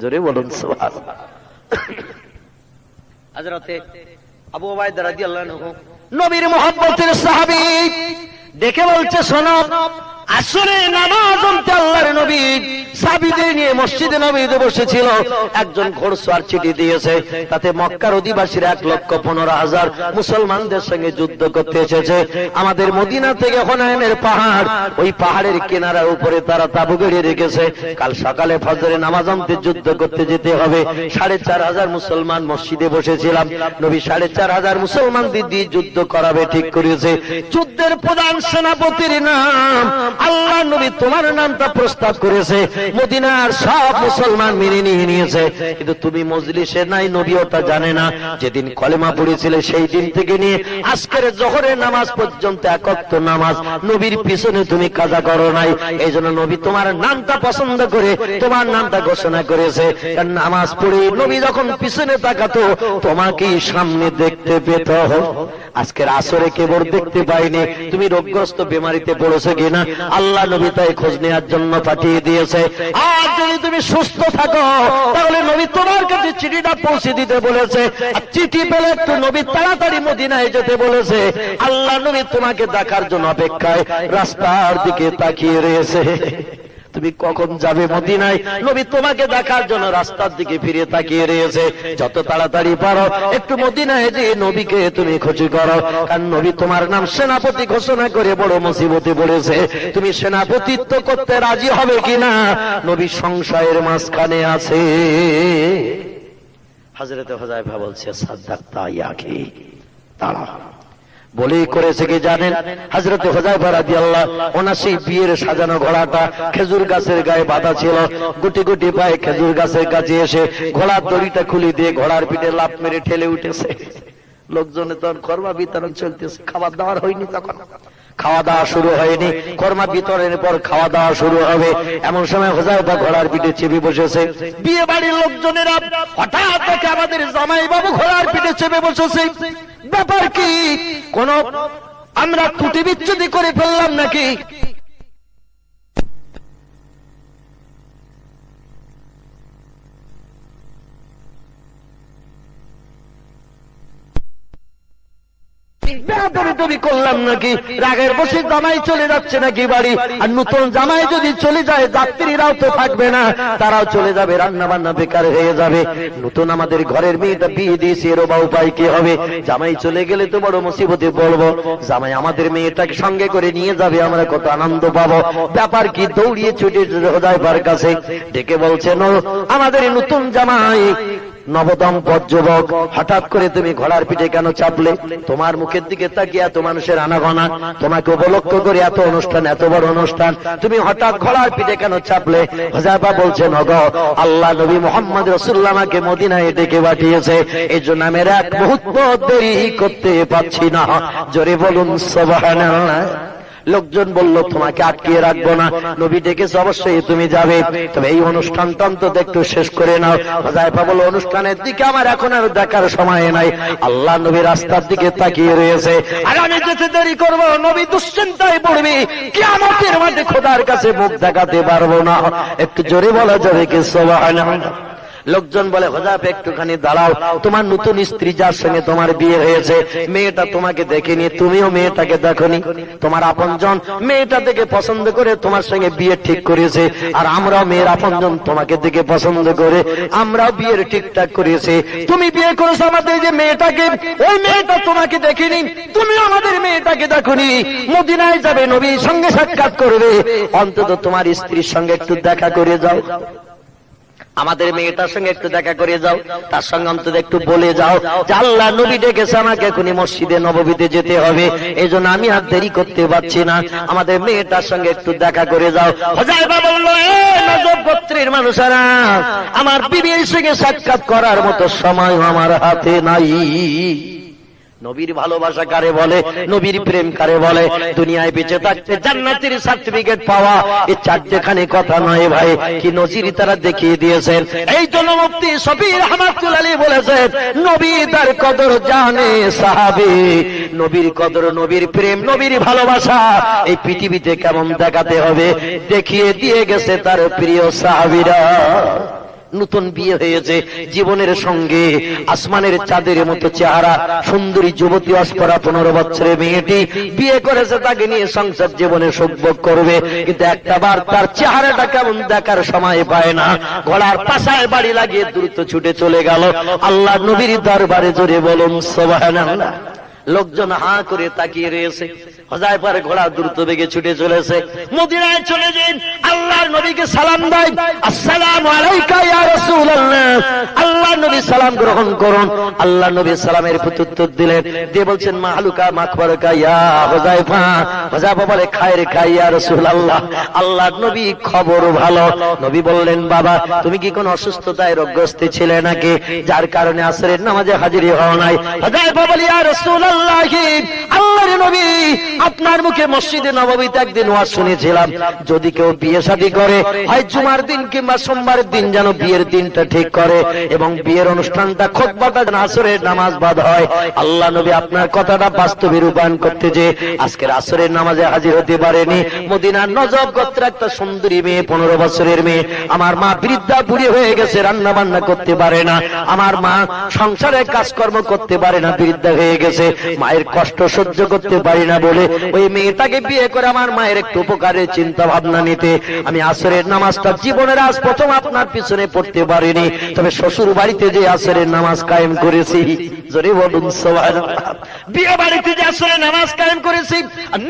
জোরে বলুন সুবহানাল্লাহ। হযরতে আবু উবাইদা রাদিয়াল্লাহু আনহু নবীর মুহাব্বতের সাহাবী, দেখে বলছে, শোনো, আসরে নামাজ পড়তে আল্লাহর নবী সাহাবীদের নিয়ে মসজিদে নববীতে বসেছিল। একজন ঘোড়সওয়ার চিঠি দিয়েছে, তাতে মক্কার অধিবাসীরা 1,15,000 মুসলমানদের সঙ্গে যুদ্ধ করতে এসেছে। আমাদের মদিনা থেকে হুনাইনের পাহাড়, ওই পাহাড়ের কিনারার উপরে তারা তাঁবু গেড়ে রেখেছে। কাল সকালে ফজরে নামাজ পড়তে যুদ্ধ করতে যেতে হবে। 4,500 মুসলমান মসজিদে বসেছিলাম। নবী 4,500 মুসলমানদের দিয়ে যুদ্ধ করাবে ঠিক করেছে। যুদ্ধের প্রধান সেনাপতির নাম আল্লাহ নবী তোমার নামটা প্রস্তাব করেছে। মদিনার সব মুসলমান মেনে নিয়েছে, কিন্তু তুমি মজলিসে নাই, নবী ওটা জানে না। যেদিন কলেমা পড়েছিলে সেই দিন থেকে নিয়ে আজকের জোহরের নামাজ পর্যন্ত একত্র নামাজ নবীর পিছনে তুমি কাজা করো নাই। এই জন্য নবী তোমার নামটা পছন্দ করে তোমার নামটা ঘোষণা করেছে। কারণ নামাজ পড়ে নবী যখন পিছনে তাকাতো তোমাকেই সামনে দেখতে পেত। আজকের আসরে কেবল দেখতে পাইনি তুমি রোগগ্রস্ত বেমারিতে পড়েছো কিনা, আল্লাহ নবী তাই খোঁজ নেওয়ার জন্য পাঠিয়ে দিয়েছে। আর যদি তুমি সুস্থ থাকো তাহলে নবী তোমার কাছে চিঠিটা পৌঁছে দিতে বলেছে। আর চিঠি পেলে একটু নবী তাড়াতাড়ি মদিনায় যেতে বলেছে। আল্লাহ নবী তোমাকে দেখার জন্য অপেক্ষায় রাস্তার দিকে তাকিয়ে রয়েছে। তুমি কখন যাবে মদিনায়, নবী তোমাকে দেখার জন্য রাস্তার দিকে ফিরে তাকিয়ে রয়েছে। যত তাড়াতাড়ি পারো একটু মদিনায় যে নবীকে তুমি খুশি করো, কারণ নবী তোমার নাম সেনাপতি ঘোষণা করে বড় মুসিবতে পড়েছে। তুমি সেনাপতিত্ব করতে রাজি হবে কিনা, নবী সংশয়ের মাঝখানে আছে। হযরতে হুযায়ফা বলছে, সাদ্দাক্তা ইয়া আখি, দাঁড়াও। বলেই করেছে কি জানেন, হযরতে হুযায়ফা রাদিয়াল্লাহু ওনার সেই বিয়ের সাজানো ঘোড়াটা খেজুর গাছের গায়ে বাঁধা ছিল। গুটি গুটি পায়ে খেজুর গাছের কাছে এসে ঘোড়ার দড়িটা খুলে দিয়ে ঘোড়ার পিঠে লাফ মেরে ঠেলে উঠেছে। লোকজনে তখন খরমা বিতরণ চলতেছে, খাবার দাওয়ার হয়নি, তখন খাওয়া দাওয়া শুরু হয়নি। খরমা বিতরণের পর খাওয়া দাওয়া শুরু হবে। এমন সময় হুযায়ফা ঘোড়ার পিঠে চেপে বসেছে। বিয়ে বাড়ির লোকজনেরা হঠাৎ দেখে আমাদের জামাই বাবু ঘোড়ার পিঠে চেপে বসেছে। ব্যাপার কি, কোন আমরা ত্রুটি বিচ্যুতি করে ফেললাম নাকি? বেয়াদবি করলাম নাকি? রাগের বসে জামাই চলে যাচ্ছে নাকি বাড়ি? আর নতুন জামাই যদি চলে যায়, যাত্রীরাও তো থাকবে না, তারাও চলে যাবে, রান্না বান্না বেকার হয়ে যাবে। নতুন আমাদের ঘরের মেয়েটা বিয়ে দিয়েছে, এর বা উপায় কি হবে? জামাই চলে গেলে তো বড় মুসিবতে পড়বো। জামাই আমাদের মেয়েটাকে সঙ্গে করে নিয়ে যাবে, আমরা কত আনন্দ পাবো। ব্যাপার কি? দৌড়িয়ে ছুটে হুযায়ফার কাছে ডেকে বলছেন, আমাদের নতুন জামাই নবদম্পত যুবক, হঠাৎ করে তুমি ঘোড়ার পিঠে কেন চাপলে? তোমার মুখের দিকে তাকিয়ে এত মানুষের আনাগোনা, তোমাকে উপলক্ষ করে এত অনুষ্ঠান, এত বড় অনুষ্ঠান, তুমি হঠাৎ ঘোড়ার পিঠে কেন চাপলে? হুযায়ফা বলছেন, ওগো, আল্লাহ নবী মুহাম্মদ রাসূলুল্লাহ আমাকে মদিনায় ডেকে পাঠিয়েছে, এই জন্য আমি এক মুহূর্ত দেরি করতে পারছি না। জোরে বলুন সুবহানাল্লাহ। লোকজন বলল, তোমাকে আটকিয়ে রাখবো না, নবী ডেকেছে, অবশ্যই তুমি যাবে, তবে এই অনুষ্ঠানটা অন্তত একটু শেষ করে নাও। হুযায়ফা বলল, অনুষ্ঠানের দিকে আমার এখন আর দেখার সময় নাই। আল্লাহ নবী রাস্তার দিকে তাকিয়ে রয়েছে, আর আমি যেতে দেরি করবো, নবী দুশ্চিন্তায় পড়বে, কিয়ামতের মাঠে খোদার কাছে মুখ দেখাতে পারবো না। একটু জোরে বলা যাবে কি সুবহানাল্লাহ? লোকজন বলে, হুযায়ফা একটুখানি দাঁড়াও, তোমার নতুন স্ত্রী যার সঙ্গে তোমার বিয়ে হয়েছে, মেয়েটা তোমাকে দেখেনি, তুমিও মেয়েটাকে দেখোনি, তোমার আপনজন মেয়েটা দেখে পছন্দ করে তোমার সঙ্গে বিয়ে ঠিক করেছে, আর আমরাও মেয়ের আপনজন তোমাকে দেখে পছন্দ করে আমরাও বিয়ের ঠিকঠাক করেছে। তুমি বিয়ে করেছো আমাদের যে মেয়েটাকে, ওই মেয়েটা তোমাকে দেখেনি, তুমি আমাদের মেয়েটাকে দেখোনি। মদিনায় যাবে, নবীর সঙ্গে সাক্ষাৎ করবে, অন্তত তোমার স্ত্রীর সঙ্গে একটু দেখা করে যাও, আমাদের মেয়েটার সঙ্গে একটু দেখা করে যাও, তার সঙ্গে অন্তত একটু বলে যাও যে আল্লাহ নবী ডেকেছে, আমাকে এখনই মসজিদে নববীতে যেতে হবে, এই জন্য আমি আর দেরি করতে পারছি না, আমাদের মেয়েটার সঙ্গে একটু দেখা করে যাও। হুযায়ফা বলল, নজব গোত্রের মানুষেরা, আমার বিবির সঙ্গে সাক্ষাৎ করার মতো সময় আমার হাতে নাই। নবীর ভালোবাসা কারে বলে, নবীর প্রেম কারে বলে? দুনিয়ায় বেঁচে থাকতে জান্নাতের সার্টিফিকেট পাওয়া, এই চারটেখানি কথা নয় ভাই, কি নজির তারা দেখিয়ে দিয়েছেন। এই জন্য মুফতি শফি রাহমাতুল্লাহ আলাইহি বলেছেন, নবী তার কদর জানে সাহাবী, নবীর কদর, নবীর প্রেম, নবীর ভালোবাসা এই পৃথিবীতে কেমন দেখাতে হবে দেখিয়ে দিয়ে গেছে তার প্রিয় সাহাবীরা। নতুন বিয়ে হয়েছে, জীবনের সঙ্গে আসমানের চাঁদের মতো চেহারা, সুন্দরী যুবতী অস্পরা 15 বছরের মেয়েটি বিয়ে করেছে, তাকে নিয়ে সংসার জীবনে সুখভোগ করবে, কিন্তু একটা বার তার চেহারাটা কেমন দেখার সময় পায় না। ঘোড়ার পাশায় বাড়ি লাগিয়ে দ্রুত ছুটে চলে গেল আল্লাহ নবীর দরবারে। জোরে বলুন সুবহানাল্লাহ। লোকজন হা করে তাকিয়ে রয়েছে, হুযায়ফার ঘোড়া দ্রুত বেগে ছুটে চলেছে, মদিনায় চলে যান, আল্লাহর নবীকে সালাম দেয়, আসসালামু আলাইকা ইয়া রাসূলুল্লাহ। আল্লাহর নবী সালাম গ্রহণ করুন। আল্লাহ নবী সালামের প্রত্যুত্তর দিলেন, দিয়ে বলছেন, মাহলুকা মাখবারকা ইয়া হুযায়ফা। হুযায়ফা বলে, খায়ের খাই ইয়া রাসূলুল্লাহ, আল্লাহর নবী খবর ভালো। নবী বললেন, বাবা তুমি কি কোন অসুস্থতায় রোগগ্রস্ত ছিলে নাকি, যার কারণে আসরের নামাজে হাজির হও নাই? হুযায়ফা বলে, ইয়া রাসূলুল্লাহ, আল্লাহর নবী আপনার মুখে মসজিদে নববীতে একদিন ওয়াজ শুনেছিলাম, যদি কেউ বিয়ে শাদী করে, হয় জুমার দিন কিংবা সোমবারের দিন, যেন বিয়ের দিনটা ঠিক করে এবং বিয়ের অনুষ্ঠানটা খুতবাটা যেন আসরের নামাজ বাদ হয়। আল্লাহ নবী আপনার কথাটা বাস্তবে রূপায়ণ করতে যে আজকের আসরের নামাজে হাজির হতে পারেনি। মদিনার নজব গোত্রের একটা সুন্দরী মেয়ে, 15 বছরের মেয়ে, আমার মা বৃদ্ধা বুড়ি হয়ে গেছে, রান্না বান্না করতে পারে না, আমার মা সংসারে কাজকর্ম করতে পারে না, বৃদ্ধা হয়ে গেছে, মায়ের কষ্ট সহ্য করতে পারি না বলে ওই মেয়েটাকে বিয়ে করে আমার মায়ের একটু উপকারের চিন্তা ভাবনা নিতে আমি আসরের নামাজটা জীবনের আজ প্রথম আপনার পিছনে পড়তে পারিনি, তবে শ্বশুর বাড়িতে যে আসরের নামাজ কায়েম করেছি। জোরে বলুন সুবহানাল্লাহ। বিয়ে বাড়িতে যে আসরের নামাজ কায়েম করেছি,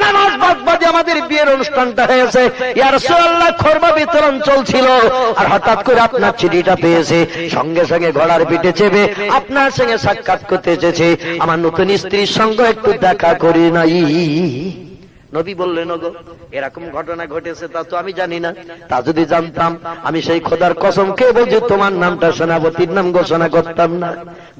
নামাজ বাদ বাদে আমাদের বিয়ের অনুষ্ঠানটা হয়েছে। ইয়া রাসূলুল্লাহ, খরমা বিতরণ চলছিল, আর হঠাৎ করে আপনার চিঠিটা পেয়েছে, সঙ্গে সঙ্গে ঘোড়ার পিঠে চেপে আপনার সঙ্গে সাক্ষাৎ করতে এসেছে, আমার নতুন স্ত্রীর সঙ্গে একটু দেখা করি নাই। নবী বললেন, ওগো এরকম ঘটনা ঘটেছে তা তো আমি জানি না, তা যদি জানতাম আমি সেই খোদার কসম খেয়ে বলছি তোমার নামটা সেনাপতির নাম ঘোষণা করতাম না।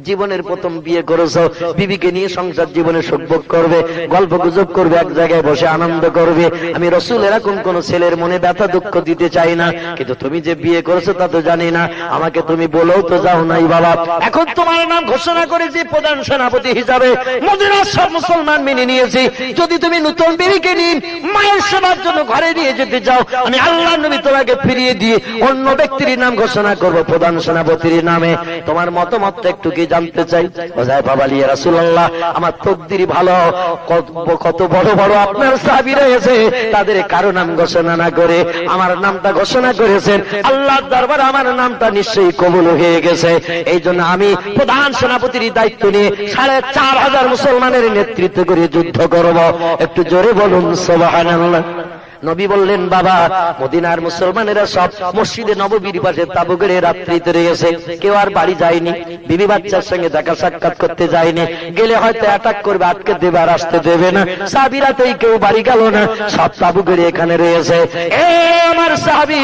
জীবনের প্রথম বিয়ে করেছো, বিবিকে নিয়ে সংসার জীবনে সুখভোগ করবে, গল্প গুজব করবে, এক জায়গায় বসে আনন্দ করবে। আমি রাসূল এরকম কোন ছেলের মনে ব্যথা দুঃখ দিতে চাই না, কিন্তু তুমি যে বিয়ে করেছো তা তো জানি না, আমাকে তুমি বলেও তো যাও নাই বাবা। এখন তোমার নাম ঘোষণা করেছি প্রধান সেনাপতি হিসাবে, মদিনার সব মুসলমান মেনে নিয়েছি, যদি তুমি নতুন বিবি নবীকে নিন মায়ের সেবার জন্য ঘরে নিয়ে যেতে চাও, আমি আল্লাহ নবী তোমাকে ফিরিয়ে দিয়ে অন্য ব্যক্তির নাম ঘোষণা করব প্রধান সেনাপতির নামে। তোমার মতামত একটু কি জানতে চাই। হুযায়ফা বলে, ইয়া রাসূলুল্লাহ, আমার তকদির ভালো, কত বড় বড় আপনার সাহাবী রয়েছে, তাদের কারো নাম ঘোষণা না করে আমার নামটা ঘোষণা করেছেন। আল্লাহর দরবারে আমার নামটা নিশ্চয়ই কবুল হয়ে গেছে। এই জন্য আমি প্রধান সেনাপতির দায়িত্ব নিয়ে ৪৫০০ মুসলমানের নেতৃত্ব করে যুদ্ধ করব। একটু জোরে বলুন সুবহানাল্লাহ। নবী বললেন, বাবা, মদিনার মুসলমানেরা সব মসজিদে নববীর পাশে তাবু গেড়ে রাত্রিতে রয়েছে, কেউ আর বাড়ি যায়নি, বিবি বাচ্চার সঙ্গে দেখা সাক্ষাৎ করতে যায়নি, গেলে হয়তো অ্যাটাক করবে, আটকে দেবে আর আসতে দেবে না। সাহাবীরাতেই কেউ বাড়ি গেল না, সব তাবু গেড়ে এখানে রয়েছে। এ আমার সাহাবী,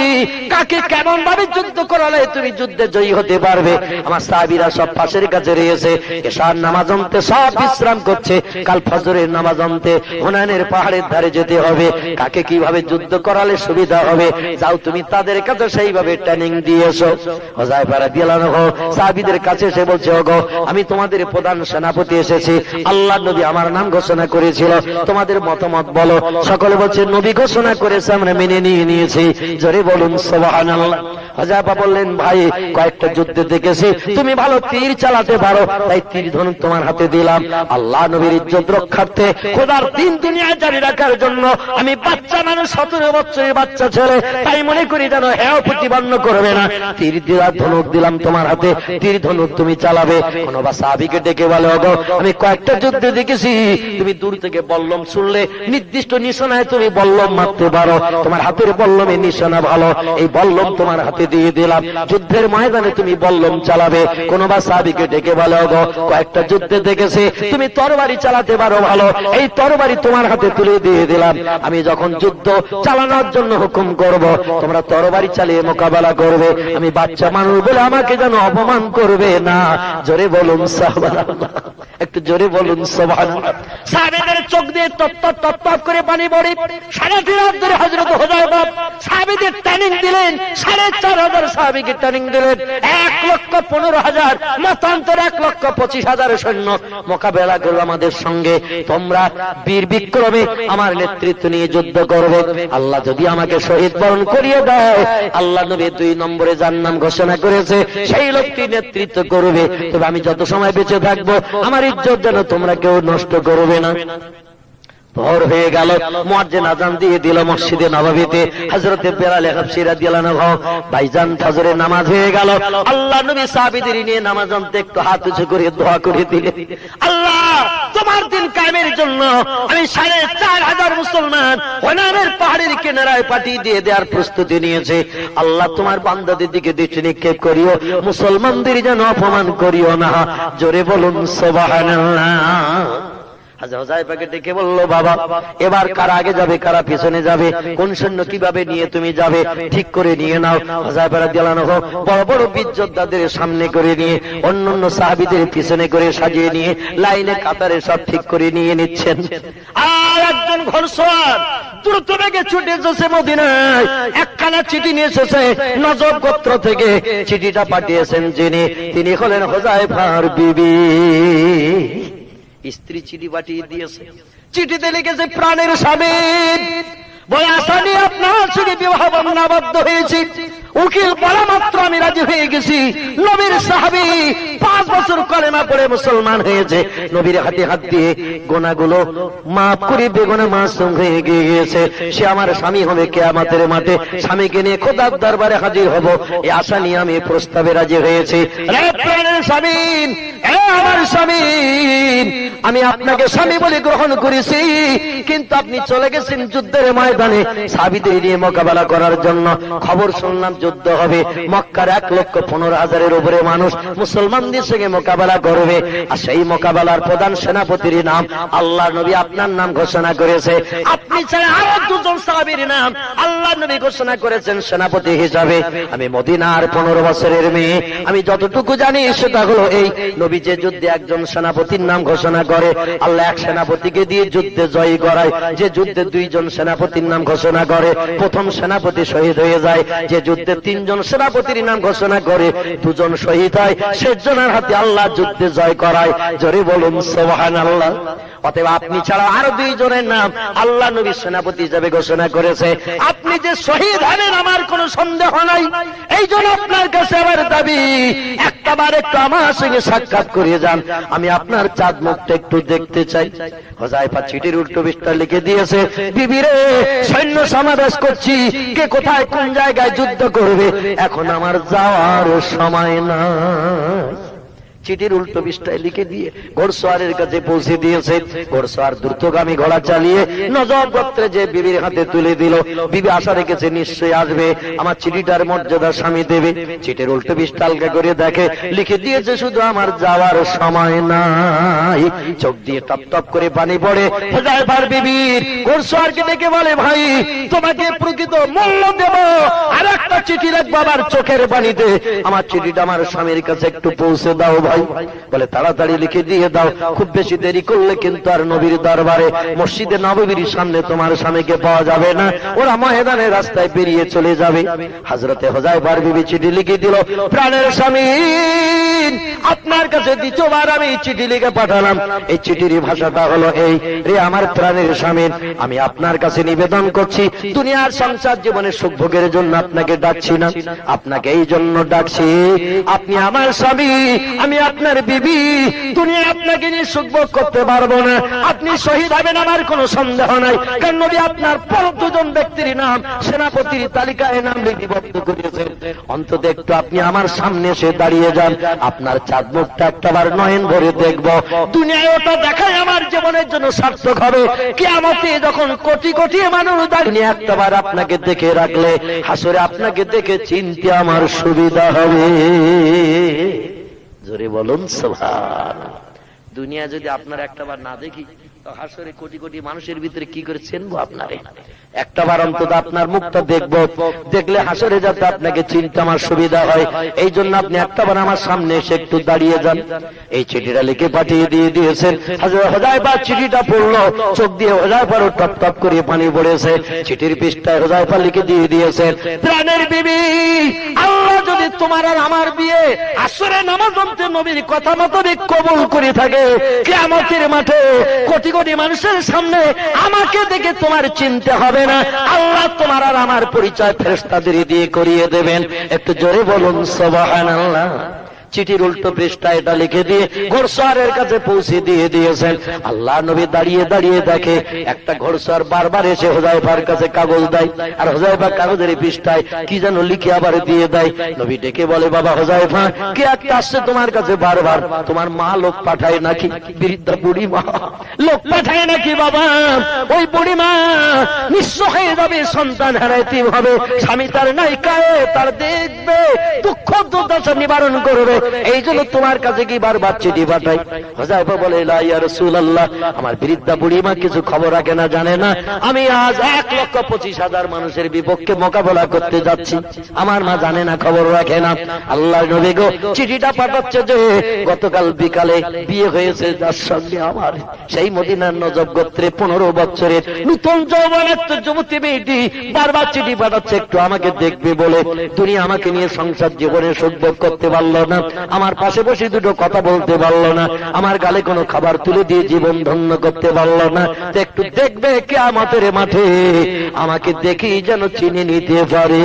কাকে কেমন ভাবে যুদ্ধ করালে তুমি যুদ্ধে জয়ী হতে পারবে? আমার সাহাবীরা সব পাশের কাছে রয়েছে, এশার নামাজ অন্তে সব বিশ্রাম করছে, কাল ফজরের নামাজ অন্তে হুনাইনের পাহাড়ের ধারে যেতে হবে, কাকে কিভাবে যুদ্ধ করালে সুবিধা হবে, যাও তুমি তাদের কাছে সেইভাবে ট্রেনিং দিয়ে এসো। হুযায়ফা রাদিয়াল্লাহু আনহু সাহাবীদের কাছে এসে বলছে, ওগো, আমি তোমাদের প্রধান সেনাপতি এসেছি, আল্লাহ নবী আমার নাম ঘোষণা করেছিল, তোমাদের মতামত বলো। সকলে বলছে, নবী ঘোষণা করেছে, আমরা মেনে নিয়েছি। জোরে বলুন সুবহানাল্লাহ। হুযায়ফা বললেন, ভাই, কয়েকটা যুদ্ধে দেখেছি তুমি ভালো তীর চালাতে পারো, তাই তীর ধনুক তোমার হাতে দিলাম। আল্লাহ নবীর ইজ্জত রক্ষার্থে, খোদার দিন দুনিয়ায় জারি রাখার জন্য আমি বাচ্চা মানুষ, 17 বছরের বাচ্চা ছেলে, তাই মনে করি যেন হেও প্রতিপন্ন করবে না, তীর দিলাম, ধনুক দিলাম তোমার হাতে, তীর ধনুক তুমি চালাবে। কোন বা সাহাবীকে ডেকে বলে, ওগো, আমি কয়েকটা যুদ্ধে দেখেছি তুমি দূর থেকে বল্লম ছুড়লে নির্দিষ্ট নিশানায় তুমি বল্লম মারতে পারো, তোমার হাতের বল্লমে নিশানা ভালো, এই বল্লম তোমার হাতে দিয়ে দিলাম, যুদ্ধের ময়দানে তুমি বল্লম চালাবে। কোন বা সাহাবীকে ডেকে বলে, ওগো, কয়েকটা যুদ্ধে দেখেছি তুমি তরবারি চালাতে পারো ভালো, এই তরবারি তোমার হাতে তুলে দিয়ে দিলাম, আমি যখন যুদ্ধ চালানোর জন্য হুকুম করব, তোমরা তরবারি চালিয়ে মোকাবেলা করবে, আমি বাচ্চা মানুষ বলে আমাকে যেন অপমান করবে না। জোরে বলুন সুবহানাল্লাহ, একটু জোরে বলুন সুবহানাল্লাহ। সাহাবীদের চোখ দিয়ে টপ করে পানি পড়ে। 3.5 রাত ধরে হযরত হুযায়ফা সাহাবীদের ট্রেনিং দিলেন, 4,500 সাহাবীকে ট্রেনিং দিলেন, 1,15,000 মতান্তর 1,25,000 সৈন্য মোকাবেলা করবে আমাদের সঙ্গে। তোমরা বীর বিক্রমে আমার নেতৃত্ব নিয়ে যুদ্ধ করবে, আল্লাহ যদি আমাকে শহীদ বরণ করিয়ে দেয়, আল্লাহ নবী 2 নম্বরে যার নাম ঘোষণা করেছে সেই লোকটি নেতৃত্ব করবে। তবে আমি যত সময় বেঁচে থাকবো আমার ইজ্জত যেন তোমরা কেউ নষ্ট করবে না। ভোর হয়ে গেল, মুয়াজ্জিন আযান দিয়ে দিল মসজিদে নববীতে। হযরত বেলাল হাবশী রাদিয়াল্লাহু আনহু, ভাইজান ফজরের নামাজ হয়ে গেল, আল্লাহ নবী সাহাবীদের নিয়ে নামাজ আনতে একটু হাত উঁচু করে দোয়া করে দিলেন, আল্লাহ, তোমার দিন কায়েমের জন্য আমি 4,500 মুসলমান হুনাইনের পাহাড়ের কিনারায় পাঠিয়ে দিয়ে দেওয়ার প্রস্তুতি নিয়েছে। আল্লাহ, তোমার বান্দাদের দিকে দৃষ্টি নিক্ষেপ করিও, মুসলমানদের যেন অপমান করিও না। জোরে বলুন সুবহানাল্লাহ। হুযায়ফাকে ডেকে বলল, বাবা, এবার কারা আগে যাবে, কারা পিছনে যাবে, কোন সৈন্য কিভাবে নিয়ে তুমি যাবে, ঠিক করে নিয়ে নাও। হুযায়ফা রাদিয়াল্লাহু আনহু বড় বড় বীর যোদ্ধাদের সামনে করে নিয়ে অন্যান্য সাহাবীদের পিছনে করে সাজিয়ে নিয়ে লাইনে কাতারে সব ঠিক করে নিয়ে নিচ্ছেন। আর একজন ঘোড়সওয়ার দ্রুত বেগে ছুটে এসেছে মদিনায়, একখানা চিঠি নিয়ে এসেছে নজব গোত্র থেকে। চিঠিটা পাঠিয়েছেন যিনি, তিনি হলেন হুযায়ফার বিবি। স্ত্রী চিঠি পাঠিয়ে দিয়েছে, চিঠিতে লিখেছে, প্রাণের স্বামী, বলে আসামি আপনার সঙ্গে বিবাহ বন্ধনাবদ্ধ হয়েছি, উকিল বলা মাত্র আমি রাজি হয়ে গেছি। নবীর সাহাবী 5 বছর কলেমা পড়ে মুসলমান হয়েছে, নবীর হাতে হাত দিয়ে গোনাগুলো মাফ করে বেগুনা মাসুম হয়ে গিয়েছে, সে আমার স্বামী হবে কিয়ামতের মাঠে, স্বামীকে নিয়ে খোদার দরবারে হাজির হব, এই আশা নিয়ে আমি প্রস্তাবে রাজি হয়েছি। স্বামী, আমার স্বামী, আমি আপনাকে স্বামী বলে গ্রহণ করেছি, কিন্তু আপনি চলে গেছেন যুদ্ধের ময়দানে সাহাবীদের নিয়ে মোকাবেলা করার জন্য। খবর শুনলাম যুদ্ধ হবে, মক্কার 1,15,000-এর উপরে মানুষ মুসলমানদের সঙ্গে মোকাবেলা করবে, আর সেই মোকাবেলার প্রধান সেনাপতির নাম আল্লাহ নবী আপনার নাম ঘোষণা করেছে। আপনি ছাড়া আরো 2 জন সাহাবীর নাম আল্লাহ নবী ঘোষণা করেছেন সেনাপতি হিসাবে। আমি মদিনার 15 বছরের মেয়ে, আমি যতটুকু জানি সেটা হলো এই, নবী যে যুদ্ধে একজন সেনাপতির নাম ঘোষণা করে, আল্লাহ এক সেনাপতিকে দিয়ে যুদ্ধে জয়ী করায়, যে যুদ্ধে 2 জন সেনাপতির নাম ঘোষণা করে প্রথম সেনাপতি শহীদ হয়ে যায়, যে যুদ্ধে তিনজন সেনাপতির নাম ঘোষণা করে, দুজন শহীদ হয়, শেষজনের হাতে আল্লাহ যুদ্ধে জয় করায়। জোরে বলুন সুবহানাল্লাহ। অতএব আপনি ছাড়া আরো দুইজনের নাম আল্লাহ নবী সেনাপতি হিসেবে ঘোষণা করেছে। আপনি যে শহীদ হবেন আমার কোনো সন্দেহ নাই। এই জন্য আপনার কাছে আমার দাবি, একটাবার একটু আমার সঙ্গে সাক্ষাৎ করিয়ে যান, আমি আপনার চাঁদ মুখটা একটু দেখতে চাই। হুযায়ফা চিঠির উল্টো পৃষ্ঠা লিখে দিয়েছে, বিবিরে সৈন্য সমাবেশ করছি, কে কোথায় কোন জায়গায় যুদ্ধ করবে, এখন আমার যাওয়ার সময় না। চিঠির উল্টো পৃষ্ঠায় লিখে দিয়ে ঘোড়সওয়ারের কাছে পৌঁছে দিয়েছে। ঘোড়সওয়ার দ্রুতগামী ঘোড়া চালিয়ে নজর গোত্রে যে বিবির হাতে তুলে দিল। বিবি আশা রেখেছে নিশ্চয়ই আসবে, আমার চিঠিটার মর্যাদা স্বামী দেবে। চিঠির উল্টো পৃষ্ঠা হালকা করে দেখে, লিখে দিয়েছে শুধু আমার যাওয়ার সময় নাই। চোখ দিয়ে টপ টপ করে পানি পড়ে। হুযায়ফার বিবির ঘোড়সওয়ারকে ডেকে বলে, ভাই তোমাকে প্রকৃত মূল্য দেব, আর একটা চিঠি রাখবো আমার চোখের পানিতে, আমার চিঠিটা আমার স্বামীর কাছে একটু পৌঁছে দাও ভাই। বলে তাড়াতাড়ি লিখে দিয়ে দাও, খুব বেশি দেরি করলে কিন্তু আর নবীর দরবারে মসজিদে নববীর সামনে তোমার স্বামীকে পাওয়া যাবে না, ওরা ময়দানে রাস্তায় পেরিয়ে চলে যাবে। হযরতে হুযায়ফার বিবি চিঠি লিখে দিল, প্রাণের স্বামী আপনার কাছে দ্বিতীয়বার আমি চিঠি লিখে পাঠালাম। এই চিঠির ভাষাটা হলো এই, রে আমার প্রাণের স্বামী, আমি আপনার কাছে নিবেদন করছি, দুনিয়ার সংসার জীবনের সুখ ভোগের জন্য আপনাকে ডাকছি না, আপনাকে এই জন্য ডাকছি, আপনি আমার স্বামী, আমি আপনার বিবি, দুনিয়া আপনাকে নিয়ে সুখ ভোগ করতে পারবো না, আপনি শহীদ হবেন আমার কোনো সন্দেহ নাই। কারণ নবী আপনার পর দুজন ব্যক্তির নাম সেনাপতির তালিকায় নাম লিপিবদ্ধ করেছেন। অন্তত একটু আপনি আমার সামনে এসে দাঁড়িয়ে যান, আপনার চাঁদ মুখটা একটাবার নয়ন ভরে দেখবো। দুনিয়ায় ওটা দেখাই আমার জীবনের জন্য সার্থক হবে। কিয়ামতে যখন কোটি কোটি মানুষ দাঁড়িয়ে একটাবার আপনাকে দেখে রাখলে হাসরে আপনাকে দেখে চিনতে আমার সুবিধা হবে। জোরে বলুন সুবহানাল্লাহ। দুনিয়া যদি আপনার একটাবার না দেখি, তো হাসরে কোটি কোটি মানুষের ভিতরে কি করে চিনবো আপনারে? একটাবার অন্তত আপনার মুখটা দেখবো, দেখলে হাসরে যাতে আপনাকে চিনতে আমার সুবিধা হয়। এই জন্য আপনি একটাবার আমার সামনে এসে একটু দাঁড়িয়ে যান। এই চিঠিটা লিখে পাঠিয়ে দিয়ে দিয়েছেন। হুযায়ফা চিঠিটা পড়লো, চোখ দিয়ে হুযায়ফারও টপ টপ করে পানি পড়েছে। চিঠির পৃষ্ঠায় হুযায়ফা লিখে দিয়ে দিয়েছেন, প্রাণের বিবি, আল্লাহ যদি তোমার আর আমার বিয়ে আসরে নামাজ পড়তে নবীর কথা মতো কবুল করে থাকে, কিয়ামতের মাঠে কোটি কোটি মানুষের সামনে আমাকে দেখে তোমার চিনতে হবে না, আল্লাহ তোমার আর আমার পরিচয় ফেরেশতাদের দিয়ে করিয়ে দেবেন। একটু জোরে বলুন সুবহানাল্লাহ। চিঠির উল্টো পৃষ্ঠা এটা লিখে দিয়ে ঘোড়সওয়ারের কাছে পৌঁছে দিয়ে দিয়েছেন। আল্লাহ নবী দাঁড়িয়ে দাঁড়িয়ে দেখে একটা ঘোড়সওয়ার বারবার এসে হুযায়ফার কাছে কাগজ দেয়, আর হুযায়ফা কাগজের পৃষ্ঠায় কি যেন লিখে আবার দিয়ে দেয়। নবী ডেকে বলে, বাবা হুযায়ফা, কে একটা আসছে তোমার কাছে বারবার, তোমার মা লোক পাঠায় নাকি? বৃদ্ধা বুড়ি মা লোক পাঠায় নাকি বাবা? ওই বুড়ি মা নিঃস্ব হয়ে যাবে, সন্তান হারাইতে হবে, স্বামী তার নাই কায়ে, তার দেখবে, দুঃখ দুর্দশা নিবারণ করবে, এই জন্য তোমার কাছে কি বারবার চিঠি পাঠাই। হুযায়ফা বলে, লা ইয়া রাসূলুল্লাহ, আমার বৃদ্ধা বুড়িমা কিছু খবর রাখে না, জানে না আমি আজ 1,25,000 মানুষের বিপক্ষে মোকাবেলা করতে যাচ্ছি, আমার মা জানে না, খবর রাখে না। আল্লাহর নবী গো, চিঠিটা পাঠাচ্ছে যে গতকাল বিকালে বিয়ে হয়েছে যার সঙ্গে আমার, সেই মদিনার নজব গোত্রে 15 বছরের নতুন যৌবনের যুবতী মেয়েটি বারবার চিঠি পাঠাচ্ছে একটু আমাকে দেখবে বলে। দুনিয়া আমাকে নিয়ে সংসার জীবনে সুখ ভোগ করতে পারলো না, আমার পাশে বসে দুটো কথা বলতে পারলো না, আমার গালে কোনো খাবার তুলে দিয়ে জীবন ধন্য করতে পারলো না, তো একটু দেখবে কিয়ামতের মাঠে আমাকে দেখেই যেন চিনে নিতে পারে।